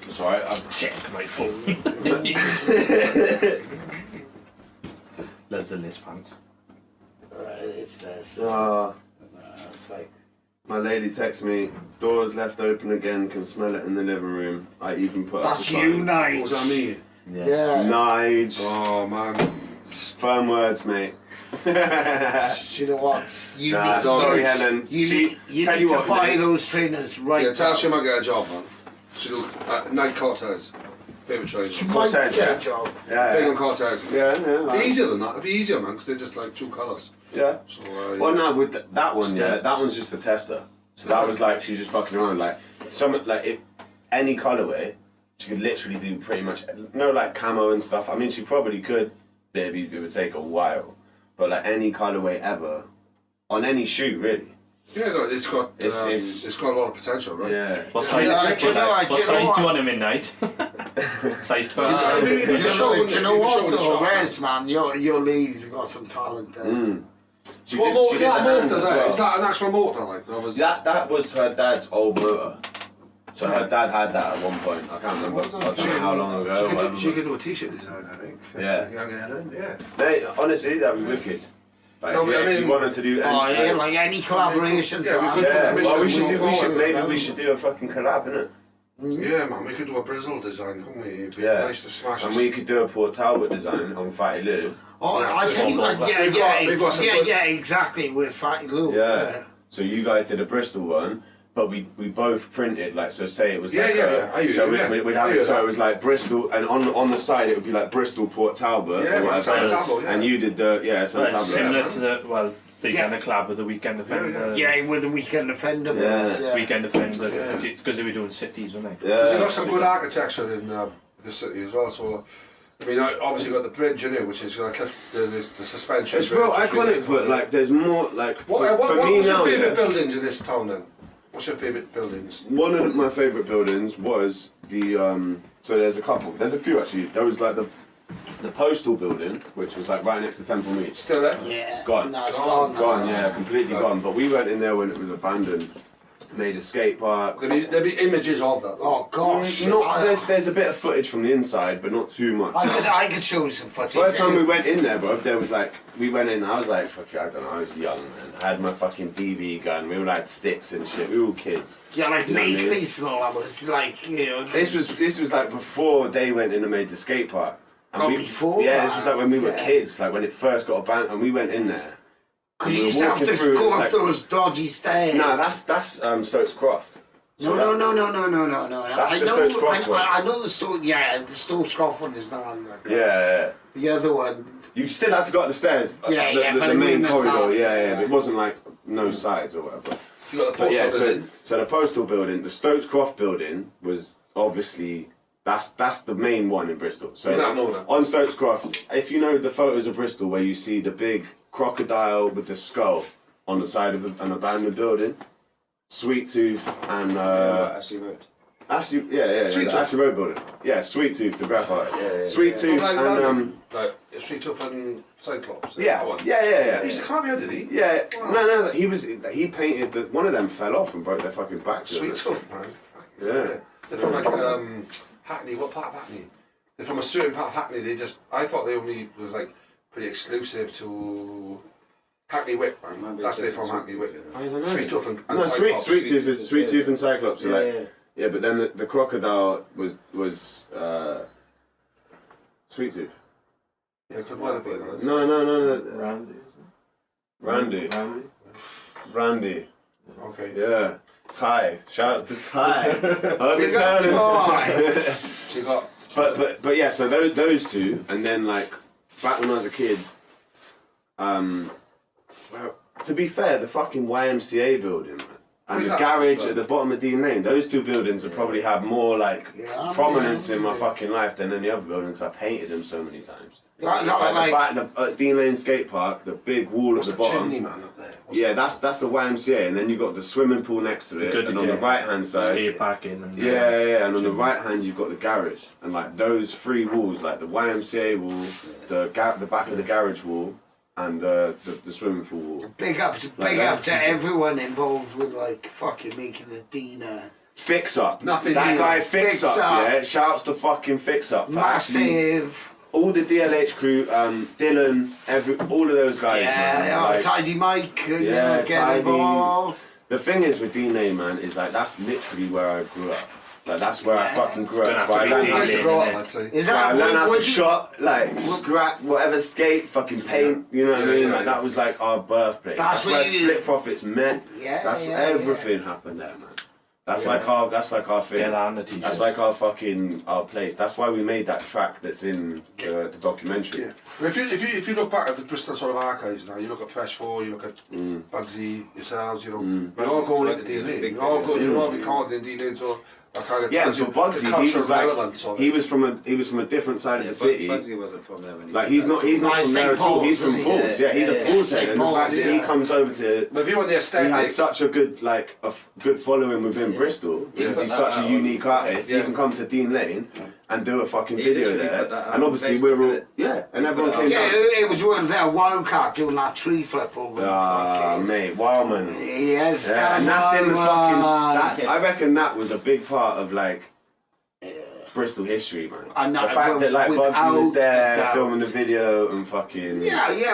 It's alright, I've Check my phone. Loves the list pants. Right, it's there. It's like, my lady texts me, doors left open again, can smell it in the living room. I even put that's up the you, sign. Nige. What was that me? Yeah. Nige. Oh man. Firm words, mate. Do you know what? You Nah, need sorry, Helen. You She- need tell you to what, buy mate. those trainers right Yeah, tell now. she might get a job, man. She goes, night Cortez. Favourite trainer. She might Cortez, get yeah. a job. Yeah, Big yeah. on Cortez. Yeah, It'd be easier than that. It'd be easier, man, because they're just like two colours. Yeah. So, Well, no, with that one, yeah, that one's just a tester. So that was like, she's just fucking around. Like, if any colourway, she could literally do pretty much, no, like camo and stuff. I mean, she probably could, maybe it would take a while. But like any colourway ever, on any shoe, really. Yeah, no, it's got a lot of potential, right? Yeah. What size, Yeah, do you know what? what size do you want him in, Knight? Size 12? Do you know what though, shop, Rez, man? Your lady's got some talent there. She So what did- motor, she did that the motor hands as there, well. is that an actual motor, like? That was her dad's old motor. So her dad had that at one point. I can't remember. I don't know how long ago. She could do a t-shirt design, I think. Yeah. Young Helen, yeah. Mate, honestly, that'd be wicked. Like, No, if, but I if you mean- wanted to do Oh yeah, like any collaborations. Yeah, we man. could- yeah, well, we Commission, should do. Maybe forward. we should do a fucking collab, innit? Yeah, man, we could do a Brizzle design, couldn't we? It'd be Yeah. nice to smash And it. we could do a Port Talbot design on Fatty Lou. Oh, I tell you what, We've got some good- yeah, exactly. With Fatty Lou. Yeah. So you guys did a Bristol one, but we both printed like, so say it was like so we'd have it, so it was like Bristol, and on the side it would be like Bristol Port Talbot. Yeah, or well, whatever. San Tabo, yeah. And you did the San Well, Tabo. similar to the, well, they Yeah. done a collab with the Weekend Offender. Yeah, with the Weekend Offender. Yeah. Weekend Offender, because they were doing cities, weren't they? Because you've Yeah. got some good architecture in the city as well, so... I mean, obviously you've got the bridge in it, which is like the suspension. It's real bridge, iconic, but like there's more like for me what's now. your favourite Yeah, buildings in this town then? What's your favourite buildings? one of my favourite buildings was the so there's a couple. There's a few actually. There was like the postal building, which was like right next to Temple Meads. Still there? Yeah. It's gone. No, it's gone. Gone, yeah, completely gone. But we went in there when it was abandoned. Made a skate park. There'd be images of that. Oh gosh. There's a bit of footage from the inside, but not too much. I could show you some footage. First time we went in there, bro, there was like, we went in, I was like, fuck it, I don't know, I was young, man. I had my fucking BB gun, we all had sticks and shit, we were all kids. Yeah, like You know what I make mean? peace and all that was like, you know. This was like before they went in and made the skate park. And Oh, before Yeah, that? this was like when we were Yeah. kids, like when it first got abandoned, and we went in there. Because we you were used to have walking to through, go it was up like- those dodgy stairs. Nah, that's Stokes Croft. So No. that- That's I the know, Stokes Croft one. I know the Stokes. Yeah, the Stokes Croft one is not. Like, Yeah. The other one. You still had to go up the stairs. Yeah, the, yeah, the, but the I main mean, it's corridor. not- But it wasn't like no sides or whatever. You got the But post yeah, office in. so the postal building, the Stokes Croft building was obviously that's the main one in Bristol. So You don't know that. on Stokes Croft, if you know the photos of Bristol where you see the big crocodile with the skull on the side of an abandoned building, Sweet Tooth and Actually wrote. Sweet Sweet the Ashley Road building. Yeah, Sweet Tooth, the graphite. Yeah. Sweet Tooth and like Street Tooth and Cyclops. yeah, That one. yeah. He used to come here, did he? Yeah, no, he painted one of them fell off and broke their fucking back. Sweet Tooth, man. Yeah. They're from like Hackney. What part of Hackney? they're from a certain part of Hackney. I thought they only was like pretty exclusive to Hackney Whip, man. That's they're from Hackney Whip. I don't know. Sweet Tooth and No, Cyclops. Sweet Tooth and Cyclops. Yeah, but then the crocodile was Sweet Tooth. Yeah, could well have been. No. Randy. Okay. Yeah. Ty. Shouts to Ty. We got Ty. So you got. But yeah. So those two, and then like back when I was a kid. Well, to be fair, the fucking YMCA building, man, and the garage at the bottom of Dean Lane, those two buildings have probably had more like prominence in my fucking life than any other buildings. I painted them so many times. The Dean Lane skate park, the big wall at the bottom. Chimney man up there? That's the YMCA, and then you got the swimming pool next to it, and on the right hand side. Skate parking and and on the right hand you've got the garage, and like those three walls, like the YMCA wall, the back of the garage wall, and the swimming pool wall. Big up to everyone involved with like fucking making a Dina. Fix Up. Nothing. That guy Fix Up. Up. Yeah. Shouts to fucking Fix Up. Massive. All the DLH crew, Dylan, all of those guys. Yeah, Tidy Mike, get Tidy. involved. The thing is with Dean Lane, man, is like that's literally where I grew up. Like that's where I fucking grew up. Don't have to be Nice to Dean grow Lane, up, I'd say. Is I that learned how to what shot, like scrap, whatever, skate, fucking paint. You know what I mean? Like that was like our birthplace. That's where Split Profits met. That's where everything happened there, man. That's like our thing. That's like our place. That's why we made that track that's in the documentary. Yeah. If you look back at the Bristol sort of archives now, you look at Fresh 4, you look at Banksy, yourselves, you know, you're all going into D-Lane. You're all recording in D-Lane, so that kind of and for Bugsy, he was from a different side of the city. Bugsy wasn't from there when he like he's not from there at all. He's from Paul's. Yeah, he's a Paul's head, and the fact that he comes over to. But if you want the aesthetic, he had such a good good following within Bristol because he's such a unique artist. He can come to Dean Lane and do a fucking video there, and obviously we're all and everyone came. Yeah, it was one of their Wildcat doing that tree flip over the fucking. Mate, Wildman. Yes, and that's in the fucking. I reckon that was a big part of like Bristol history, man. And the fact that like Bugsy was there filming the video and fucking. But you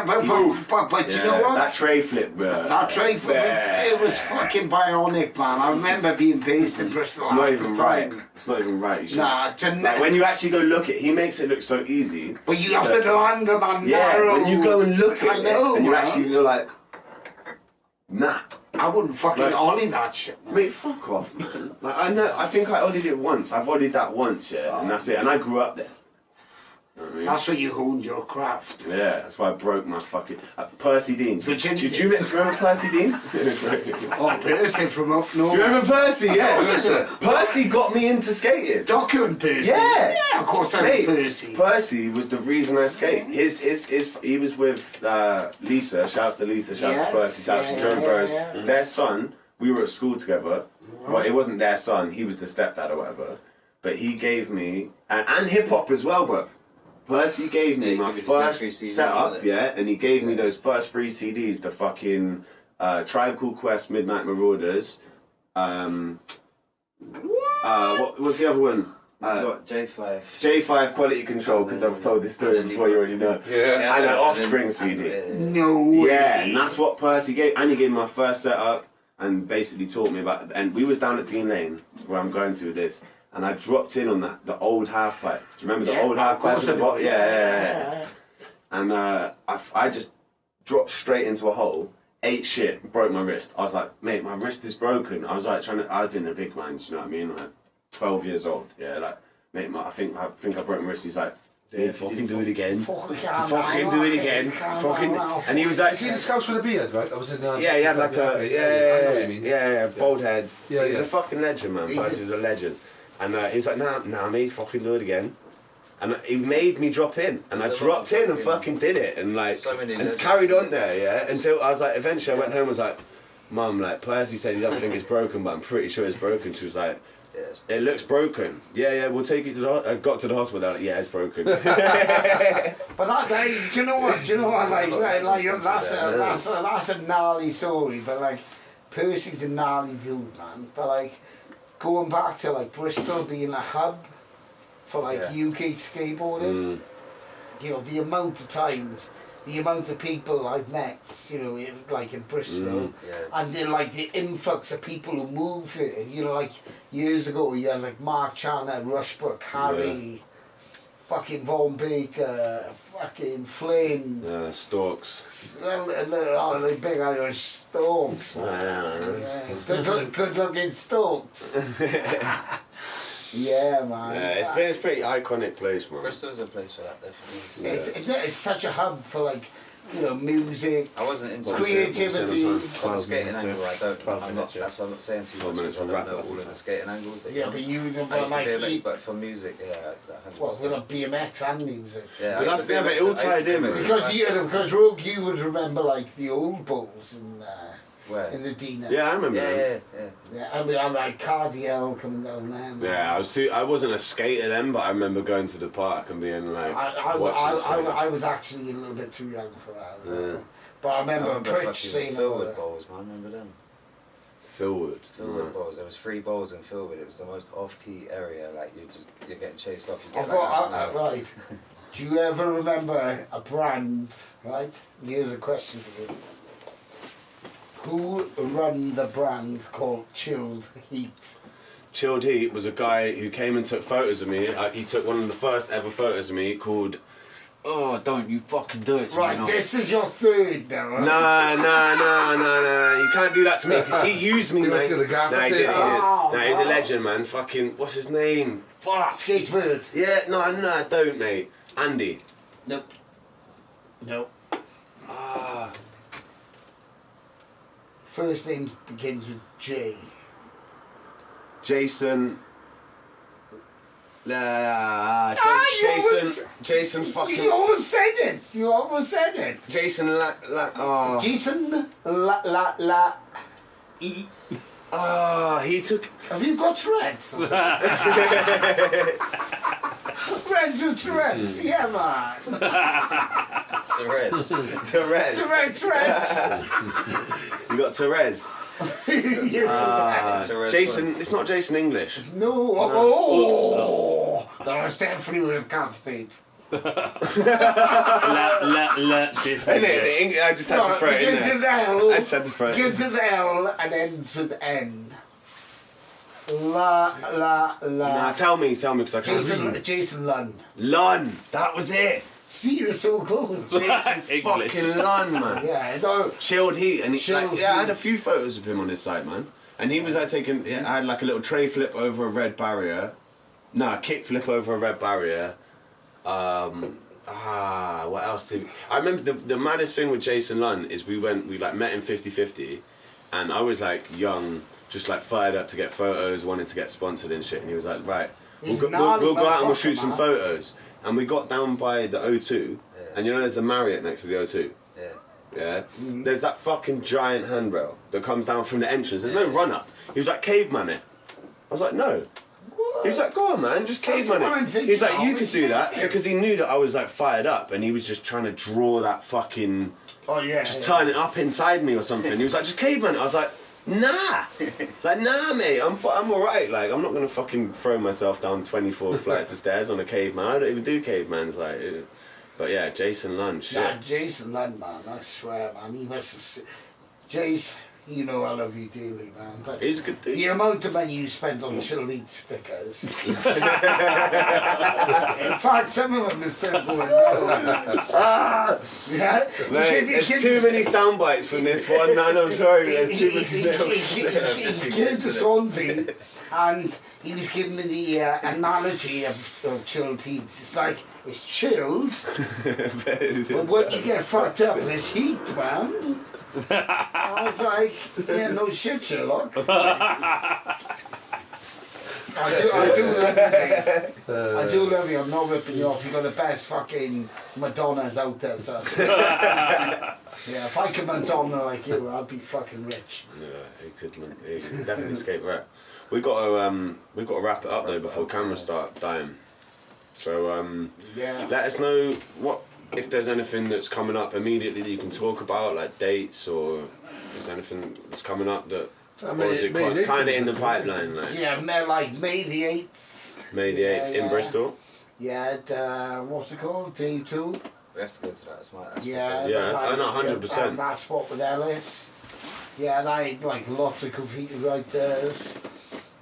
know what? That tray flip, bro. That tray flip, it was fucking bionic, man. I remember being based in Bristol. It's not even right. It's not even right. Like, when you actually go look at it, he makes it look so easy. But you have to land on that narrow. When you go and look at it, and you actually go like, nah. I wouldn't fucking ollie that shit, man. Mate, fuck off, man. Like, I think I ollied it once. I've ollied that once, and that's it. And I grew up there. You know what I mean? That's where you honed your craft. Yeah, that's why I broke my fucking... Percy Dean. Did you remember Percy Dean? Percy from up north. Do you remember Percy? Yeah. Percy got me into skating. Document Percy? Yeah. Yeah, of course I know Percy. Percy was the reason I skate. He was with Lisa. Shouts to Lisa, shouts to Percy, shouts to Joan Burrows. Their son, we were at school together. Well, it wasn't their son, he was the stepdad or whatever. But he gave me... And hip-hop as well, bro. Percy gave me my first setup, and he gave me those first 3 CDs, the fucking Tribe Called Quest, Midnight Marauders. What was the other one? J5. J5 Quality Control, because I've told this story before, you already know. Yeah. And an Offspring CD. No way. Yeah, and that's what Percy gave. And he gave me my first setup and basically taught me about it. And we was down at Dean Lane, where I'm going to with this. And I dropped in on the old half pipe. Do you remember the old half pipe? Yeah. And I just dropped straight into a hole, ate shit, broke my wrist. I was like, mate, my wrist is broken. I was like I was being a big man, do you know what I mean? Like 12 years old, like, mate, I think I broke my wrist. He's like, fucking do it again. Fucking do it again. And he was like, is he the Scouts with a beard, right? That was in the he had like a I know what you mean. bald head. Yeah, he's a fucking legend, man. Percy's a legend. And he was like, nah, mate, fucking do it again. And he made me drop in, and I dropped in and fucking did it, and like, and it's carried on there, until I was like, eventually I went home and was like, Mum, like, Percy said he doesn't think it's broken, but I'm pretty sure it's broken. She was like, it looks broken. Yeah, we'll take you to the I got to the hospital, like, yeah, it's broken. But that day, do you know what, like that's a gnarly story, but like, Percy's a gnarly dude, man, but like, going back to like Bristol being a hub for like UK skateboarding. You know, the amount of times, the amount of people I've met, you know, like in Bristol, and then like the influx of people who move here. You know, like years ago, you had like Mark Channer, Rushbrook, Harry, fucking Vaughan Baker, fucking Flynn. Storks. Well, the big Irish Storks. Good looking Storks. Yeah, man. Yeah, it's pretty iconic place, man. Bristol's a place for that, definitely. It's such a hub for like, you know, music. I wasn't into creativity. On the skating angle, I don't. That's why I'm not saying too much. Because I don't know all of the skating angles. That But you know, but for music, well, we're not BMX and music. Yeah, but that's but it all tied in. Because Rogue, you would remember like the old bowls and. In the Dina. Yeah, I remember. Yeah, I like Cardiel coming down there. Yeah, I wasn't a skater then, but I remember going to the park and being like, I was actually a little bit too young for that as well. But I remember Pritch saying Philwood bowls, man. Remember them? Philwood bowls. There was 3 bowls in Philwood. It was the most off-key area. Like you're getting chased off. Right. Do you ever remember a brand? Right. Here's a question for you. Who run the brand called Chilled Heat? Chilled Heat was a guy who came and took photos of me. He took one of the first ever photos of me called... Oh, don't you fucking do it to me. Right, this is your third now, right? Nah. You can't do that to me because he used me, mate. Nah, he didn't. Nah, he's a legend, man. Fucking... What's his name? Fuck. Skateboard. Yeah, no, don't, mate. Andy. Nope. First name begins with J. Jason Jason fucking... You almost said it. Jason he took... Have you got Tourette's? Friends with Tourette's, yeah, man. Tourette's. You got Therese. Jason, it's not Jason English. No. That's definitely with calf tape. Jason English. I just had to throw it in there. Begins with L and ends with N. Nah, tell me, because I can't read. Jason Lunn. Lunn, that was it. See, you're so close. Jason fucking Lunn, man. Yeah, no. Chilled Heat, and I had a few photos of him on his site, man. And he was taking. I had like a little tray flip over a red barrier. No, a kick flip over a red barrier. What else did? I remember the maddest thing with Jason Lunn is we like met in 50/50, and I was like young, just like fired up to get photos, wanted to get sponsored and shit. And he was like, right, we'll go out and we'll shoot some photos. And we got down by the O2, and you know there's the Marriott next to the O2? Yeah? There's that fucking giant handrail that comes down from the entrance. There's no run-up. He was like, caveman it. I was like, no. What? He was like, go on, man, just caveman it. He was like, you could do that, because he knew that I was like fired up, and he was just trying to draw that fucking... turn it up inside me or something. He was like, just caveman it. I was like, nah, mate, I'm alright. Like, I'm not gonna fucking throw myself down 24 flights of stairs on a caveman. I don't even do cavemans, like. But yeah, Jason Lunn, shit. Yeah, Jason Lunn, man, I swear, man, he must have... Jace, you know I love you dearly, man. But he's a good dude. The amount of money you spend on Chilled Heat stickers. In fact, some of them are still going on. Mate, there's too many sound bites from this one, man. I'm sorry, there's too many. He came to Swansea and he was giving me the analogy of Chilled Heat. It's like, it's chilled, but when you get fucked up, there's heat, man. I was like, yeah, no shit, Sherlock. I do love you, guys. I do love you. I'm not ripping you off. You've got the best fucking Madonnas out there, son. Yeah, if I could Madonna like you, I'd be fucking rich. Yeah, he could definitely escape rap. We got to wrap it up though before cameras start dying. So let us know if there's anything that's coming up immediately that you can talk about, like dates, or is there anything that's coming up that, or is it kind of in the pipeline? Like? Yeah, like May the 8th. May the 8th in Bristol. Yeah, what's it called? Day 2. We have to go to that. It's my. Yeah, Yeah, like, I know, 100%. And that spot with Ellis. Yeah, and I had like lots of graffiti writers.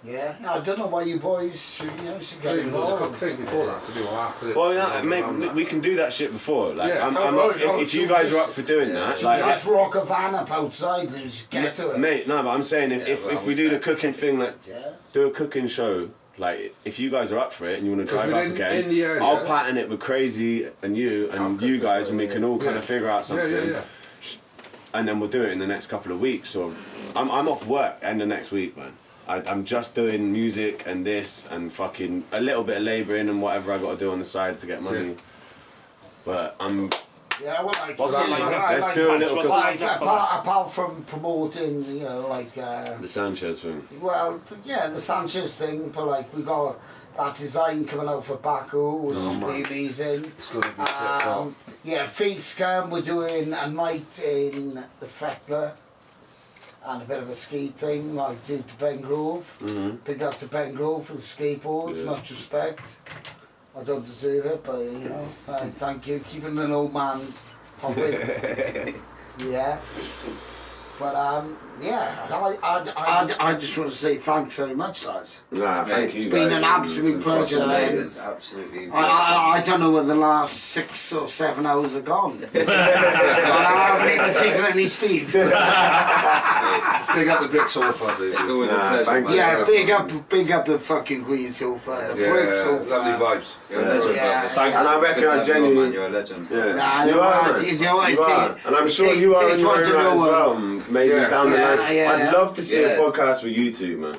Yeah, I don't know why you boys should get involved. Things before that, could do after it. Well, yeah, mate, we can do that shit before. Like, Yeah. I'm up, if you guys are up for doing that, like, Just rock a van up outside and just get to it. mate, no, but I'm saying if we do the cooking thing, like, Yeah. do a cooking show. Like, if you guys are up for it and you want to drive we're up in again, the area. I'll pattern it with Crazy and you guys, and we can all kind of figure out something. Yeah. And then we'll do it in the next couple of weeks. Or I'm off work end of next week, man. I'm just doing music and this and fucking a little bit of labouring and whatever I got to do on the side to get money. Yeah. But I'm. Yeah, well, like, What's that like? Let's do a little. What's like, that? apart from promoting, like. The Sanchez thing. Well, yeah, the Sanchez thing, but like we got that design coming out for Baku, which is really amazing. It's going to be flip-flop. Yeah, Fake Scam, we're doing a night in the Feckler and a bit of a skate thing, like due to Ben Grove. Big up to Ben Grove for the skateboards, much respect. I don't deserve it, but thank you. Keeping an old man popping. Yeah. But I just want to say thanks very much, lads. Nah, thank you. It's been an absolute pleasure. It's absolutely. I don't know where the last 6 or 7 hours have gone. And I haven't even taken any speed. Big up the brick sofa, dude. It's always a pleasure. thank you. Yeah, big up the fucking Queen sofa, the brick sofa. Lovely vibes. You're a legend, Yeah. brother. And I reckon Good to I have you on, genuinely. man. You're a legend. Yeah. Nah, you are, man. you know, You are. And I'm sure you are in your own right as well. Maybe down the line. Yeah. I'd love to see a podcast with you two, man.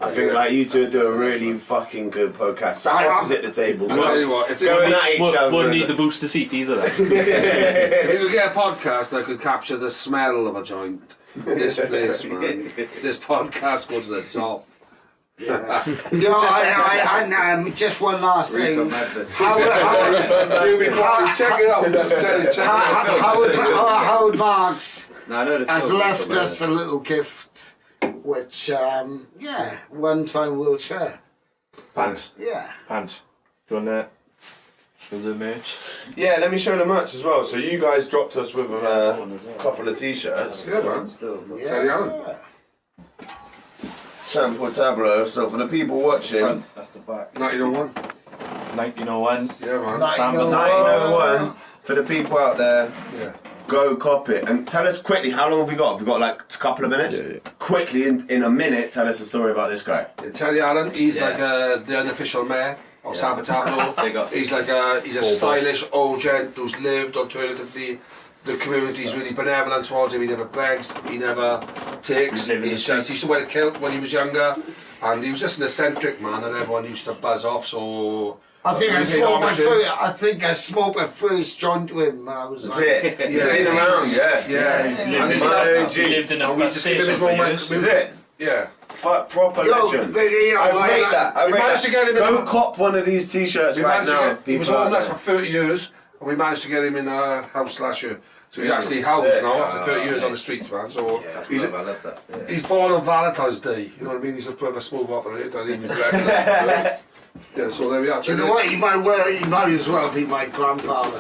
I think like you two do a really fucking good podcast. Sat opposite the table. I'll tell you what, if Going at each other. Won't need the booster seat either then. If you could get a podcast that could capture the smell of a joint, this place, man. This podcast goes to the top. Just one last Reefer thing. madness. Check it out. Howard Marks No, I know the has film, left but, us a little gift, which, one time we'll share. Pants. Yeah. Pants. Do you want to show the merch? Yeah, let me show the merch as well. So you guys dropped us with a couple of t-shirts. Yeah, man. Still, Yeah. Tell you, Alan. Sample tableau. So for the people watching, that's the back. 1901. 1901. Yeah, man. 1901. For the people out there, Yeah. go cop it. And tell us quickly, how long have we got? Have we got like a couple of minutes? Yeah. Quickly, in a minute, tell us a story about this guy. Tell you, Alan, he's like the unofficial mayor of San Patablo. Big up. He's like he's a stylish old gent who's lived alternatively. The community's really benevolent towards him. He never begs, he never takes. He He used to wear a kilt when he was younger, and he was just an eccentric man, and everyone used to buzz off. So I think I we paid smoked homage to him. I smoked my first joint with him when I was That's like, it. Yeah. He's been around, yeah. Yeah, He and he's My loved OG. that. He lived in And we Augusta just give him his for moment. years. Is it? Yeah. Fuck, proper legend. I rate that. I We rate managed that. to get him in Go a- cop one of these t-shirts We right managed to now. get, he was people out homeless there. for 30 years, and we managed to get him in a house last year. So he's Yeah, actually sick. housed now after 30 years on the streets, man. So That's he's, love, I love that. Yeah. he's born on Valentine's Day. You know what I mean? He's a bit of a smooth operator. I think he's blessed. Yeah, so there we are. do you know what? He might as well be my grandfather.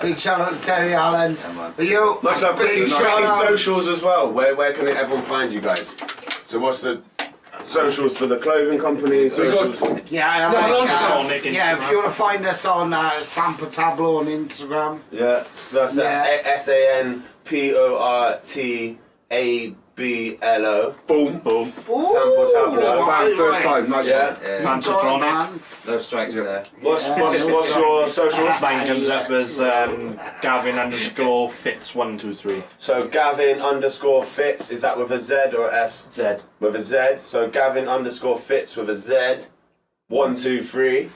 Big shout out to Terry Allen. man. You, Much love. big Quickly, shout out. socials as well. Where can everyone find you guys? So what's the socials for the clothing company? Socials. Yeah, Nick, yeah. If Instagram. you want to find us on Sampa Tableau on Instagram. Yeah. So that's SANPORTABLO. Boom. Boom. Sample tableau. Bang, first time, nice Yeah. one. Yeah. Pancho. No strikes there. What's your socials? Mine comes up as Gavin_Fits123. So Gavin_Fits, is that with a Z or a S? Z. With a Z. So Gavin_Fits with a Z. 1, 2, 3.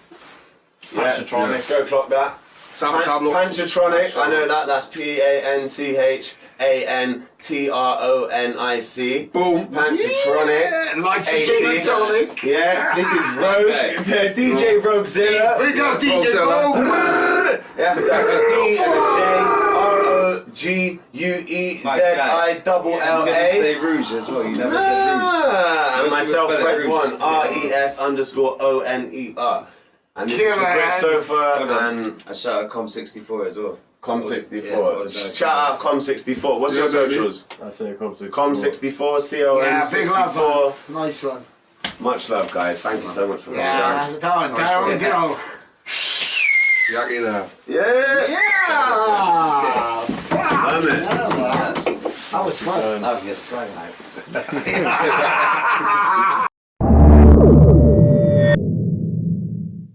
Yeah, Panchotronic. go clock that. Sam Tablo. Panchotronic, I know that. That's PANCHANTRONIC. Boom. Panchotronic. Yeah, likes the 80. gin and tonic. Yeah, this is Rogue, the DJ Roguezilla. Big up DJ Roguezilla. Rogue. That's a D and a J. GUEZILLA. You didn't say Rouge as well. You never said Rouge. And myself, Spell it Fred One, Rouge. RES_ONER. And this is the Brick Killers. Sofa Hold on. and And shout out Com64 as well. Com64. Yeah, all the Shout out Com64. What's your socials? That's it, Com64. Com64, Yeah, big love, COM64. man. Nice one. Much love, guys. Thank you so much for Yeah, listening. go on, down, go. Yaki there. Yeah. Yeah! Love it. That was fun. That was just fun, mate.